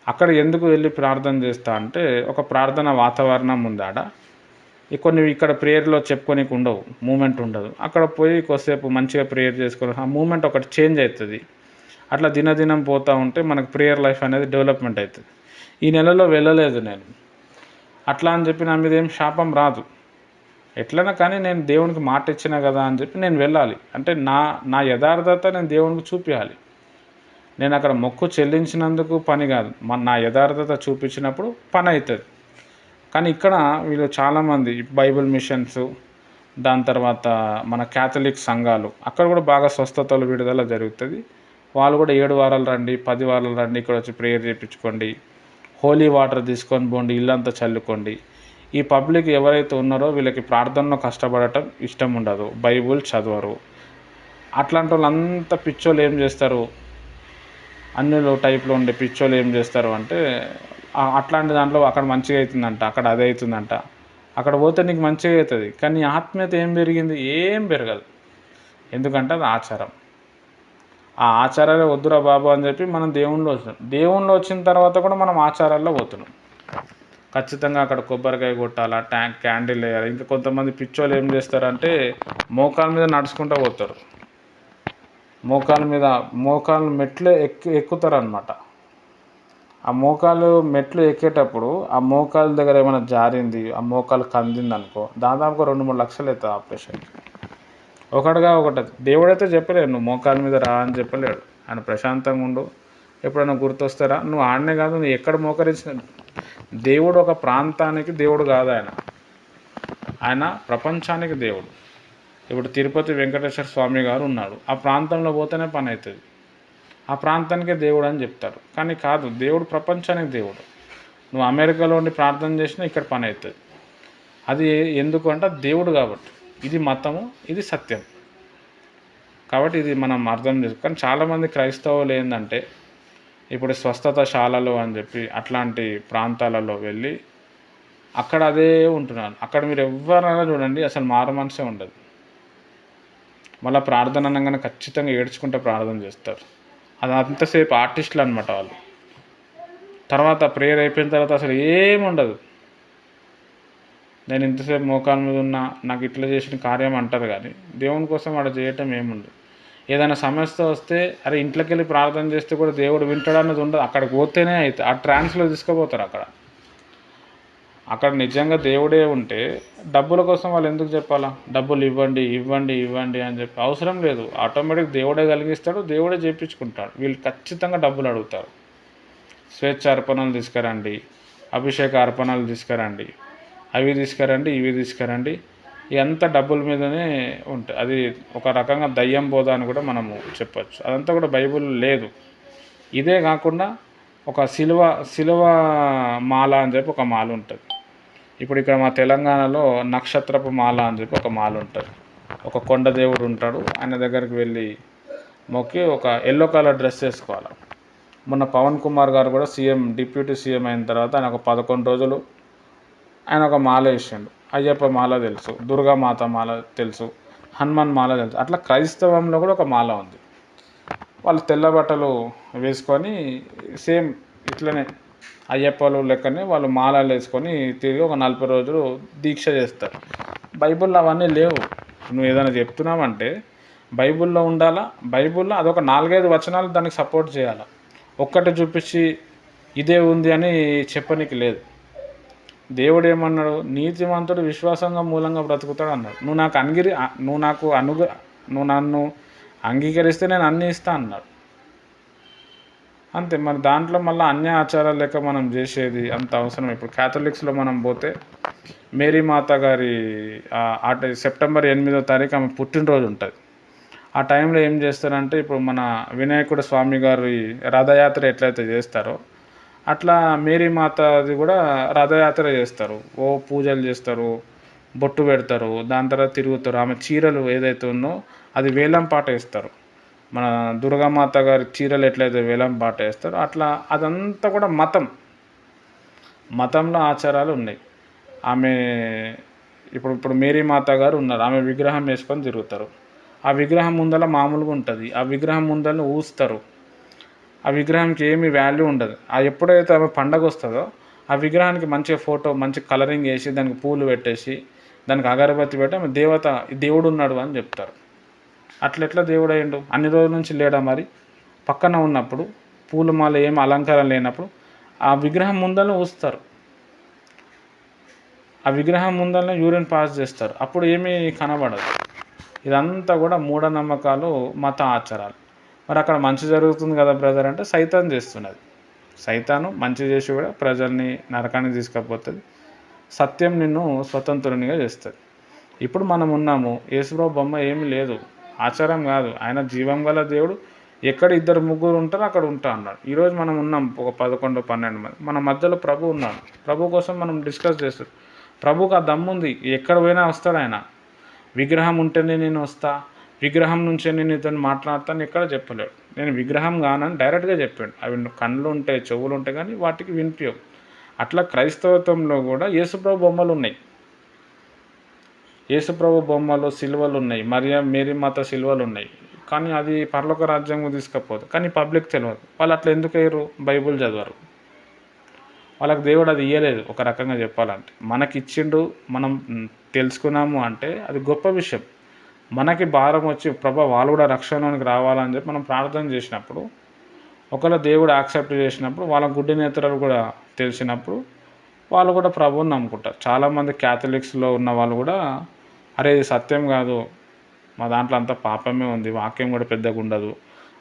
అక్కడ ఎందుకు వెళ్ళి ప్రార్థన చేస్తా అంటే ఒక ప్రార్థన వాతావరణం ఉంది ఆడ. కొన్ని ఇక్కడ ప్రేయర్లో చెప్పుకోనికి ఉండవు, మూమెంట్ ఉండదు. అక్కడ పోయి కొద్దిసేపు మంచిగా ప్రేయర్ చేసుకొని ఆ మూమెంట్ ఒకటి చేంజ్ అవుతుంది. అట్లా దినదినం పోతూ ఉంటే మనకు ప్రేయర్ లైఫ్ అనేది డెవలప్మెంట్ అవుతుంది. ఈ నెలలో వెళ్ళలేదు నేను, అట్లా అని చెప్పి నా మీద ఏం శాపం రాదు. ఎట్లైనా కానీ నేను దేవునికి మాట ఇచ్చిన కదా అని చెప్పి నేను వెళ్ళాలి. అంటే నా యథార్థత నేను దేవునికి చూపించాలి. నేను అక్కడ మొక్కు చెల్లించినందుకు పని కాదు, నా యథార్థత చూపించినప్పుడు పని అవుతుంది. కానీ ఇక్కడ వీళ్ళు చాలామంది బైబిల్ మిషన్స్, దాని తర్వాత మన క్యాథలిక్ సంఘాలు, అక్కడ కూడా బాగా స్వస్థతలు విడుదల జరుగుతుంది. వాళ్ళు కూడా 7 వారాలు రండి, 10 వారాలు రండి, ఇక్కడ వచ్చి ప్రేయర్ చేయించుకోండి, హోలీ వాటర్ తీసుకొని పోండి, ఇల్లంతా చల్లుకోండి. ఈ పబ్లిక్ ఎవరైతే ఉన్నారో వీళ్ళకి ప్రార్థనలో కష్టపడటం ఇష్టం ఉండదు, బైబుల్ చదవరు. అట్లాంటి వాళ్ళంతా పిచ్చోళ్ళు ఏం చేస్తారు, అన్నిలో టైప్లో ఉండే పిచ్చోళ్ళు ఏం చేస్తారు అంటే అట్లాంటి దాంట్లో అక్కడ మంచిగా అవుతుందంట, అక్కడ అదే అవుతుందంట, అక్కడ పోతే నీకు మంచిగా అవుతుంది, కానీ ఆత్మీయత ఏం పెరిగింది, ఏం పెరగదు. ఎందుకంటే అది ఆచారం. ఆ ఆచారాలే వద్దురా బాబు అని చెప్పి మనం దేవుణ్ణిలో వచ్చిన తర్వాత కూడా మనం ఆచారాల్లో పోతున్నాం. ఖచ్చితంగా అక్కడ కొబ్బరికాయ కొట్టాలా, క్యాండిల్ వేయాలి. ఇంకా కొంతమంది పిచ్చోళ్ళు ఏం చేస్తారంటే మోకాల మీద నడుచుకుంటూ పోతారు, మోకాలు మెట్లు ఎక్కుతారు అనమాట. ఆ మోకాలు మెట్లు ఎక్కేటప్పుడు ఆ మోకాల దగ్గర ఏమైనా జారింది, ఆ మోకాలు కందింది అనుకో, దాదాపుగా 2-3 లక్షలు అవుతుంది ఆపరేషన్కి. ఒకటిగా ఒకటి. దేవుడైతే చెప్పలేడు నువ్వు మోకాల మీద రా అని చెప్పలేడు. ఆయన ప్రశాంతంగా ఉండు, ఎప్పుడైనా గుర్తొస్తారా, నువ్వు ఆడనే కాదు, నువ్వు ఎక్కడ మోకరించిన దేవుడు ఒక ప్రాంతానికి దేవుడు కాదు, ఆయన ప్రపంచానికి దేవుడు. ఇప్పుడు తిరుపతి వెంకటేశ్వర స్వామి గారు ఉన్నాడు, ఆ ప్రాంతంలో పోతేనే పని అవుతుంది, ఆ ప్రాంతానికే దేవుడు అని చెప్తారు. కానీ కాదు, దేవుడు ప్రపంచానికి దేవుడు. నువ్వు అమెరికాలో ఉండి ప్రార్థన చేసినా ఇక్కడ పని అవుతుంది. అది ఎందుకు అంటే దేవుడు కాబట్టి. ఇది మతము, ఇది సత్యం. కాబట్టి ఇది మనం అర్థం చేసుకో. కానీ చాలామంది క్రైస్తవులు ఏంటంటే ఇప్పుడు స్వస్థత శాలలు అని చెప్పి అట్లాంటి ప్రాంతాలలో వెళ్ళి అక్కడ అదే ఉంటున్నారు. అక్కడ మీరు ఎవరైనా చూడండి అసలు మారు మనసే ఉండదు. మళ్ళీ ప్రార్థన అనగానే ఖచ్చితంగా ఏడ్చుకుంటే ప్రార్థన చేస్తారు. అది అంతసేపు ఆర్టిస్టులు అనమాట వాళ్ళు. తర్వాత ప్రేయర్ అయిపోయిన తర్వాత అసలు ఏముండదు. నేను ఇంతసేపు మోకాల మీద ఉన్నా, నాకు ఇట్లా చేసిన కార్యం అంటారు కానీ దేవుని కోసం వాడు చేయటం ఏముండదు. ఏదైనా సమస్య వస్తే అరే ఇంట్లోకి వెళ్ళి ప్రార్థన చేస్తే కూడా దేవుడు వింటాడు అన్నది ఉండదు. అక్కడికి పోతేనే అయితే ఆ ట్రాన్స్లో తీసుకుపోతారు. అక్కడ నిజంగా దేవుడే ఉంటే డబ్బుల కోసం వాళ్ళు ఎందుకు చెప్పాలా? డబ్బులు ఇవ్వండి ఇవ్వండి ఇవ్వండి అని చెప్పి అవసరం లేదు. ఆటోమేటిక్ దేవుడే కలిగిస్తాడు, దేవుడే చేయించుకుంటాడు. వీళ్ళు ఖచ్చితంగా డబ్బులు అడుగుతారు. స్వేచ్ఛ అర్పణలు తీసుకురండి, అభిషేక అర్పణలు తీసుకురండి, అవి తీసుకురండి, ఇవి తీసుకురండి. ఇదంతా డబ్బుల మీదనే ఉంటుంది. అది ఒక రకంగా దయ్యం బోధ అని కూడా మనము చెప్పచ్చు. అదంతా కూడా బైబిల్ లేదు. ఇదే కాకుండా ఒక శిలువ మాల అని చెప్పి ఒక మాల ఉంటుంది. ఇప్పుడు ఇక్కడ మా తెలంగాణలో నక్షత్రపు మాల అని చెప్పి ఒక మాల ఉంటుంది. ఒక కొండ దేవుడు ఉంటాడు, ఆయన దగ్గరికి వెళ్ళి మొక్కి ఒక ఎల్లో కలర్ డ్రెస్ వేసుకోవాలి. మొన్న పవన్ కుమార్ గారు కూడా డిప్యూటీ సీఎం అయిన తర్వాత ఆయన ఒక 11 రోజులు ఆయన ఒక మాల వేసిండు. అయ్యప్ప మాల తెలుసు, దుర్గామాత మాల తెలుసు, హనుమాన్ మాల తెలుసు. అట్లా క్రైస్తవంలో కూడా ఒక మాల ఉంది. వాళ్ళు తెల్ల బట్టలు వేసుకొని సేమ్ ఇట్లనే అయ్యప్పలు లెక్కనే వాళ్ళు మాలలు వేసుకొని తిరిగి ఒక 40 రోజులు దీక్ష చేస్తారు. బైబిల్లో అవన్నీ లేవు. నువ్వు ఏదైనా చెప్తున్నావంటే బైబిల్లో ఉండాలా. బైబిల్లో అదొక 4-5 వచనాలు దానికి సపోర్ట్ చేయాలి. ఒక్కటి చూపించి ఇదే ఉంది అని చెప్పనీకి లేదు. దేవుడు ఏమన్నాడు? నీతిమంతుడు విశ్వాసంగా మూలంగా బ్రతుకుతాడు అన్నాడు. నువ్వు నన్ను అంగీకరిస్తే నేను అన్నీ ఇస్తా అన్నాడు. అంతే. మరి దాంట్లో మళ్ళీ అన్య ఆచారాలు లెక్క మనం చేసేది అంత అవసరం. ఇప్పుడు క్యాథలిక్స్లో మనం పోతే మేరీ మాత గారి సెప్టెంబర్ 8వ తారీఖు ఆమె పుట్టినరోజు ఉంటుంది. ఆ టైంలో ఏం చేస్తారంటే ఇప్పుడు మన వినాయకుడు స్వామి గారి రథయాత్ర ఎట్లయితే చేస్తారో అట్లా మేరీ మాతది కూడా రథయాత్ర చేస్తారు. పూజలు చేస్తారు, బొట్టు పెడతారు, దాని తర్వాత తిరుగుతారు. ఆమె చీరలు ఏదైతే ఉందో అది వేలం పాట వేస్తారు. మన దుర్గామాత గారి చీరలు ఎట్లయితే వేలం పాట వేస్తారో అట్లా అదంతా కూడా మతంలో ఆచారాలు ఉన్నాయి. ఆమె ఇప్పుడు మేరీ మాత గారు ఉన్నారు, ఆమె విగ్రహం వేసుకొని తిరుగుతారు. ఆ విగ్రహం ముందర మామూలుగా ఉంటుంది, ఆ విగ్రహం ముందర ఊస్తారు. ఆ విగ్రహానికి ఏమీ వాల్యూ ఉండదు. ఎప్పుడైతే ఆమె పండగ వస్తుందో ఆ విగ్రహానికి మంచిగా ఫోటో మంచి కలరింగ్ వేసి దానికి పూలు పెట్టేసి దానికి అగరబత్తి పెట్టి ఆమె దేవుడు ఉన్నాడు అని చెప్తారు. అట్లెట్లా దేవుడు అయ్యిండు? అన్ని రోజుల నుంచి లేడా? మరి పక్కన ఉన్నప్పుడు పూలమాల ఏమి అలంకారం లేనప్పుడు ఆ విగ్రహం ముందరనే ఊస్తారు, ఆ విగ్రహం ముందరనే యూరిన్ పాస్ చేస్తారు. అప్పుడు ఏమీ కనబడదు. ఇదంతా కూడా మూఢనమ్మకాలు, మత ఆచారాలు. మరి అక్కడ మంచి జరుగుతుంది కదా బ్రదర్ అంటే సైతాన్ చేస్తున్నది. సైతాను మంచి చేసి కూడా ప్రజల్ని నరకానికి తీసుకుపోతుంది. సత్యం నిన్ను స్వతంత్రునిగా చేస్తుంది. ఇప్పుడు మనం ఉన్నాము, యేసుప్రభు బొమ్మ ఏమీ లేదు, ఆచారం కాదు. ఆయన జీవం గల దేవుడు. ఎక్కడ 2-3 ఉంటారో అక్కడ ఉంటా అన్నాడు. ఈరోజు మనం ఉన్నాం ఒక 11-12 మంది. మన మధ్యలో ప్రభు ఉన్నాడు. ప్రభు కోసం మనం డిస్కస్ చేస్తాం. ప్రభుకు ఆ దమ్ముంది, ఎక్కడ పోయినా వస్తాడు ఆయన. విగ్రహం ఉంటేనే నేను వస్తా, విగ్రహం నుంచే నేను ఇతను మాట్లాడతాను ఎక్కడ చెప్పలేడు. నేను విగ్రహం కానని డైరెక్ట్గా చెప్పాడు. అవి కళ్ళు ఉంటాయి, చెవులు ఉంటాయి, కానీ వాటికి వినిపించవు. అట్లా క్రైస్తవత్వంలో కూడా యేసుప్రభు బొమ్మలు ఉన్నాయి. యేసుప్రభు బొమ్మలు సిలువలు ఉన్నాయి, మేరీ మాత సిలువలు ఉన్నాయి. కానీ అది పరలోక రాజ్యంగా తీసుకపోదు. కానీ పబ్లిక్ తెలియదు. వాళ్ళు అట్లా ఎందుకు అయ్యారు? బైబుల్ చదవరు. వాళ్ళకి దేవుడు అది ఇవ్వలేదు. ఒక రకంగా చెప్పాలంటే మనకి ఇచ్చిండు, మనం తెలుసుకున్నాము అంటే అది గొప్ప విషయం. మనకి భారం వచ్చి ప్రభా వాళ్ళు కూడా రక్షణలోనికి రావాలని చెప్పి మనం ప్రార్థన చేసినప్పుడు, ఒకవేళ దేవుడు యాక్సెప్ట్ చేసినప్పుడు, వాళ్ళ గుడ్డి నేత్రాలు కూడా తెలిసినప్పుడు వాళ్ళు కూడా ప్రభువుని నమ్ముకుంటారు. చాలామంది క్యాథలిక్స్లో ఉన్న వాళ్ళు కూడా అరే ఇది సత్యం కాదు, మా దాంట్లో అంతా పాపమే ఉంది, వాక్యం కూడా పెద్దగా ఉండదు,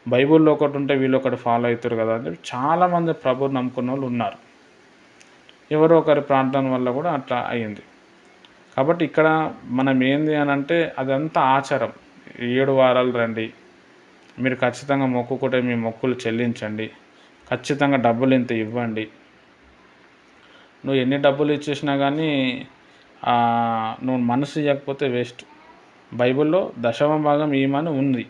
బైబిల్లో ఒకటి ఉంటే వీళ్ళు ఒకటి ఫాలో అవుతారు కదా అని చెప్పి చాలామంది ప్రభువుని నమ్ముకున్న వాళ్ళు ఉన్నారు. ఎవరో ఒకరి ప్రార్థన వల్ల కూడా అట్లా అయ్యింది. కాబట్టి ఇక్కడ మనం ఏంది అని అంటే అదంతా ఆచారం. 7 వారాలు రండి, మీరు ఖచ్చితంగా మొక్కుకుంటే మీ మొక్కులు చెల్లించండి, ఖచ్చితంగా డబ్బులు ఇంత ఇవ్వండి. నువ్వు ఎన్ని డబ్బులు ఇచ్చేసినా కానీ నువ్వు మనసు ఇవ్వకపోతే వేస్ట్. బైబిల్లో 10వ భాగం ఇవ్వమని ఉంది.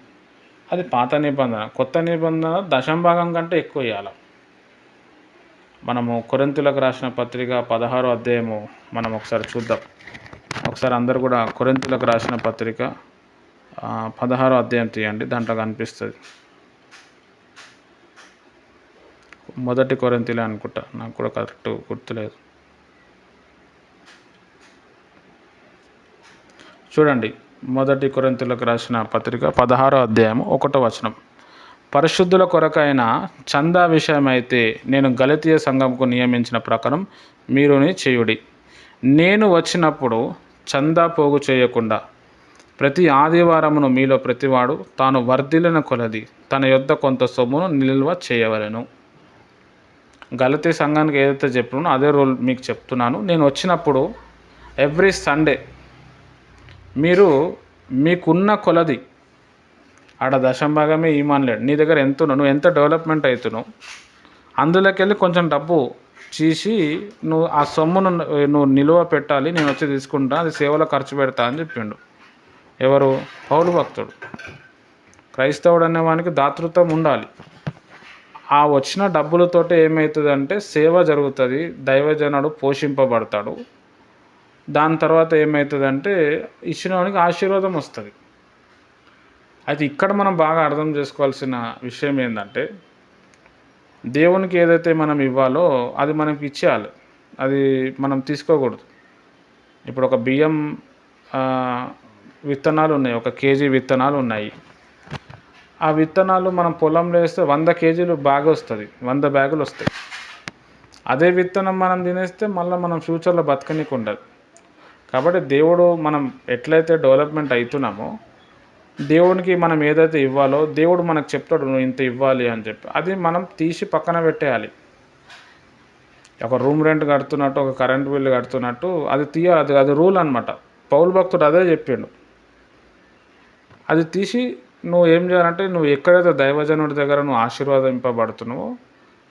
అది పాత నిబంధన. కొత్త నిబంధన 10వ భాగం కంటే ఎక్కువ ఇవ్వాలి. మనము కొరింథీయులకు రాసిన పత్రిక 16వ అధ్యాయము మనం ఒకసారి చూద్దాం. ఒకసారి అందరు కూడా కొరింథీయులకు రాసిన పత్రిక 16వ అధ్యాయం తీయండి, దాంట్లో కనిపిస్తుంది. మొదటి కొరింథీలే అనుకుంటా, నాకు కూడా కరెక్ట్ గుర్తులేదు. చూడండి, మొదటి కొరింథీయులకు రాసిన పత్రిక 16వ అధ్యాయము 1వ వచనం. పరిశుద్ధుల కొరకైన చందా విషయమైతే నేను గలతీయ సంఘంకు నియమించిన ప్రకారం మీరుని చేయుడి. నేను వచ్చినప్పుడు చందా పోగు చేయకుండా ప్రతి ఆదివారమును మీలో ప్రతివాడు తాను వర్ధిల్లిన కొలది తన యొద్ద కొంత సొమ్మును నిల్వ చేయవలెను. గలతీయ సంఘానికి ఏదైతే చెప్పానో అదే రూల్ మీకు చెప్తున్నాను. నేను వచ్చినప్పుడు ఎవ్రీ సండే మీరు మీకున్న కొలది, ఆడ దశంభాగమే ఈమాన్లేడు, నీ దగ్గర ఎంత నువ్వు ఎంత డెవలప్మెంట్ అవుతున్నావు అందులోకి వెళ్ళి కొంచెం డబ్బు తీసి నువ్వు ఆ సొమ్మును నువ్వు నిలువ పెట్టాలి, నేను వచ్చి తీసుకుంటా, అది సేవలో ఖర్చు పెడతా అని చెప్పిండు. ఎవరు? పౌలు భక్తుడు. క్రైస్తవుడు అనేవానికి దాతృత్వం ఉండాలి. ఆ వచ్చిన డబ్బులతోటి ఏమవుతుందంటే సేవ జరుగుతుంది, దైవజనుడు పోషింపబడతాడు. దాని తర్వాత ఏమవుతుందంటే ఇచ్చినవానికి ఆశీర్వాదం వస్తుంది. అయితే ఇక్కడ మనం బాగా అర్థం చేసుకోవాల్సిన విషయం ఏంటంటే దేవునికి ఏదైతే మనం ఇవ్వాలో అది మనకి ఇచ్చేయాలి, అది మనం తీసుకోకూడదు. ఇప్పుడు ఒక బియ్యం విత్తనాలు ఉన్నాయి, 1 కేజీ విత్తనాలు ఉన్నాయి. ఆ విత్తనాలు మనం పొలంలో వేస్తే 100 కేజీలు బ్యాగ్ వస్తుంది, 100 బ్యాగులు వస్తాయి. అదే విత్తనం మనం తినేస్తే మళ్ళీ మనం ఫ్యూచర్లో బతకనీకి ఉండదు. కాబట్టి దేవుడు మనం ఎట్లయితే డెవలప్మెంట్ అవుతున్నామో దేవునికి మనం ఏదైతే ఇవ్వాలో దేవుడు మనకు చెప్తాడు, నువ్వు ఇంత ఇవ్వాలి అని చెప్పి, అది మనం తీసి పక్కన పెట్టేయాలి. ఒక రూమ్ రెంట్ కడుతున్నట్టు, ఒక కరెంట్ బిల్లు కడుతున్నట్టు అది తీయాలి, అది రూల్ అనమాట. పౌలు భక్తుడు అదే చెప్పిండు. అది తీసి నువ్వు ఏం చేయాలంటే నువ్వు ఎక్కడైతే దైవజనుడి దగ్గర నువ్వు ఆశీర్వాదింపబడుతున్నావో,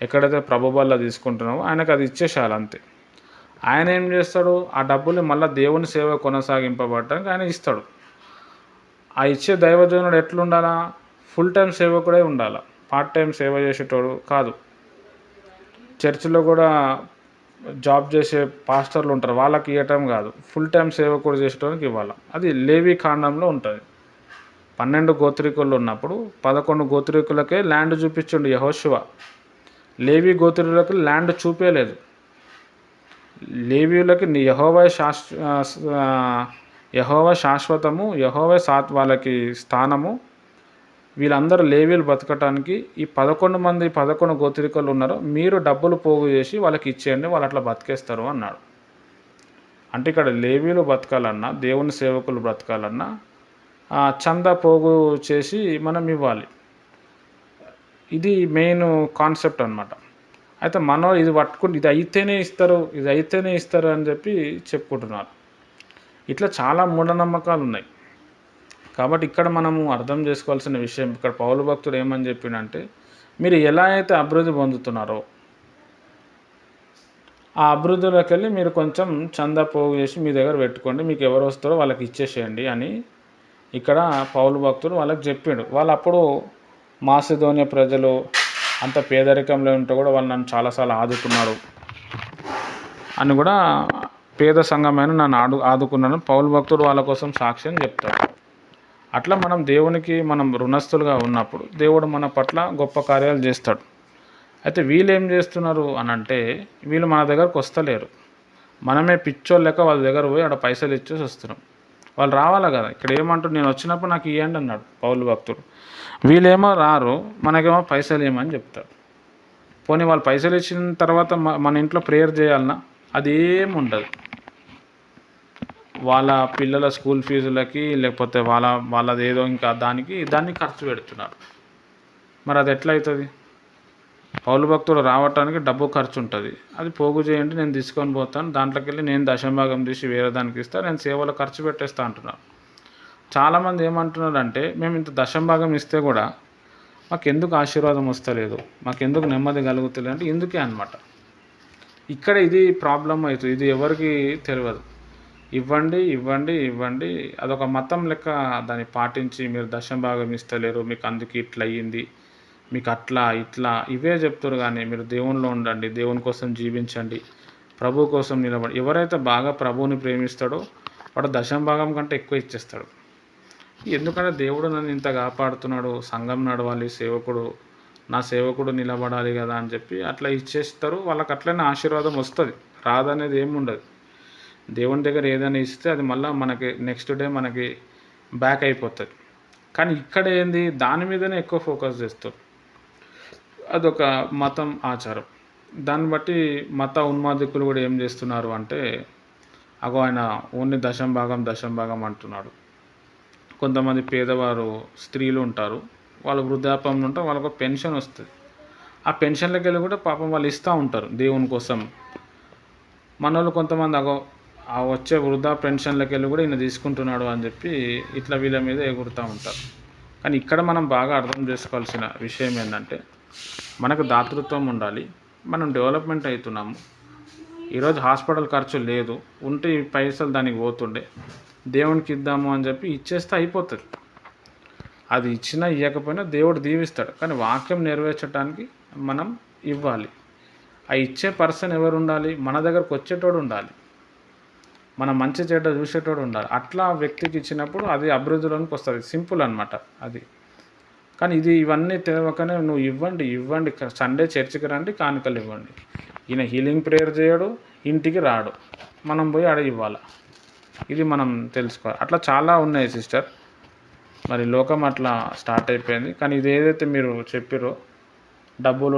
ఎక్కడైతే ప్రభు వల్ల తీసుకుంటున్నావో ఆయనకు అది ఇచ్చేసేయాలి అంతే. ఆయన ఏం చేస్తాడు, ఆ డబ్బులు మళ్ళీ దేవుని సేవ కొనసాగింపబడటానికి ఆయన ఇస్తాడు. ఆ ఇచ్చే దైవజనుడు ఎట్లుండాలా? ఫుల్ టైం సేవకుడే ఉండాలి, పార్ట్ టైం సేవ చేసేటోడు కాదు. చర్చిలో కూడా జాబ్ చేసే పాస్టర్లు ఉంటారు, వాళ్ళకి ఇవ్వటం కాదు, ఫుల్ టైం సేవకుడు చేసేటోనికి ఇవ్వాలి. అది లేవి కాండంలో ఉంటుంది. 12 గోత్రికులు ఉన్నప్పుడు 11 గోత్రికులకే ల్యాండ్ చూపించండు యెహోషువ. లేవి గోత్రికులకు ల్యాండ్ చూపేలేదు. లేవీయులకి యెహోవా శాశ్వతము, యెహోవా వాళ్ళకి స్థానము. వీళ్ళందరూ లేవీలు బతకటానికి ఈ 11 గోత్రికులు ఉన్నారో మీరు డబ్బులు పోగు చేసి వాళ్ళకి ఇచ్చేయండి, వాళ్ళు అట్లా బతికేస్తారు అన్నాడు. అంటే ఇక్కడ లేవీలు బతకాలన్నా, దేవుని సేవకులు బ్రతకాలన్నా చందా పోగు చేసి మనం ఇవ్వాలి. ఇది మెయిన్ కాన్సెప్ట్ అన్నమాట. అయితే మనం ఇది పట్టుకుని ఇది అయితేనే ఇస్తారు అని చెప్పి చెప్పుకుంటున్నారు. ఇట్లా చాలా మూఢనమ్మకాలు ఉన్నాయి. కాబట్టి ఇక్కడ మనము అర్థం చేసుకోవాల్సిన విషయం, ఇక్కడ పౌలు భక్తుడు ఏమని చెప్పిండంటే మీరు ఎలా అయితే అభివృద్ధి పొందుతున్నారో ఆ అభివృద్ధిలోకి వెళ్ళి మీరు కొంచెం చందా పోగు చేసి మీ దగ్గర పెట్టుకోండి, మీకు ఎవరు వస్తారో వాళ్ళకి ఇచ్చేసేయండి అని ఇక్కడ పౌలు భక్తుడు వాళ్ళకి చెప్పిండు. వాళ్ళు అప్పుడు మాసిదోనియా ప్రజలు అంత పేదరికంలో ఉంటే కూడా వాళ్ళు నన్ను చాలాసార్లు ఆదుకున్నారు అని కూడా, పేద సంఘమైన నన్ను ఆదుకున్నాను పౌలు భక్తుడు వాళ్ళ కోసం సాక్ష్యం చెప్తాడు. అట్లా మనం దేవునికి మనం రుణస్థులుగా ఉన్నప్పుడు దేవుడు మన పట్ల గొప్ప కార్యాలు చేస్తాడు. అయితే వీళ్ళు ఏం చేస్తున్నారు అని అంటే వీళ్ళు మన దగ్గరకు వస్తలేరు, మనమే పిచ్చోళ్ళు లెక్క వాళ్ళ దగ్గర పోయి ఆడ పైసలు ఇచ్చేసి వస్తున్నాం. వాళ్ళు రావాలి కదా. ఇక్కడ ఏమంటారు, నేను వచ్చినప్పుడు నాకు ఇవ్వండి అన్నాడు పౌలు భక్తుడు. వీళ్ళేమో రారు, మనకేమో పైసలు ఏమని చెప్తారు. పోనీ వాళ్ళు పైసలు ఇచ్చిన తర్వాత మన ఇంట్లో ప్రేయర్ చేయాలన్నా అది ఏమి ఉండదు. వాళ్ళ పిల్లల స్కూల్ ఫీజులకి లేకపోతే వాళ్ళది ఏదో ఇంకా దాన్ని ఖర్చు పెడుతున్నారు. మరి అది ఎట్లా అవుతుంది? పౌలు భక్తుడు రావటానికి డబ్బు ఖర్చు ఉంటుంది, అది పోగు చేయండి నేను తీసుకొని పోతాను, దాంట్లోకి వెళ్ళి నేను దశంభాగం తీసి వేరే దానికి ఇస్తాను, నేను సేవలో ఖర్చు పెట్టేస్తా అంటున్నాను. చాలామంది ఏమంటున్నారు అంటే మేము ఇంత దశంభాగం ఇస్తే కూడా మాకెందుకు ఆశీర్వాదం వస్తలేదు, మాకెందుకు నెమ్మది కలుగుతలేదు అంటే ఇందుకే అనమాట. ఇక్కడ ఇది ప్రాబ్లం అవుతుంది. ఇది ఎవరికి తెలియదు. ఇవ్వండి ఇవ్వండి ఇవ్వండి, అదొక మతం లెక్క దాన్ని పాటించి మీరు దశంభాగం ఇస్తలేరు, మీకు అందుకు ఇట్లా అయ్యింది, మీకు అట్లా ఇట్లా ఇవే చెప్తారు. కానీ మీరు దేవునిలో ఉండండి, దేవుని కోసం జీవించండి, ప్రభు కోసం నిలబడి. ఎవరైతే బాగా ప్రభువుని ప్రేమిస్తాడో వాడు దశంభాగం కంటే ఎక్కువ ఇచ్చేస్తాడు. ఎందుకంటే దేవుడు నన్ను ఇంత కాపాడుతున్నాడు, సంఘం నడవాలి, సేవకుడు నా సేవకుడు నిలబడాలి కదా అని చెప్పి అట్లా ఇచ్చేస్తారు. వాళ్ళకి అట్లనే ఆశీర్వాదం వస్తుంది, రాదనేది ఏమి ఉండదు. దేవుని దగ్గర ఏదైనా ఇస్తే అది మళ్ళీ మనకి నెక్స్ట్ డే మనకి బ్యాక్ అయిపోతుంది. కానీ ఇక్కడ ఏంది, దాని మీదనే ఎక్కువ ఫోకస్ చేస్తారు. అదొక మతం ఆచారం. దాన్ని బట్టి మత ఉన్మాదికులు కూడా ఏం చేస్తున్నారు అంటే, అగో ఆయన ఓన్లీ దశం భాగం అంటున్నాడు. కొంతమంది పేదవారు స్త్రీలు ఉంటారు, వాళ్ళు వృద్ధాప్యంలో ఉంటారు, వాళ్ళకు పెన్షన్ వస్తుంది. ఆ పెన్షన్లకి వెళ్ళి కూడా పాపం వాళ్ళు ఇస్తూ ఉంటారు దేవుని కోసం. మనోళ్ళు కొంతమంది అగో ఆ వచ్చే వృద్ధా పెన్షన్లకి వెళ్ళి కూడా ఈయన తీసుకుంటున్నాడు అని చెప్పి ఇట్లా వీళ్ళ మీద ఎగురుతూ ఉంటారు. కానీ ఇక్కడ మనం బాగా అర్థం చేసుకోవాల్సిన విషయం ఏంటంటే, మనకు దాతృత్వం ఉండాలి. మనం డెవలప్మెంట్ అవుతున్నాము. ఈరోజు హాస్పిటల్ ఖర్చు లేదు, ఉంటే ఈ పైసలు దానికి పోతుండే, దేవునికి ఇద్దాము అని చెప్పి ఇచ్చేస్తే అయిపోతుంది. అది ఇచ్చినా ఇవ్వకపోయినా దేవుడు దీవిస్తాడు. కానీ వాక్యం నెరవేర్చడానికి మనం ఇవ్వాలి. ఆ ఇచ్చే పర్సన్ ఎవరు ఉండాలి? మన దగ్గరకు వచ్చేటోడు ఉండాలి, మన మంచి చెడ్డ చూసేటోడు ఉండాలి. అట్లా వ్యక్తికి ఇచ్చినప్పుడు అది అభివృద్ధిలోనికి వస్తుంది. సింపుల్ అనమాట అది. కానీ ఇవన్నీ తెలియకనే నువ్వు ఇవ్వండి, సండే చర్చికి రండి, కానుకలు ఇవ్వండి. ఈయన హీలింగ్ ప్రేయర్ చేయడు, ఇంటికి రాడు, మనం పోయి అడిగి ఇవ్వాలి. ఇది మనం తెలుసుకోవాలి. అట్లా చాలా ఉన్నాయి సిస్టర్. మరి లోకం అట్లా స్టార్ట్ అయిపోయింది. కానీ ఇది ఏదైతే మీరు చెప్పారో డబ్బులు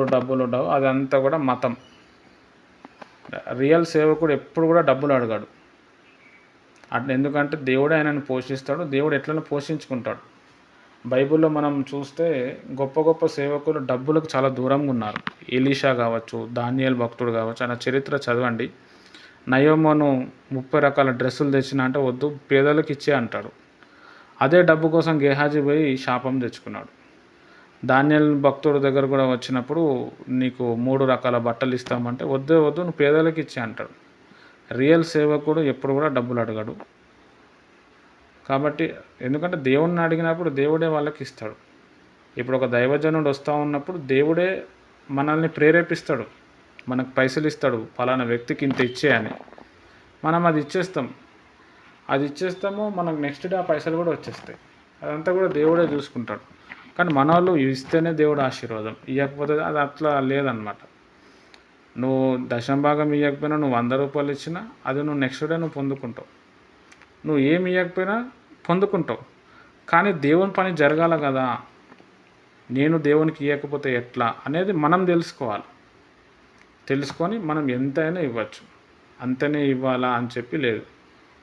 అదంతా కూడా మతం. రియల్ సేవకుడు ఎప్పుడు కూడా డబ్బులు అడగాడు. అట్లా ఎందుకంటే దేవుడే ఆయనను పోషిస్తాడు, దేవుడు ఎట్లనో పోషించుకుంటాడు. బైబిల్లో మనం చూస్తే గొప్ప గొప్ప సేవకులు డబ్బులకు చాలా దూరంగా ఉన్నారు. ఎలీషా కావచ్చు, దానియేలు భక్తుడు కావచ్చు, ఆయన చరిత్ర చదవండి. నయోమను 30 రకాల డ్రెస్సులు తెచ్చిన అంటే వద్దు, పేదలకు ఇచ్చే అంటాడు. అదే డబ్బు కోసం గేహాజీ పోయి శాపం తెచ్చుకున్నాడు. దానియేలు భక్తుడు దగ్గర కూడా వచ్చినప్పుడు నీకు 3 రకాల బట్టలు ఇస్తామంటే వద్దు నువ్వు పేదలకు ఇచ్చే అంటాడు. రియల్ సేవకుడు ఎప్పుడు కూడా డబ్బులు అడగడు. కాబట్టి ఎందుకంటే దేవుణ్ణి అడిగినప్పుడు దేవుడే వాళ్ళకి ఇస్తాడు. ఇప్పుడు ఒక దైవజనుడు వస్తూ ఉన్నప్పుడు దేవుడే మనల్ని ప్రేరేపిస్తాడు, మనకు పైసలు ఇస్తాడు, ఫలానా వ్యక్తికి ఇంత ఇచ్చేయని. మనం అది ఇచ్చేస్తాము, మనకు నెక్స్ట్ డే ఆ పైసలు కూడా వచ్చేస్తాయి. అదంతా కూడా దేవుడే చూసుకుంటాడు. కానీ మన వాళ్ళు ఇస్తేనే దేవుడు ఆశీర్వాదం, ఇవ్వకపోతే అది అట్లా లేదనమాట. నువ్వు దశంభాగం ఇవ్వకపోయినా, నువ్వు 100 రూపాయలు ఇచ్చినా అది నువ్వు నెక్స్ట్ డే నువ్వు పొందుకుంటావు. నువ్వు ఏమి ఇవ్వకపోయినా పొందుకుంటావు. కానీ దేవుని పని జరగాల కదా. నేను దేవునికి ఇవ్వకపోతే ఎట్లా అనేది మనం తెలుసుకొని మనం ఎంతైనా ఇవ్వచ్చు. అంతనే ఇవ్వాలా అని చెప్పి లేదు.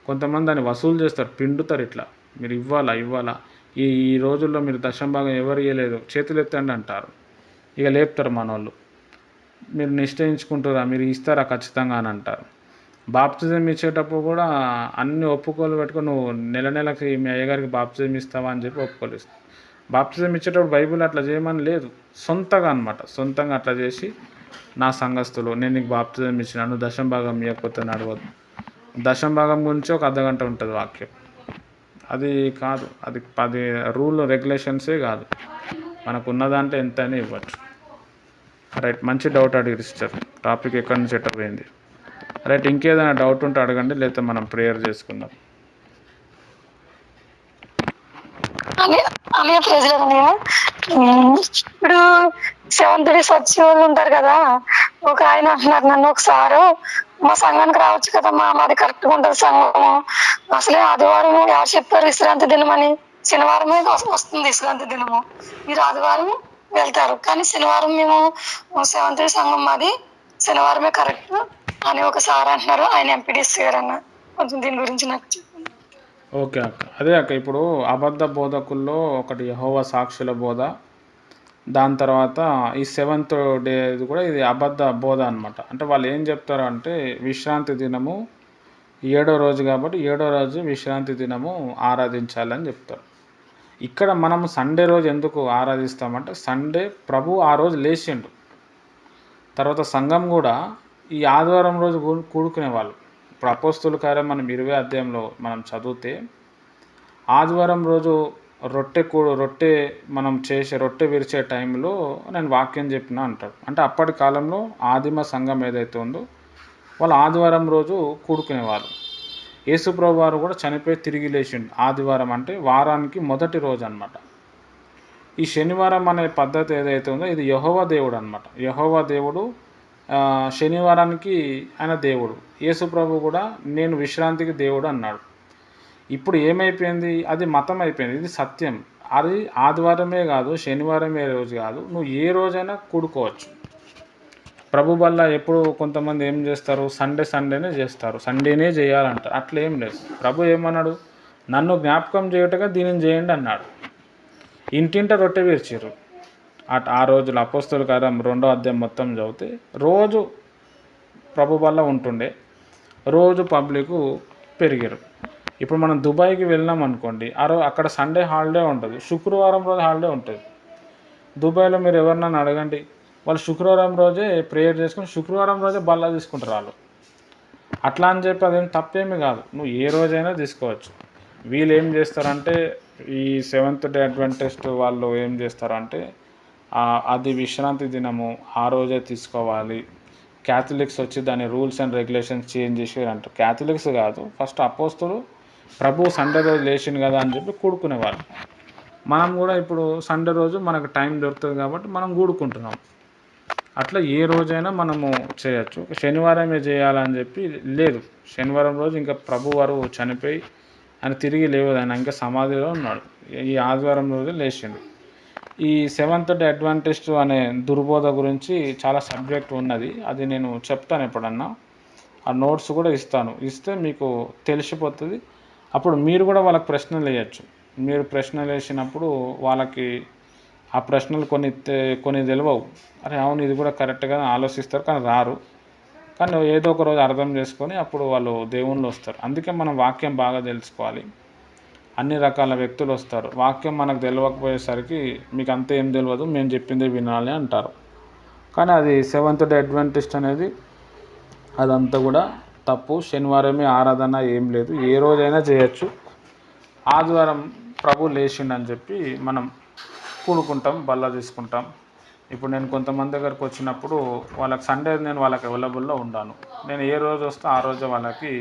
కొంతమంది దాన్ని వసూలు చేస్తారు, పిండుతారు. ఇట్లా మీరు ఇవ్వాలా ఈ రోజుల్లో మీరు దశంభాగం ఎవరు ఇవ్వలేదు చేతులు ఎత్తండి అంటారు. ఇక లేపుతారు మనోళ్ళు. మీరు నిశ్చయించుకుంటారా, మీరు ఇస్తారా ఖచ్చితంగా అని అంటారు. బాప్తిజం ఇచ్చేటప్పుడు కూడా అన్ని ఒప్పుకోలు పెట్టుకొని నువ్వు నెలకి మీ అయ్యగారికి బాప్తిజం ఇస్తావా అని చెప్పి ఒప్పుకోలు ఇస్తావు. బాప్తిజం ఇచ్చేటప్పుడు బైబిల్ అట్లా చేయమని లేదు, సొంతంగా అట్లా చేసి నా సంఘస్థులు నేను నీకు బాప్తిజం ఇచ్చిన, నువ్వు దశంభాగం ఇవ్వకపోతే నడవద్దు. దశంభాగం గురించి ఒక అర్ధగంట ఉంటుంది వాక్యం. అది కాదు, అది 10 రూల్ రెగ్యులేషన్సే కాదు. మనకు ఉన్నదంటే ఎంతైనా ఇవ్వచ్చు. రైట్, మంచి డౌట్ అడిగారు సిస్టర్. టాపిక్ ఎక్కడి నుంచి ఎట్ట పోయింది. రైట్, ఇంకేదైనా డౌట్ ఉంటే అడగండి, లేకపోతే మనం ప్రేయర్ చేసుకుందాం. అనే ప్రజలు ఇప్పుడు 7th డే సచివాళ్ళు ఉంటారు కదా, ఒక ఆయన అంటున్నారు నన్ను ఒకసారి మా సంఘానికి రావచ్చు కదా, మాది కరెక్ట్గా ఉంటుంది సంఘము, అసలే ఆదివారం ఎవరు చెప్పారు విశ్రాంతి దినమని, శనివారమే వస్తుంది విశ్రాంతి దినము, మీరు ఆదివారం వెళ్తారు కానీ శనివారం మేము 7th డే సంఘం మాది శనివారమే కరెక్ట్ అని ఒకసారి అంటున్నారు. ఆయన ఎంపీడీసీ గారు అన్న, కొంచెం దీని గురించి నాకు చెప్పండి. ఓకే అక్క, అదే అక్క, ఇప్పుడు అబద్ధ బోధకుల్లో ఒకటి యెహోవా సాక్షుల బోధ, దాని తర్వాత ఈ 7th డే కూడా ఇది అబద్ధ బోధ అనమాట. అంటే వాళ్ళు ఏం చెప్తారు అంటే విశ్రాంతి దినము 7వ రోజు కాబట్టి 7వ రోజు విశ్రాంతి దినము ఆరాధించాలని చెప్తారు. ఇక్కడ మనము సండే రోజు ఎందుకు ఆరాధిస్తామంటే సండే ప్రభు ఆ రోజు లేచిండు. తర్వాత సంఘం కూడా ఈ ఆదివారం రోజు కూడుకునేవాళ్ళు. ఇప్పుడు అపోస్తుల కార్యం మనం 20వ అధ్యాయంలో మనం చదివితే ఆదివారం రోజు రొట్టె మనం రొట్టె విరిచే టైంలో నేను వాక్యం చెప్పిన అంటాడు. అంటే అప్పటి కాలంలో ఆదిమ సంఘం ఏదైతే ఉందో వాళ్ళు ఆదివారం రోజు కూడుకునేవారు. యేసుప్రభు వారు కూడా చనిపోయి తిరిగి లేచిండు. ఆదివారం అంటే వారానికి మొదటి రోజు అనమాట. ఈ శనివారం అనే పద్ధతి ఏదైతే ఉందో ఇది యెహోవా దేవుడు అనమాట. యెహోవా దేవుడు శనివారానికి ఆయన దేవుడు. యేసు ప్రభు కూడా నేను విశ్రాంతికి దేవుడు అన్నాడు. ఇప్పుడు ఏమైపోయింది, అది మతం అయిపోయింది. ఇది సత్యం. అది ఆదివారమే కాదు, శనివారమే రోజు కాదు, నువ్వు ఏ రోజైనా కూడుకోవచ్చు. ప్రభు వల్ల ఎప్పుడు కొంతమంది ఏం చేస్తారు, సండేనే చేస్తారు, సండేనే చేయాలంటారు. అట్లా ఏం లేదు. ప్రభు ఏమన్నాడు, నన్ను జ్ఞాపకం చేయుటగా దీనిని చేయండి అన్నాడు. ఇంటింట రొట్టె విరిచిర్రు. ఆ రోజులు అపోస్తలుల కార్యం 2వ అధ్యాయం మొత్తం చదివితే రోజు ప్రభు వల్ల ఉంటుండే, రోజు పబ్లిక్ పెరిగారు. ఇప్పుడు మనం దుబాయ్కి వెళ్ళినాం అనుకోండి, అక్కడ సండే హాలిడే ఉంటుంది, శుక్రవారం రోజు హాలిడే ఉంటుంది. దుబాయ్లో మీరు ఎవరినైనా అడగండి, వాళ్ళు శుక్రవారం రోజే ప్రేయర్ చేసుకుని శుక్రవారం రోజే బల్ల తీసుకుంటారు వాళ్ళు. అట్లా అని చెప్పి అదేం తప్పేమీ కాదు, నువ్వు ఏ రోజైనా తీసుకోవచ్చు. వీళ్ళు ఏం చేస్తారంటే, ఈ సెవెంత్ డే అడ్వెంటిస్ట్ వాళ్ళు ఏం చేస్తారంటే అది విశ్రాంతి దినము, ఆ రోజే తీసుకోవాలి. క్యాథలిక్స్ వచ్చి దాని రూల్స్ అండ్ రెగ్యులేషన్స్ చేంజ్ చేసారంటారు. క్యాథలిక్స్ కాదు, ఫస్ట్ అపోస్తులు ప్రభు సండే రోజు లేచిండు కదా అని చెప్పి కూడుకునేవాళ్ళు. మనం కూడా ఇప్పుడు సండే రోజు మనకు టైం దొరుకుతుంది కాబట్టి మనం కూడుకుంటున్నాం. అట్లా ఏ రోజైనా మనము చేయొచ్చు. శనివారమే చేయాలని చెప్పి లేదు. శనివారం రోజు ఇంకా ప్రభువారు చనిపోయి ఆయన తిరిగి లేవదు, ఆయన ఇంకా సమాధిలో ఉన్నాడు. ఈ ఆదివారం రోజు లేచిండు. ఈ సెవెంత్ డే అడ్వెంటిస్ట్ అనే దుర్బోధ గురించి చాలా సబ్జెక్ట్ ఉన్నది, అది నేను చెప్తాను ఎప్పుడన్నా. ఆ నోట్స్ కూడా ఇస్తే మీకు తెలిసిపోతుంది. అప్పుడు మీరు కూడా వాళ్ళకి ప్రశ్నలు వేయచ్చు. మీరు ప్రశ్నలు వేసినప్పుడు వాళ్ళకి ఆ ప్రశ్నలు కొన్ని తెలియవు. అరే అవును ఇది కూడా కరెక్ట్గా ఆలోచిస్తారు, కానీ రారు. కానీ ఏదో ఒక రోజు అర్థం చేసుకొని అప్పుడు వాళ్ళు దేవుళ్ళు వస్తారు. అందుకే మనం వాక్యం బాగా తెలుసుకోవాలి. అన్ని రకాల వ్యక్తులు వస్తారు. వాక్యం మనకు తెలియకపోయేసరికి మీకు అంతా ఏం తెలియదు, మేము చెప్పిందే వినాలి అంటారు. కానీ అది సెవెంత్ డే అడ్వెంటిస్ట్ అనేది అదంతా కూడా తప్పు. శనివారమే ఆరాధన ఏం లేదు, ఏ రోజైనా చేయొచ్చు. ఆదివారం ప్రభు లేచిండని చెప్పి మనం కూడుకుంటాం, బల్ల తీసుకుంటాం. ఇప్పుడు నేను కొంతమంది దగ్గరకు వచ్చినప్పుడు వాళ్ళకి సండే నేను వాళ్ళకి అవైలబుల్లో ఉన్నాను. నేను ఏ రోజు వస్తే ఆ రోజు వాళ్ళకి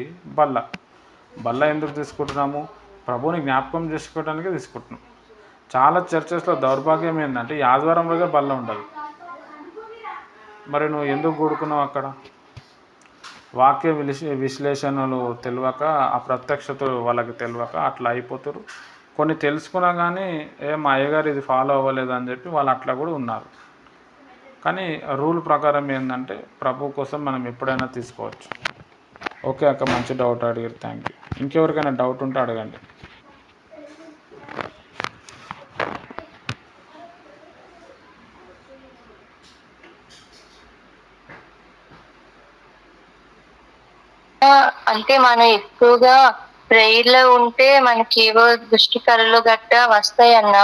బల్ల ఎందుకు తీసుకుంటున్నాము, ప్రభువుని జ్ఞాపకం చేసుకోవడానికి తీసుకుంటున్నాం. చాలా చర్చెస్లో దౌర్భాగ్యం ఏంటంటే ఈ ఆదివారం రోజే బల్ల ఉండదు. మరి నువ్వు ఎందుకు కూడుకున్నావు అక్కడ? వాక్య విశ్లేషణలు తెలియక, ఆ ప్రత్యక్షతలు వాళ్ళకి తెలియక అట్లా అయిపోతారు. కొన్ని తెలుసుకున్నా కానీ మా అయ్యగారు ఇది ఫాలో అవ్వలేదు అని చెప్పి వాళ్ళు అట్లా కూడా ఉన్నారు. కానీ రూల్ ప్రకారం ఏంటంటే ప్రభు కోసం మనం ఎప్పుడైనా తీసుకోవచ్చు. ఓకే అక్క, మంచి డౌట్ అడిగారు, థ్యాంక్ యూ. ఇంకెవరికైనా డౌట్ ఉంటే అడగండి. అంటే మనం ఎక్కువగా ప్రేయర్ లో ఉంటే మనకి ఏవో దృష్టి కళలు గట్టా వస్తాయన్న.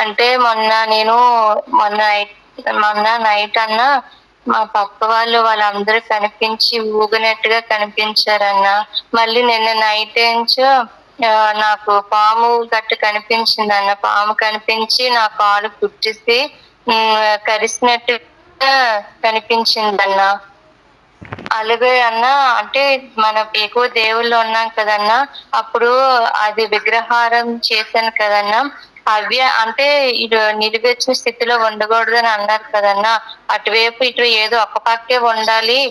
అంటే మొన్న నైట్ అన్న మా పక్క వాళ్ళందరూ కనిపించి ఊగినట్టుగా కనిపించారన్న. మళ్ళీ నిన్న నైట్ నుంచి నాకు పాము గట్టు కనిపించిందన్న. పాము కనిపించి నా కాలు కుట్టేసి కరిసినట్టుగా కనిపించిందన్న. అలాగే అన్న, అంటే మనం ఎక్కువ దేవుళ్ళు ఉన్నాం కదన్నా, అప్పుడు అది విగ్రహారం చేశాను కదన్నా, అవి అంటే ఇటు నిలువెచ్చిన స్థితిలో ఉండకూడదని అన్నారు కదన్నా. అటువైపు ఇటు ఏదో ఒక పక్కే ఉండాలి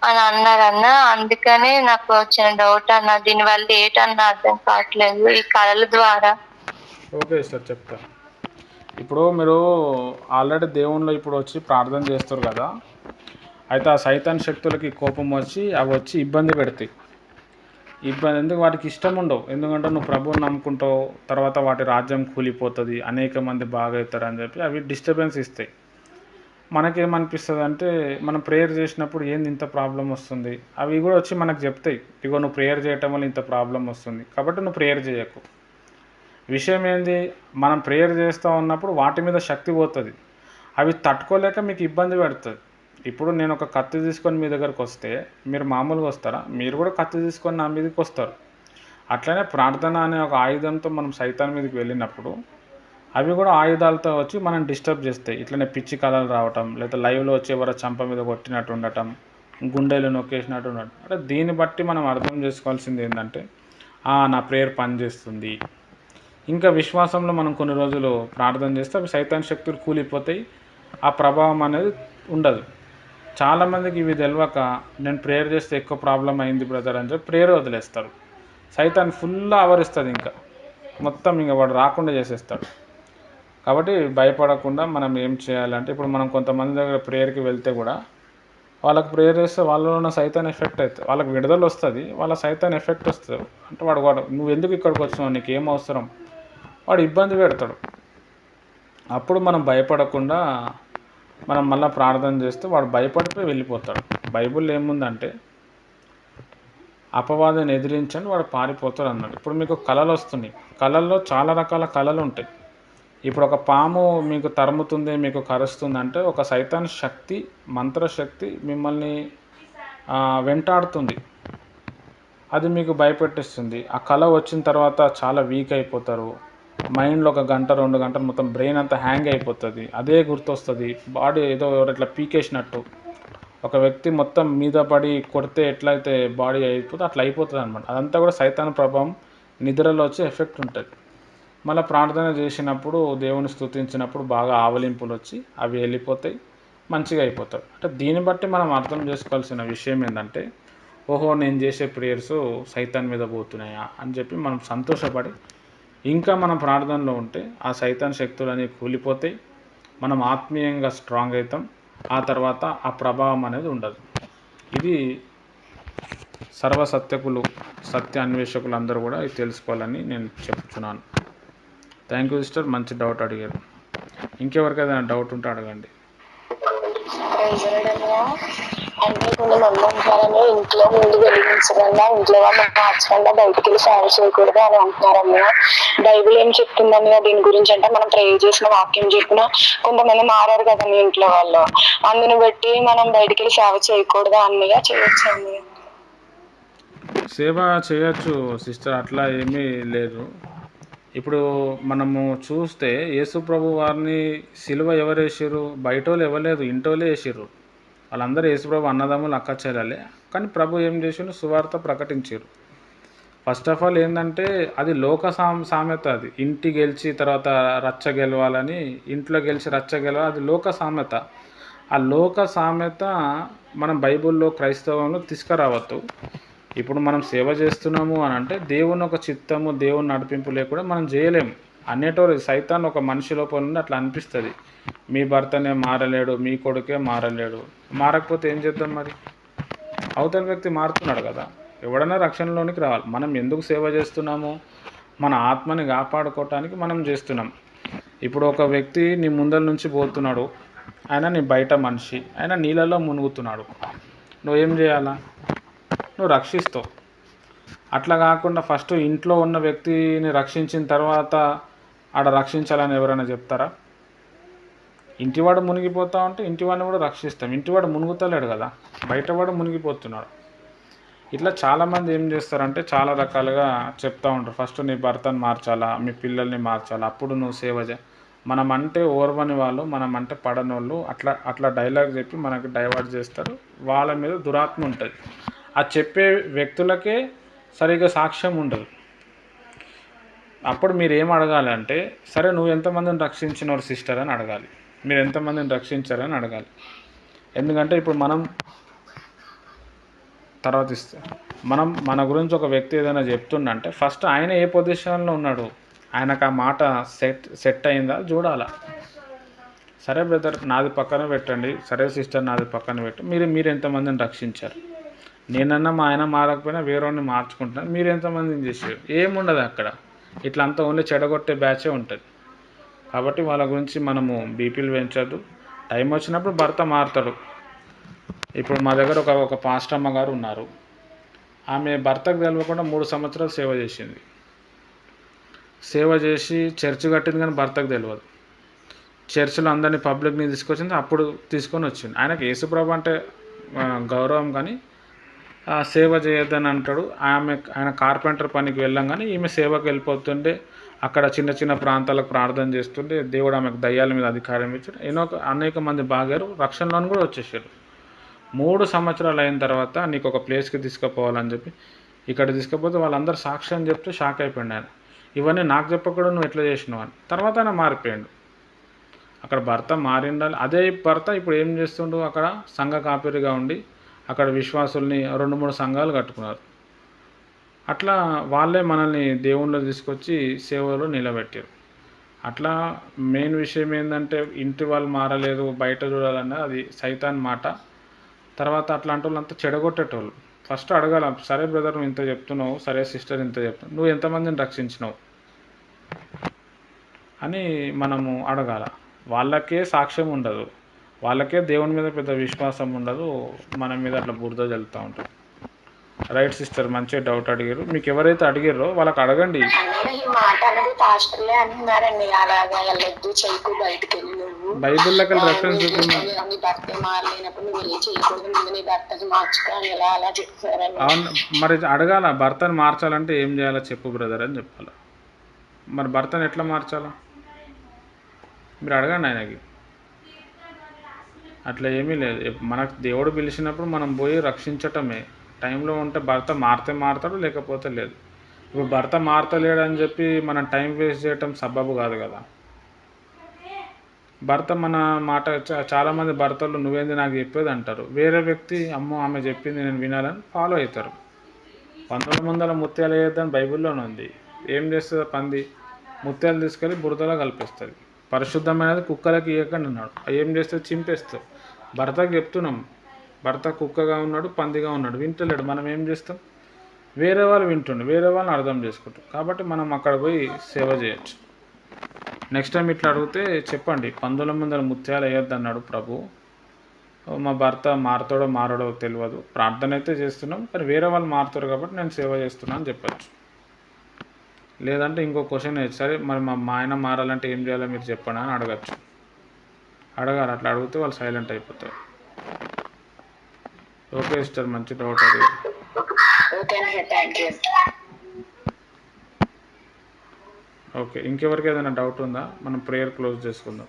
అని అన్నారన్న. అందుకనే నాకు వచ్చిన డౌట్ అన్న, దీనివల్ల ఏంటన్నా అర్థం కావట్లేదు ఈ కళల ద్వారా. ఓకే సార్, చెప్తా. ఇప్పుడు మీరు ఆల్రెడీ దేవుళ్ళు ఇప్పుడు వచ్చి ప్రార్థన చేస్తారు కదా, అయితే ఆ సైతాన్ శక్తులకి కోపం వచ్చి అవి వచ్చి ఇబ్బంది పెడతాయి. ఎందుకు వాటికి ఇష్టం ఉండవు, ఎందుకంటే నువ్వు ప్రభువుని నమ్ముకుంటావు, తర్వాత వాటి రాజ్యం కూలిపోతుంది, అనేక మంది బాగా అవుతారని చెప్పి అవి డిస్టర్బెన్స్ ఇస్తాయి. మనకేమనిపిస్తుంది అంటే మనం ప్రేయర్ చేసినప్పుడు ఏంది ఇంత ప్రాబ్లం వస్తుంది, అవి కూడా వచ్చి మనకు చెప్తాయి, ఇగో నువ్వు ప్రేయర్ చేయటం వల్ల ఇంత ప్రాబ్లం వస్తుంది కాబట్టి నువ్వు ప్రేయర్ చేయకు. విషయం ఏంది, మనం ప్రేయర్ చేస్తూ ఉన్నప్పుడు వాటి మీద శక్తి పోతుంది, అవి తట్టుకోలేక మీకు ఇబ్బంది పెడుతుంది. ఇప్పుడు నేను ఒక కత్తి తీసుకొని మీ దగ్గరకు వస్తే మీరు మామూలుగా వస్తారా? మీరు కూడా కత్తి తీసుకొని నా మీదకి వస్తారు. అట్లనే ప్రార్థన అనే ఒక ఆయుధంతో మనం సైతాన్ మీదకి వెళ్ళినప్పుడు అవి కూడా ఆయుధాలతో వచ్చి మనం డిస్టర్బ్ చేస్తాయి. ఇట్లనే పిచ్చి కళలు రావటం, లేదా లైవ్లో వచ్చి ఎవరో చంప మీద కొట్టినట్టు ఉండటం, గుండెలు నొక్కేసినట్టు ఉండటం. అంటే దీన్ని బట్టి మనం అర్థం చేసుకోవాల్సింది ఏంటంటే నా ప్రేయర్ పనిచేస్తుంది. ఇంకా విశ్వాసంలో మనం కొన్ని రోజులు ప్రార్థన చేస్తే అవి సైతాన్ శక్తులు కూలిపోతాయి, ఆ ప్రభావం అనేది ఉండదు. చాలామందికి ఇవి తెలియక నేను ప్రేయర్ చేస్తే ఎక్కువ ప్రాబ్లం అయింది బ్రదర్ అని చెప్పి ప్రేయర్ వదిలేస్తారు. సైతాన్ ఫుల్ ఆవరిస్తుంది, ఇంకా మొత్తం ఇంకా వాడు రాకుండా చేసేస్తాడు. కాబట్టి భయపడకుండా మనం ఏం చేయాలంటే, ఇప్పుడు మనం కొంతమంది దగ్గర ప్రేయర్కి వెళ్తే కూడా వాళ్ళకి ప్రేయర్ చేస్తే వాళ్ళలో ఉన్న సైతాన్ ఎఫెక్ట్ అవుతుంది, వాళ్ళకి విడుదల వస్తుంది, వాళ్ళ సైతాన్ ఎఫెక్ట్ వస్తుంది. అంటే వాడు నువ్వు ఎందుకు ఇక్కడికి వచ్చినావు, నీకు ఏం అవసరం, వాడు ఇబ్బంది పెడతాడు. అప్పుడు మనం భయపడకుండా మనం మళ్ళీ ప్రార్థన చేస్తే వాడు భయపడిపోయి వెళ్ళిపోతాడు. బైబిల్లో ఏముందంటే అపవాదాన్ని ఎదిరించండి వాడు పారిపోతాడు అన్నాడు. ఇప్పుడు మీకు కళలు వస్తున్నాయి, కళల్లో చాలా రకాల కళలు ఉంటాయి. ఇప్పుడు ఒక పాము మీకు తరుముతుంది, మీకు కరుస్తుంది అంటే ఒక సైతాన్ శక్తి, మంత్రశక్తి మిమ్మల్ని వెంటాడుతుంది, అది మీకు భయపెట్టిస్తుంది. ఆ కళ వచ్చిన తర్వాత చాలా వీక్ అయిపోతారు, మైండ్లో 1 గంట 2 గంటలు మొత్తం బ్రెయిన్ అంతా హ్యాంగ్ అయిపోతుంది, అదే గుర్తొస్తుంది, బాడీ ఏదో ఇట్లా పీకేసినట్టు. ఒక వ్యక్తి మొత్తం మీద పడి కొడితే ఎట్లయితే బాడీ అయిపోతుంది అట్లా అయిపోతుంది అనమాట. అదంతా కూడా సైతాన్ ప్రభావం, నిద్రలో వచ్చే ఎఫెక్ట్ ఉంటుంది. మళ్ళీ ప్రార్థన చేసినప్పుడు దేవుని స్తుతించినప్పుడు బాగా ఆవలింపులు వచ్చి అవి వెళ్ళిపోతాయి, మంచిగా అయిపోతారు. అంటే దీన్ని బట్టి మనం అర్థం చేసుకోవాల్సిన విషయం ఏంటంటే, ఓహో నేను చేసే ప్రేయర్స్ సైతాన్ మీద పోతున్నాయా అని చెప్పి మనం సంతోషపడి ఇంకా మనం ప్రార్థనలో ఉంటే ఆ సైతాన్ శక్తులు అనేవి కూలిపోతాయి, మనం ఆత్మీయంగా స్ట్రాంగ్ అవుతాం, ఆ తర్వాత ఆ ప్రభావం అనేది ఉండదు. ఇది సర్వసత్యకులు, సత్య అన్వేషకులు అందరూ కూడా ఇది తెలుసుకోవాలని నేను చెప్తున్నాను. థ్యాంక్ యూ సిస్టర్, మంచి డౌట్ అడిగారు. ఇంకెవరికైనా డౌట్ ఉంటే అడగండి. అంటే కొంతమంది అంటారని ఇంట్లో ముందు వెలిగించకుండా, ఇంట్లో వాళ్ళు మార్చకుండా బయటికి వెళ్ళి సేవ చేయకూడదు అని అంటున్నారమ్మా. బైబిల్ ఏం చెప్తుందని దీని గురించి అంటే, మనం ప్రే చేసిన వాక్యం చెప్పిన కొంతమంది మారారు కదండి ఇంట్లో వాళ్ళు, అందుని బట్టి మనం బయటికి వెళ్ళి సేవ చేయకూడదు అన్నయ్య, చేయొచ్చు అన్నయ్య? సేవ చేయొచ్చు సిస్టర్, అట్లా ఏమీ లేదు. ఇప్పుడు మనము చూస్తే యేసు ప్రభు వారిని సిలువ ఎవరు వేసారు, బయట వాళ్ళు ఇవ్వలేదు, ఇంటోళ్ళే వేసారు. వాళ్ళందరూ యేసు ప్రభు అన్నదమ్ములు, అక్క చెల్లెలే. కానీ ప్రభు ఏం చేసిండు, సువార్త ప్రకటించారు. ఫస్ట్ ఆఫ్ ఆల్ ఏంటంటే అది లోక సామెత, అది ఇంటి గెలిచి తర్వాత రచ్చ గెలవాలని, ఇంట్లో గెలిచి రచ్చ గెలవాలి, అది లోక సామెత. ఆ లోక సామెత మనం బైబిల్లో క్రైస్తవంలో తీసుకురావద్దు. ఇప్పుడు మనం సేవ చేస్తున్నాము అని అంటే దేవుని ఒక చిత్తము, దేవుని నడిపింపు లేకుండా మనం చేయలేము. అనేటోరు సైతాన్ ఒక మనిషి లోపల నుండి అట్లా అనిపిస్తుంది, మీ భర్తనే మారలేడు, మీ కొడుకే మారలేడు. మారకపోతే ఏం చేద్దాం మరి, అవతల వ్యక్తి మారుతున్నాడు కదా, ఎవడన్నా రక్షణలోనికి రావాలి. మనం ఎందుకు సేవ చేస్తున్నాము, మన ఆత్మని కాపాడుకోవటానికి మనం చేస్తున్నాం. ఇప్పుడు ఒక వ్యక్తి నీ ముందల నుంచి పోతున్నాడు, ఆయన నీ బయట మనిషి, ఆయన నీళ్ళలో మునుగుతున్నాడు, నువ్వేం చేయాలా, నువ్వు రక్షిస్తావు. అట్లా కాకుండా ఫస్ట్ ఇంట్లో ఉన్న వ్యక్తిని రక్షించిన తర్వాత ఆడ రక్షించాలని ఎవరైనా చెప్తారా? ఇంటివాడు మునిగిపోతా ఉంటే ఇంటివాడిని కూడా రక్షిస్తాం, ఇంటివాడు మునుగుతలేడు కదా, బయటవాడు మునిగిపోతున్నాడు. ఇట్లా చాలామంది ఏం చేస్తారంటే చాలా రకాలుగా చెప్తూ ఉంటారు, ఫస్ట్ నీ భర్తను మార్చాలా, మీ పిల్లల్ని మార్చాలా, అప్పుడు నువ్వు సేవ చేయ. మనం అంటే ఓర్వని వాళ్ళు, మనం అంటే పడనోళ్ళు, అట్లా డైలాగ్ చెప్పి మనకు డైవర్ట్ చేస్తారు. వాళ్ళ మీద దురాత్మ ఉంటుంది. ఆ చెప్పే వ్యక్తులకే సరిగ్గా సాక్ష్యం ఉండదు. అప్పుడు మీరు ఏం అడగాలి అంటే, సరే నువ్వు ఎంతమందిని రక్షించినవారు సిస్టర్ అని అడగాలి, మీరు ఎంతమందిని రక్షించారని అడగాలి. ఎందుకంటే ఇప్పుడు మనం తర్వాత మనం మన గురించి ఒక వ్యక్తి ఏదైనా చెప్తుండంటే ఫస్ట్ ఆయన ఏ పొజిషన్లో ఉన్నాడు, ఆయనకు ఆ మాట సెట్ అయిందా చూడాలా. సరే బ్రదర్ నాది పక్కన పెట్టండి, సరే సిస్టర్ నాది పక్కన పెట్టు, మీరు ఎంతమందిని రక్షించారు, నేనన్నా మా ఆయన మారకపోయినా వేరేవాడిని మార్చుకుంటున్నాను, మీరు ఎంతమందిని చేశారు, ఏముండదు అక్కడ. ఇట్లా అంతా ఓన్లీ చెడగొట్టే బ్యాచే ఉంటుంది. కాబట్టి వాళ్ళ గురించి మనము బీపీలు పెంచద్దు. టైం వచ్చినప్పుడు భర్త మారుతాడు. ఇప్పుడు మా దగ్గర ఒక పాస్టమ్మ గారు ఉన్నారు, ఆమె భర్తకు తెలియకుండా 3 సంవత్సరాలు సేవ చేసింది. సేవ చేసి చర్చ్ కట్టింది కానీ భర్తకు తెలియదు. చర్చిలో అందరినీ పబ్లిక్ని తీసుకొచ్చింది, అప్పుడు తీసుకొని వచ్చింది. ఆయనకి యేసుప్రభు అంటే గౌరవం కానీ సేవ చేయొద్దని అంటాడు. ఆయన కార్పెంటర్ పనికి వెళ్ళాం కానీ ఈమె సేవకు వెళ్ళిపోతుండే, అక్కడ చిన్న చిన్న ప్రాంతాలకు ప్రార్థన చేస్తుంటే దేవుడు ఆమెకు దయ్యాల మీద అధికారం ఇచ్చాడు. అనేక మంది బాగారు, రక్షణలోని కూడా వచ్చేసారు. 3 సంవత్సరాలు అయిన తర్వాత నీకు ఒక ప్లేస్కి తీసుకుపోవాలని చెప్పి ఇక్కడ తీసుకుపోతే వాళ్ళందరూ సాక్ష్యం చెప్తే షాక్ అయిపోయింది ఆయన. ఇవన్నీ నాకు చెప్పకుండా నువ్వు ఎట్లా చేసినావు అని. తర్వాత ఆయన మారిపోయాడు. అక్కడ భర్త మారిండాలి. అదే భర్త ఇప్పుడు ఏం చేస్తుండు, అక్కడ సంఘ కాపరిగా ఉండి అక్కడ విశ్వాసుల్ని 2-3 సంఘాలు కట్టుకున్నారు. అట్లా వాళ్ళే మనల్ని దేవుళ్ళు తీసుకొచ్చి సేవలో నిలబెట్టారు. అట్లా మెయిన్ విషయం ఏంటంటే ఇంటి వాళ్ళు మారలేదు, బయట చూడాలన్నది అది సైతాన్ మాట. తర్వాత అట్లాంటి వాళ్ళంతా చెడగొట్టేటోళ్ళు. ఫస్ట్ అడగాల, సరే బ్రదర్ నువ్వు ఇంత చెప్తున్నావు, సరే సిస్టర్ ఇంత చెప్తున్నావు, నువ్వు ఎంతమందిని రక్షించినావు అని మనము అడగాల. వాళ్ళకే సాక్ష్యం ఉండదు, వాళ్ళకే దేవుని మీద పెద్ద విశ్వాసం ఉండదు, మన మీద అట్లా బురద జల్లుతూ ఉంటుంది. రైట్ సిస్టర్, మంచిగా డౌట్ అడిగారు. మీకు ఎవరైతే అడిగారో వాళ్ళకి అడగండి. ఈ మాట అనేది పాస్టర్లే అంటున్నారండి, అలాగా వెళ్ళొద్దు, చెయ్యకు, బయటకు వెళ్ళి నువ్వు బైబిల్లోకి రెఫరెన్స్ నీ భర్త మారలేనప్పుడు నువ్వు ఏం చేయకూడదు, ముందు నీ భర్తను మార్చుకో అని ఇలా అలా చెప్తారండి. అవును, మరి అడగాల, భర్తను మార్చాలంటే ఏం చేయాలో చెప్పు బ్రదర్ అని చెప్పాలి. మరి భర్తను ఎట్లా మార్చాలా మీరు అడగండి ఆయనకి. అట్లా ఏమీ లేదు, మనకు దేవుడు పిలిచినప్పుడు మనం పోయి రక్షించటమే. టైంలో ఉంటే భర్త మారితే మారతాడు, లేకపోతే లేదు. ఇప్పుడు భర్త మారతలేడు అని చెప్పి మనం టైం వేస్ట్ చేయటం సబబు కాదు కదా. భర్త మన మాట చాలామంది భర్తలు నువ్వేంది నాకు చెప్పేది అంటారు. వేరే వ్యక్తి అమ్మో ఆమె చెప్పింది నేను వినాలని ఫాలో అవుతారు. 100 ముత్యాలు వేయొద్దని బైబిల్లోనే ఉంది. ఏం చేస్తుంది పంది? ముత్యాలు తీసుకెళ్ళి బురదలో కలిపేస్తుంది. పరిశుద్ధమైనది కుక్కలకి ఇవ్వకండి అన్నాడు. ఏం చేస్తుంది? చింపేస్తుంది. భర్తకి చెప్తున్నాం, భర్త కుక్కగా ఉన్నాడు, పందిగా ఉన్నాడు, వింటలేడు. మనం ఏం చేస్తాం? వేరే వాళ్ళు వింటుండే, వేరే వాళ్ళని అర్థం చేసుకుంటాం. కాబట్టి మనం అక్కడ పోయి సేవ చేయొచ్చు. నెక్స్ట్ టైం ఇట్లా అడిగితే చెప్పండి, 100 ముత్యాలు వేయొద్దు అన్నాడు ప్రభు, మా భర్త మారుతాడో మారడో తెలియదు, ప్రార్థన అయితే చేస్తున్నాం, కానీ వేరే వాళ్ళు మారుతారు కాబట్టి నేను సేవ చేస్తున్నాను అని చెప్పచ్చు. లేదంటే ఇంకో క్వశ్చన్ వేయచ్చు, సరే మరి మా ఆయన మారాలంటే ఏం చేయాలో మీరు చెప్పండి అని అడగచ్చు. అడగాలి, అట్లా అడిగితే వాళ్ళు సైలెంట్ అయిపోతారు. ఓకే సిస్టర్, మంచి డౌట్ అది. ఓకే, ఇంకెవరికి ఏదైనా డౌట్ ఉందా? మనం ప్రేయర్ క్లోజ్ చేసుకుందాం.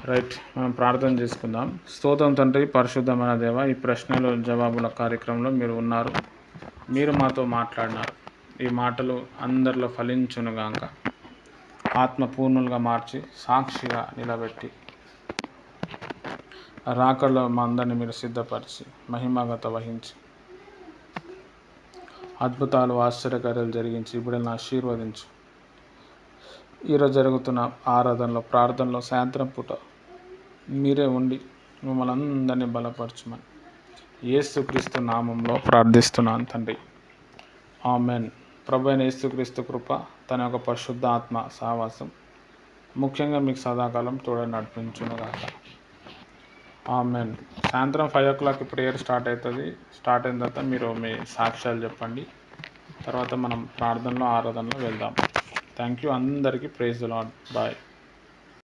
రైట్, మనం ప్రార్థన చేసుకుందాం. స్తోత్రం తండ్రి, పరిశుద్ధమైన దేవ, ఈ ప్రశ్నలు జవాబుల కార్యక్రమంలో మీరు ఉన్నారు, మీరు మాతో మాట్లాడినారు. ఈ మాటలు అందరిలో ఫలించునుగాక, ఆత్మపూర్ణులుగా మార్చి సాక్షిగా నిలబెట్టి రాకడలో మా అందరినీ మీరు సిద్ధపరిచి మహిమగత వహించి అద్భుతాలు ఆశ్చర్యకార్యాలు జరిగించి బిడ్డలను ఆశీర్వదించు. ఈరోజు జరుగుతున్న ఆరాధనలో, ప్రార్థనలో, సాయంత్రం పూట మీరే ఉండి మమ్మల్ని అందరినీ బలపరచమని యేసుక్రీస్తు నామంలో ప్రార్థిస్తున్నాను తండ్రి, ఆమెన్. ప్రభు అయిన యేసుక్రీస్తు కృప, తన యొక్క పరిశుద్ధ ఆత్మ సహవాసం ముఖ్యంగా మీకు సదాకాలం తోడ నడిపించునుగాక, ఆమెన్. సాయంత్రం 5 o'clock ప్రేయర్ స్టార్ట్ అవుతుంది. స్టార్ట్ అయిన తర్వాత మీరు మీ సాక్ష్యాలు చెప్పండి. తర్వాత మనం ప్రార్థనలో, ఆరాధనలో వెళ్దాం. థ్యాంక్ యూ అందరికీ. Praise the Lord. బాయ్.